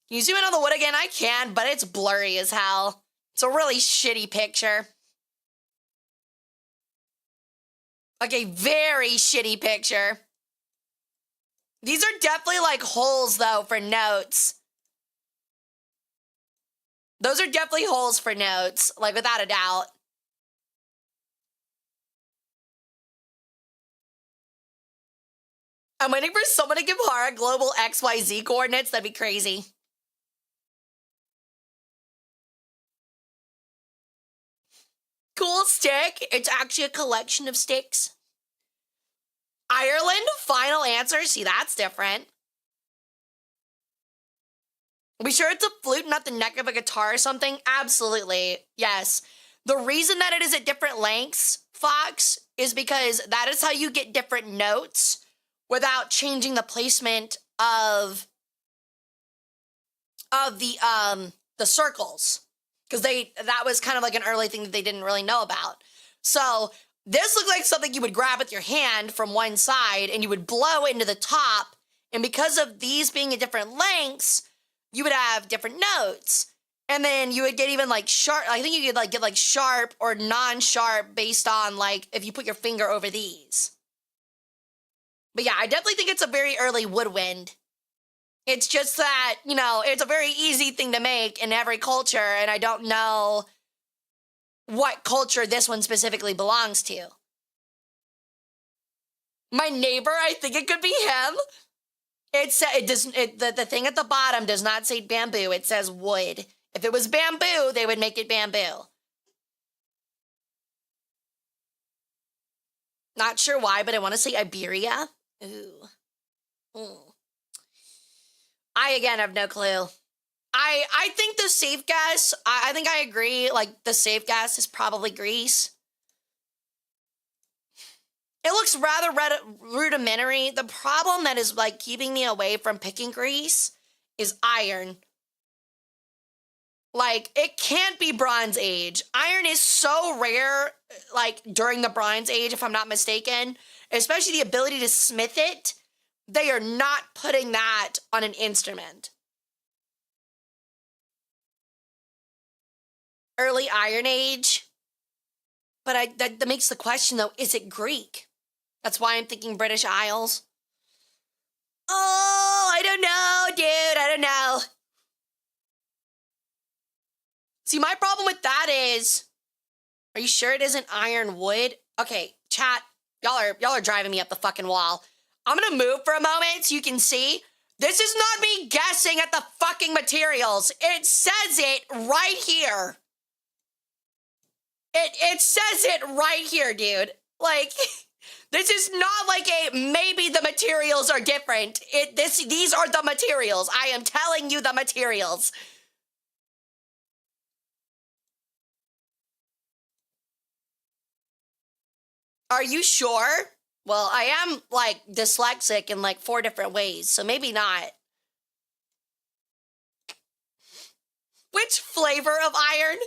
Can you zoom in on the wood again? I can, but it's blurry as hell. It's a really shitty picture. Like a very shitty picture. These are definitely like holes though for notes. Those are definitely holes for notes, like without a doubt. I'm waiting for someone to give Hara global XYZ coordinates. That'd be crazy. Cool stick. It's actually a collection of sticks. Ireland, final answer. See, that's different. Are we sure it's a flute, not the neck of a guitar or something? Absolutely. Yes. The reason that it is at different lengths, Fox, is because that is how you get different notes without changing the placement of the circles. Because that was kind of like an early thing that they didn't really know about. So this looks like something you would grab with your hand from one side and you would blow into the top. And because of these being at different lengths, you would have different notes. And then you would get even like sharp. I think you could like get like sharp or non-sharp based on like if you put your finger over these. But yeah, I definitely think it's a very early woodwind. It's just that, you know, it's a very easy thing to make in every culture, and I don't know what culture this one specifically belongs to. My neighbor, I think it could be him. The thing at the bottom does not say bamboo, it says wood. If it was bamboo, they would make it bamboo. Not sure why, but I want to say Iberia. Ooh. I, again, have no clue. I think the safe guess, I think I agree, like, the safe guess is probably Greece. It looks rather rudimentary. The problem that is, like, keeping me away from picking Greece is iron. Like, it can't be Bronze Age. Iron is so rare, like, during the Bronze Age, if I'm not mistaken, especially the ability to smith it. They are not putting that on an instrument. Early Iron Age. But that makes the question, though, is it Greek? That's why I'm thinking British Isles. Oh, I don't know, dude. I don't know. See, my problem with that is, are you sure it isn't iron wood? Okay, chat, y'all are driving me up the fucking wall. I'm gonna move for a moment so you can see. This is not me guessing at the fucking materials. It says it right here. It says it right here, dude. Like, this is not like a maybe the materials are different. These are the materials. I am telling you the materials. Are you sure? Well, I am, like, dyslexic in, like, 4 different ways, so maybe not. Which flavor of iron?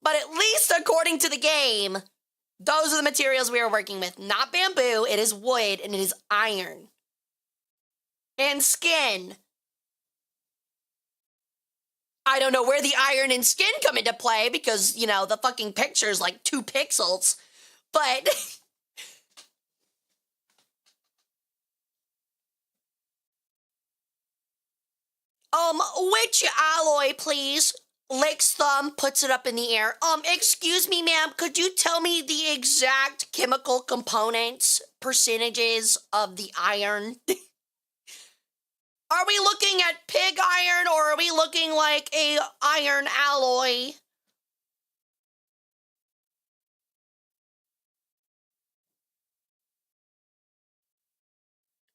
But at least according to the game, those are the materials we are working with. Not bamboo, it is wood, and it is iron. And skin. I don't know where the iron and skin come into play because, you know, the fucking picture's like 2 pixels. But which alloy, please? Licks thumb, puts it up in the air. Excuse me, ma'am, could you tell me the exact chemical components, percentages of the iron? Are we looking at pig iron or are we looking like a iron alloy?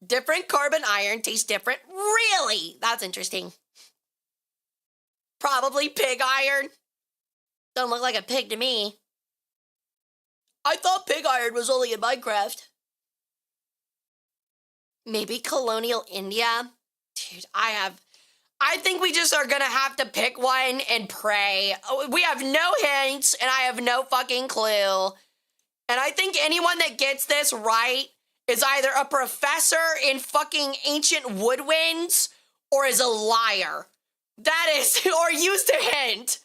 Different carbon iron tastes different. Really? That's interesting. Probably pig iron. Don't look like a pig to me. I thought pig iron was only in Minecraft. Maybe colonial India? Dude, I think we just are gonna have to pick one and pray. We have no hints, and I have no fucking clue. And I think anyone that gets this right is either a professor in fucking ancient woodwinds or is a liar. That is, or used a hint.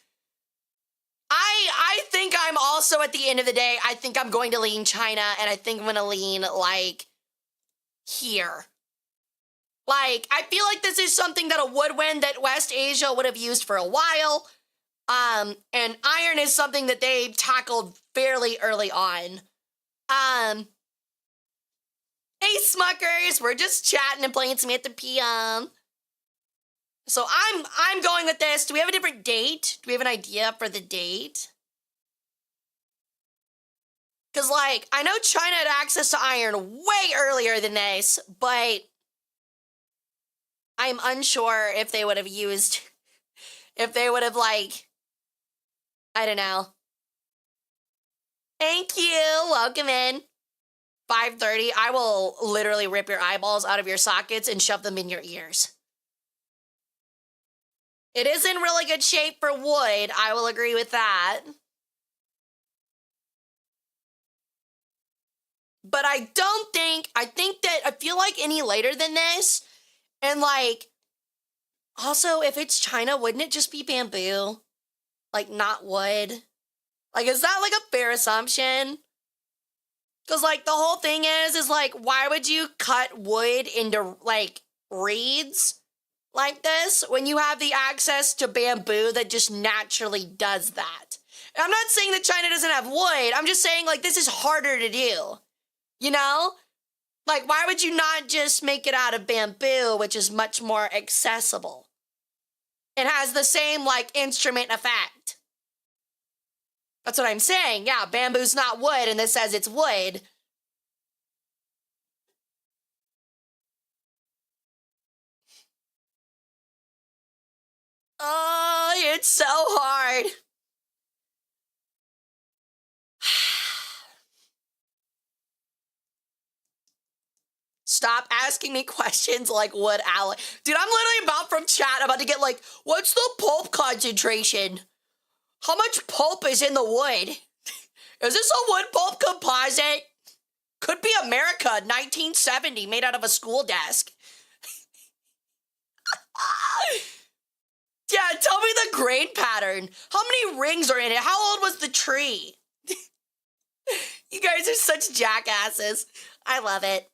I think I'm also at the end of the day, I think I'm going to lean China, and I think I'm going to lean like here. Like, I feel like this is something that a woodwind that West Asia would have used for a while. And iron is something that they tackled fairly early on. Hey Smuckers, we're just chatting and playing some at the PM. So I'm going with this. Do we have a different date? Do we have an idea for the date? Because, like, I know China had access to iron way earlier than this, but I'm unsure if they would have used, if they would have, like, I don't know. Thank you. Welcome in. 5:30. I will literally rip your eyeballs out of your sockets and shove them in your ears. It is in really good shape for wood. I will agree with that. But I think that I feel like any later than this, and like, also, if it's China, wouldn't it just be bamboo? Like, not wood? Like, is that like a fair assumption? Because, like, the whole thing is like, why would you cut wood into, like, reeds like this when you have the access to bamboo that just naturally does that? And I'm not saying that China doesn't have wood. I'm just saying, like, this is harder to do. You know? Like, why would you not just make it out of bamboo, which is much more accessible? It has the same, like, instrument effect. That's what I'm saying. Yeah, bamboo's not wood, and this says it's wood. Oh, it's so hard. Stop asking me questions like wood alloy. Dude, I'm literally from chat about to get like, what's the pulp concentration? How much pulp is in the wood? Is this a wood pulp composite? Could be America, 1970, made out of a school desk. Yeah, tell me the grain pattern. How many rings are in it? How old was the tree? You guys are such jackasses. I love it.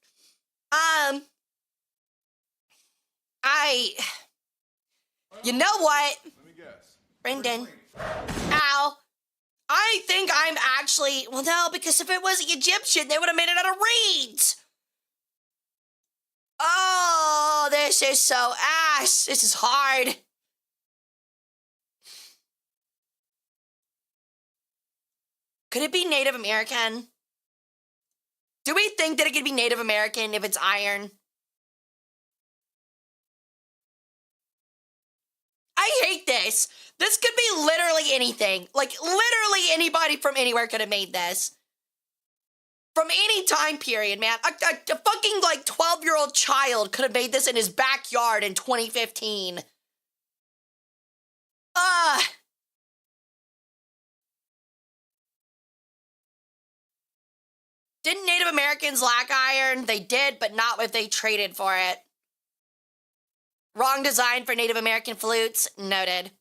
You know what? Let me guess. Brendan. Ow. I think I'm actually, well, no, because if it was Egyptian, they would have made it out of reeds. Oh, this is so ass. This is hard. Could it be Native American? Do we think that it could be Native American if it's iron? I hate this. This could be literally anything. Like, literally anybody from anywhere could have made this. From any time period, man. A fucking, like, 12-year-old child could have made this in his backyard in 2015. Didn't Native Americans lack iron? They did, but not if they traded for it. Wrong design for Native American flutes. Noted.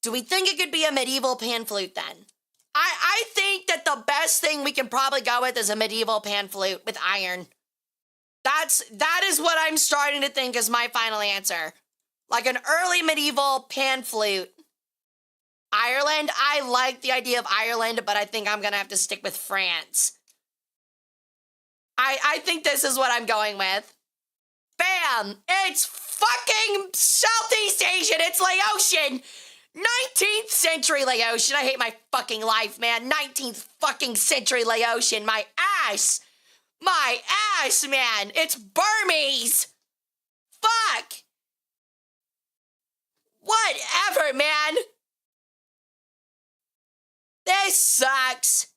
Do we think it could be a medieval pan flute then? I think that the best thing we can probably go with is a medieval pan flute with iron. That is what I'm starting to think is my final answer. Like an early medieval pan flute. Ireland, I like the idea of Ireland, but I think I'm gonna have to stick with France. I think this is what I'm going with. Bam! It's fucking Southeast Asian. It's Laotian. 19th century Laotian. I hate my fucking life, man. 19th fucking century Laotian. My ass. My ass, man. It's Burmese. Fuck. Whatever, man. This sucks.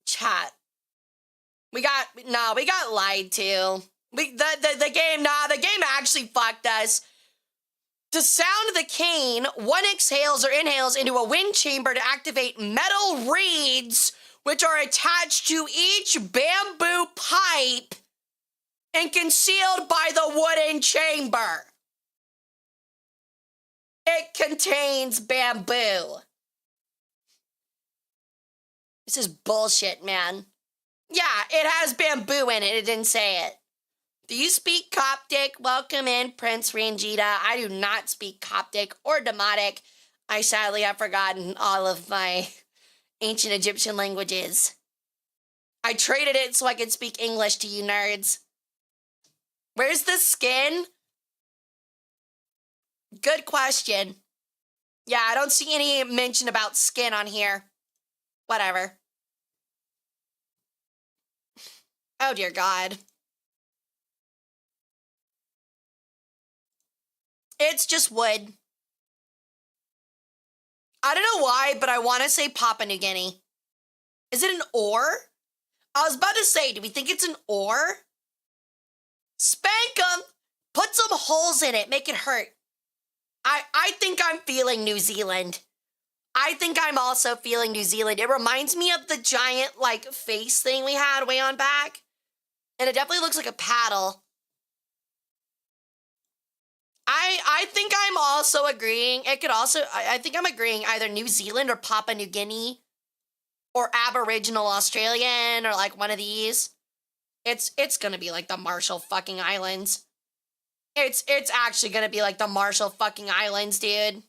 Chat. We got lied to. The game actually fucked us. To sound the cane, one exhales or inhales into a wind chamber to activate metal reeds, which are attached to each bamboo pipe and concealed by the wooden chamber. It contains bamboo. This is bullshit, man. Yeah, it has bamboo in it. It didn't say it. Do you speak Coptic? Welcome in, Prince Rangita. I do not speak Coptic or Demotic. I sadly have forgotten all of my ancient Egyptian languages. I traded it so I could speak English to you nerds. Where's the skin? Good question. Yeah, I don't see any mention about skin on here. Whatever. Oh, dear God. It's just wood. I don't know why, but I want to say Papua New Guinea. Is it an ore? I was about to say, do we think it's an ore? Spank 'em! Put some holes in it, make it hurt. I think I'm feeling New Zealand. I think I'm also feeling New Zealand. It reminds me of the giant, like, face thing we had way on back. And it definitely looks like a paddle. I think I'm also agreeing. It could also, I think I'm agreeing either New Zealand or Papua New Guinea or Aboriginal Australian or like one of these. It's gonna be like the Marshall fucking Islands. It's actually gonna be like the Marshall fucking Islands, dude.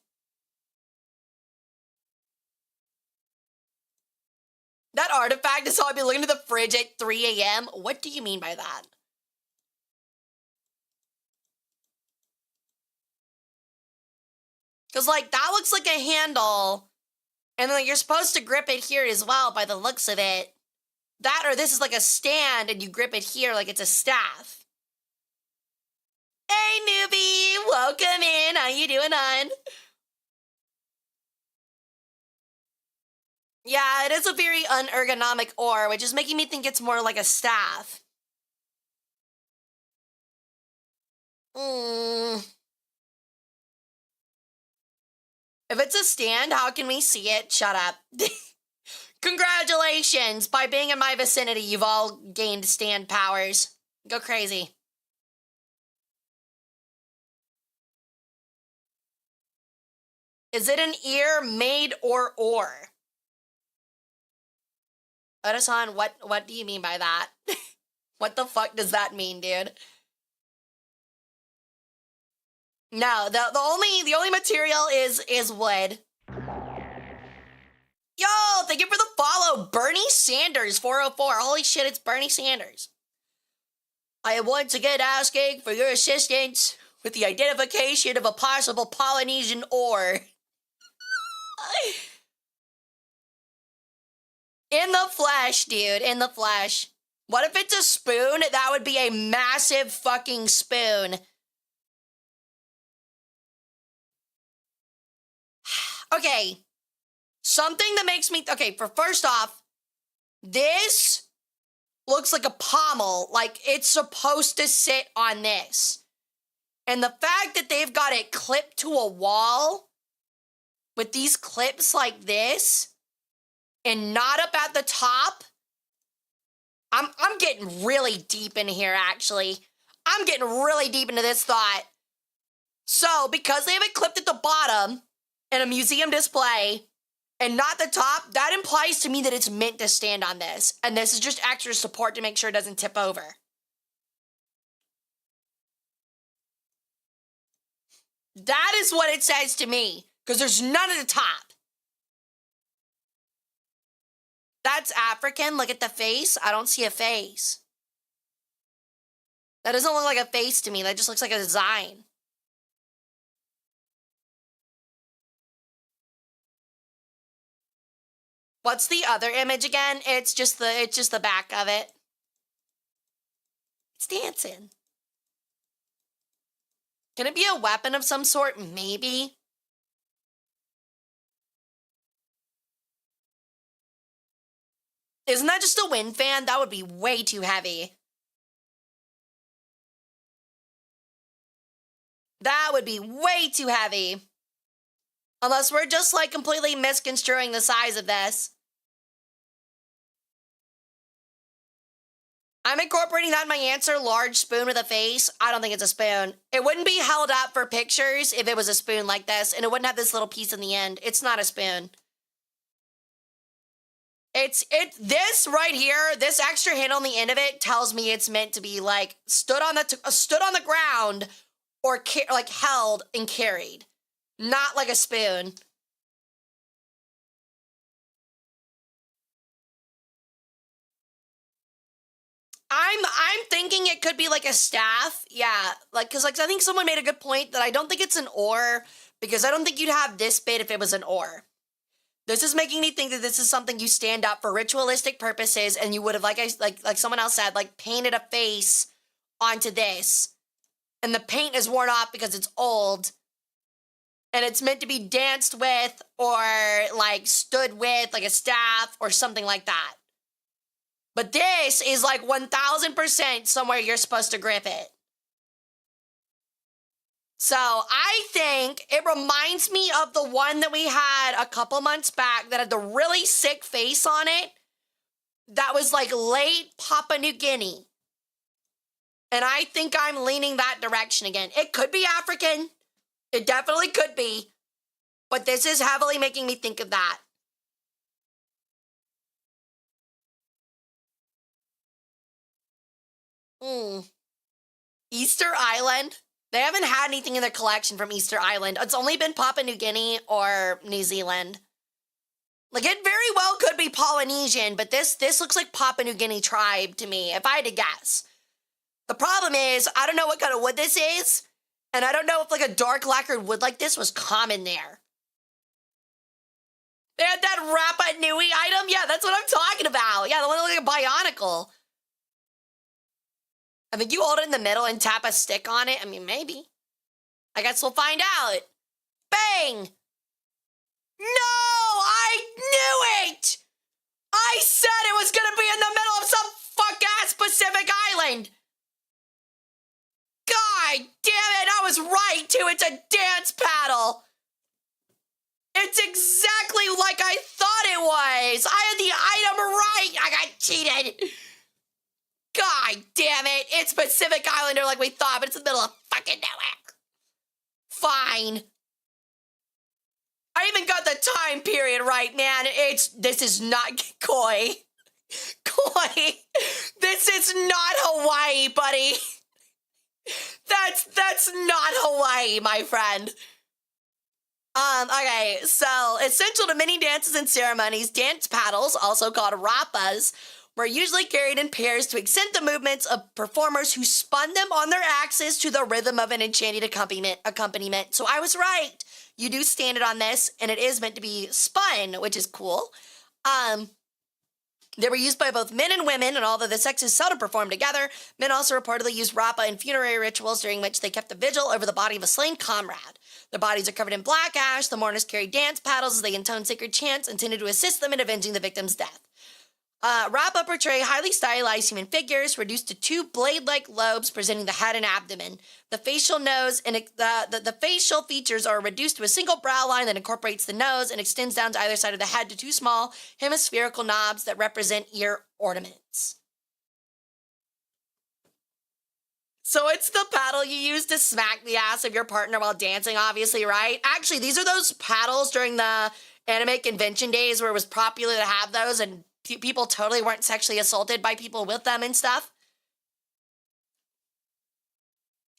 That artifact is how I'd be looking at the fridge at 3 a.m. What do you mean by that? Because, like, that looks like a handle. And then like, you're supposed to grip it here as well by the looks of it. That or this is like a stand and you grip it here like it's a staff. Hey, newbie! Welcome in. How you doing, hon? Yeah, it is a very unergonomic ore, which is making me think it's more like a staff. If it's a stand, how can we see it? Shut up. Congratulations! By being in my vicinity, you've all gained stand powers. Go crazy. Is it an ear, made, or ore? Oda-san, what do you mean by that? What the fuck does that mean, dude? No, the only material is wood. Yo, thank you for the follow, Bernie Sanders 404. Holy shit, it's Bernie Sanders. I am once again asking for your assistance with the identification of a possible Polynesian ore. In the flesh, dude, in the flesh. What if it's a spoon? That would be a massive fucking spoon. Okay, something that makes me, okay, for first off, this looks like a pommel, like it's supposed to sit on this. And the fact that they've got it clipped to a wall with these clips like this and not up at the top, I'm getting really deep in here, actually. I'm getting really deep into this thought. So, because they have it clipped at the bottom, in a museum display and not the top, that implies to me that it's meant to stand on this. And this is just extra support to make sure it doesn't tip over. That is what it says to me, because there's none at the top. That's African. Look at the face. I don't see a face. That doesn't look like a face to me. That just looks like a design. What's the other image again? It's just the back of it. It's dancing. Can it be a weapon of some sort? Maybe. Isn't that just a wind fan? That would be way too heavy. That would be way too heavy. Unless we're just like completely misconstruing the size of this. I'm incorporating that in my answer. Large spoon with a face. I don't think it's a spoon. It wouldn't be held up for pictures if it was a spoon like this, and it wouldn't have this little piece in the end. It's not a spoon. This right here, this extra handle on the end of it tells me it's meant to be like stood on the ground or like held and carried, not like a spoon. I'm thinking it could be like a staff. Yeah, like cuz like I think someone made a good point that I don't think it's an oar because I don't think you'd have this bit if it was an oar. This is making me think that this is something you stand up for ritualistic purposes and you would have like someone else said like painted a face onto this. And the paint is worn off because it's old. And it's meant to be danced with or like stood with like a staff or something like that. But this is like 1000% somewhere you're supposed to grip it. So I think it reminds me of the one that we had a couple months back that had the really sick face on it. That was like late Papua New Guinea. And I think I'm leaning that direction again. It could be African. It definitely could be. But this is heavily making me think of that. Easter Island. They haven't had anything in their collection from Easter Island. It's only been Papua New Guinea or New Zealand. Like, it very well could be Polynesian, but this looks like Papua New Guinea tribe to me, if I had to guess. The problem is, I don't know what kind of wood this is, and I don't know if, like, a dark lacquered wood like this was common there. They had that Rapa Nui item? Yeah, that's what I'm talking about. Yeah, the one that looked like a bionicle. I think you hold it in the middle and tap a stick on it. I mean, maybe. I guess we'll find out. Bang! No! I knew it! I said it was gonna be in the middle of some fuck-ass Pacific island! God damn it, I was right, too. It's a dance paddle. It's exactly like I thought it was. I had the item right. I got cheated. God damn it. It's Pacific Islander like we thought, but it's in the middle of fucking nowhere. Fine. I even got the time period right, man. This is not Koi. Koi. This is not Hawaii, buddy. That's not Hawaii, my friend. Okay, so essential to many dances and ceremonies, dance paddles, also called rapas, were usually carried in pairs to accent the movements of performers who spun them on their axes to the rhythm of an enchanted accompaniment. So I was right. You do stand it on this, and it is meant to be spun, which is cool. They were used by both men and women, and although the sexes seldom performed together, men also reportedly used rapa in funerary rituals during which they kept a vigil over the body of a slain comrade. Their bodies are covered in black ash. The mourners carried dance paddles as they intoned sacred chants intended to assist them in avenging the victim's death. Rapa portray highly stylized human figures reduced to two blade-like lobes presenting the head and abdomen. The facial nose and the facial features are reduced to a single brow line that incorporates the nose and extends down to either side of the head to two small hemispherical knobs that represent ear ornaments. So it's the paddle you use to smack the ass of your partner while dancing, obviously, right? Actually, these are those paddles during the anime convention days where it was popular to have those and people totally weren't sexually assaulted by people with them and stuff.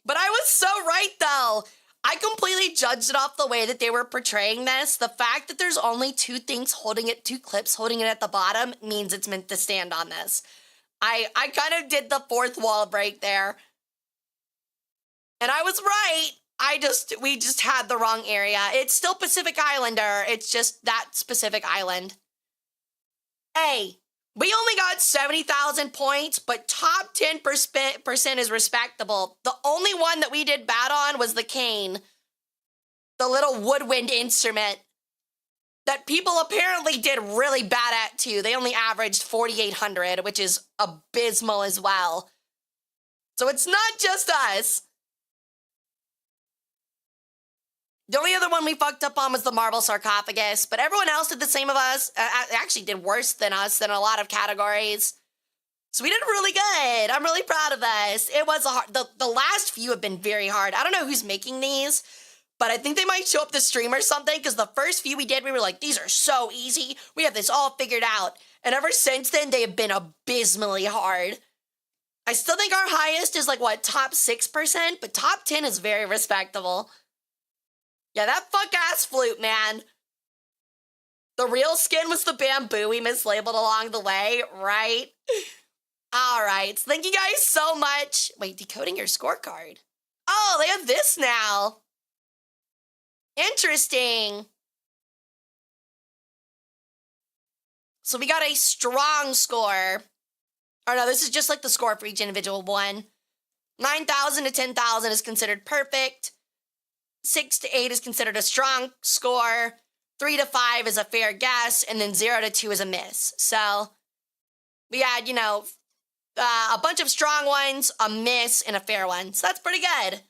But I was so right, though. I completely judged it off the way that they were portraying this. The fact that there's only two clips holding it at the bottom means it's meant to stand on this. I kind of did the fourth wall break there. And I was right. We just had the wrong area. It's still Pacific Islander. It's just that specific island. Hey, we only got 70,000 points, but top 10% is respectable. The only one that we did bad on was the cane. The little woodwind instrument that people apparently did really bad at too. They only averaged 4,800, which is abysmal as well. So it's not just us. The only other one we fucked up on was the marble sarcophagus, but everyone else did the same of us. Actually did worse than us in a lot of categories. So we did really good. I'm really proud of us. It was a hard, the last few have been very hard. I don't know who's making these, but I think they might show up the stream or something, because the first few we did, we were like, these are so easy. We have this all figured out. And ever since then, they have been abysmally hard. I still think our highest is like, what, top 6%? But top 10 is very respectable. Yeah, that fuck-ass flute, man. The real skin was the bamboo we mislabeled along the way, right? All right, so thank you guys so much. Wait, decoding your scorecard. Oh, they have this now. Interesting. So we got a strong score. Or no, this is just like the score for each individual one. 9,000 to 10,000 is considered perfect. 6 to 8 is considered a strong score. 3 to 5 is a fair guess. And then 0 to 2 is a miss. So we had, you know, a bunch of strong ones, a miss, and a fair one. So that's pretty good.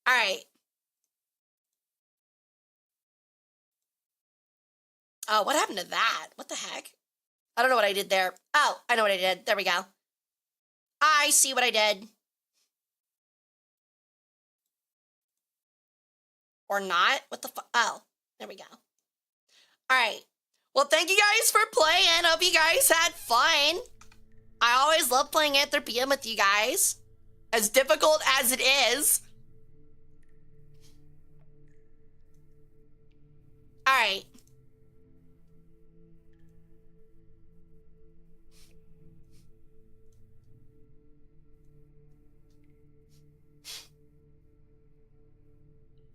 All right. Oh, what happened to that? What the heck? I don't know what I did there. Oh, I know what I did. There we go. I see what I did. Or not? What the fuck? Oh, there we go. All right. Well, thank you guys for playing. Hope you guys had fun. I always love playing envtuber with you guys. As difficult as it is. All right.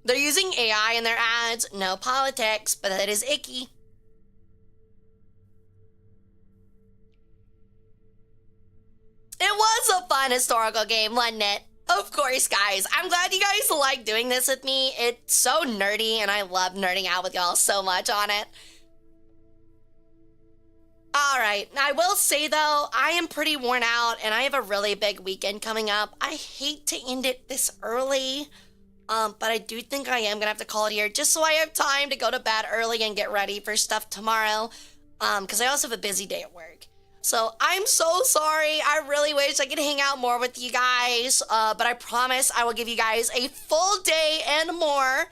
They're using AI in their ads. No politics, but it is icky. It was a fun historical game, wasn't it? Of course, guys. I'm glad you guys like doing this with me. It's so nerdy, and I love nerding out with y'all so much on it. All right. I will say, though, I am pretty worn out, and I have a really big weekend coming up. I hate to end it this early, but I do think I am going to have to call it here just so I have time to go to bed early and get ready for stuff tomorrow, because I also have a busy day at work. So I'm so sorry. I really wish I could hang out more with you guys, but I promise I will give you guys a full day and more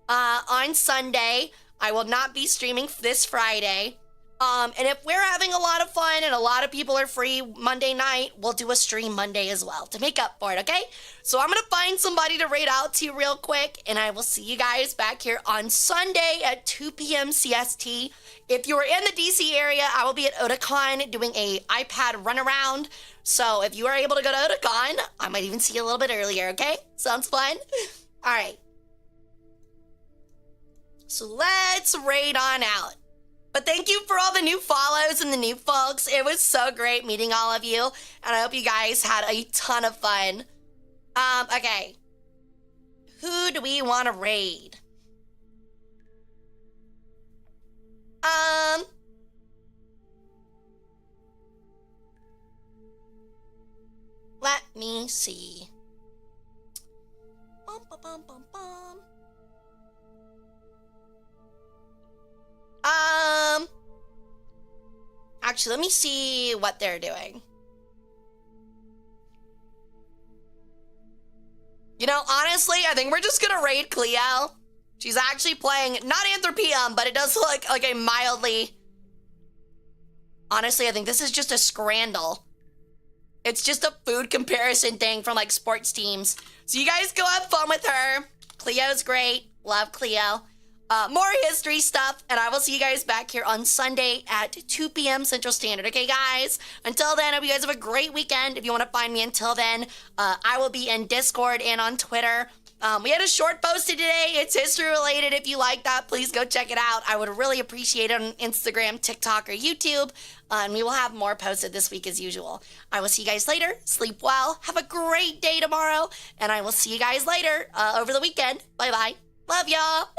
on Sunday. I will not be streaming this Friday. And if we're having a lot of fun and a lot of people are free Monday night, we'll do a stream Monday as well to make up for it, okay? So I'm going to find somebody to raid out to real quick, and I will see you guys back here on Sunday at 2 p.m. CST. If you are in the DC area, I will be at Otakon doing a iPad runaround. So if you are able to go to Otakon, I might even see you a little bit earlier, okay? Sounds fun? All right. So let's raid on out. But thank you for all the new follows and the new folks. It was so great meeting all of you. And I hope you guys had a ton of fun. Okay. Who do we want to raid? Let me see. Bum, bum, bum, bum, bum. Actually, let me see what they're doing. You know, honestly, I think we're just gonna raid Cleo. She's actually playing, not envtuber, but it does look like a mildly... Honestly, I think this is just a scrandle. It's just a food comparison thing from like sports teams. So you guys go have fun with her. Cleo's great. Love Cleo. More history stuff, and I will see you guys back here on Sunday at 2 p.m. Central Standard. Okay, guys? Until then, I hope you guys have a great weekend. If you want to find me until then, I will be in Discord and on Twitter. We had a short posted today. It's history related. If you like that, please go check it out. I would really appreciate it on Instagram, TikTok, or YouTube. And we will have more posted this week as usual. I will see you guys later. Sleep well. Have a great day tomorrow. And I will see you guys later over the weekend. Bye-bye. Love y'all.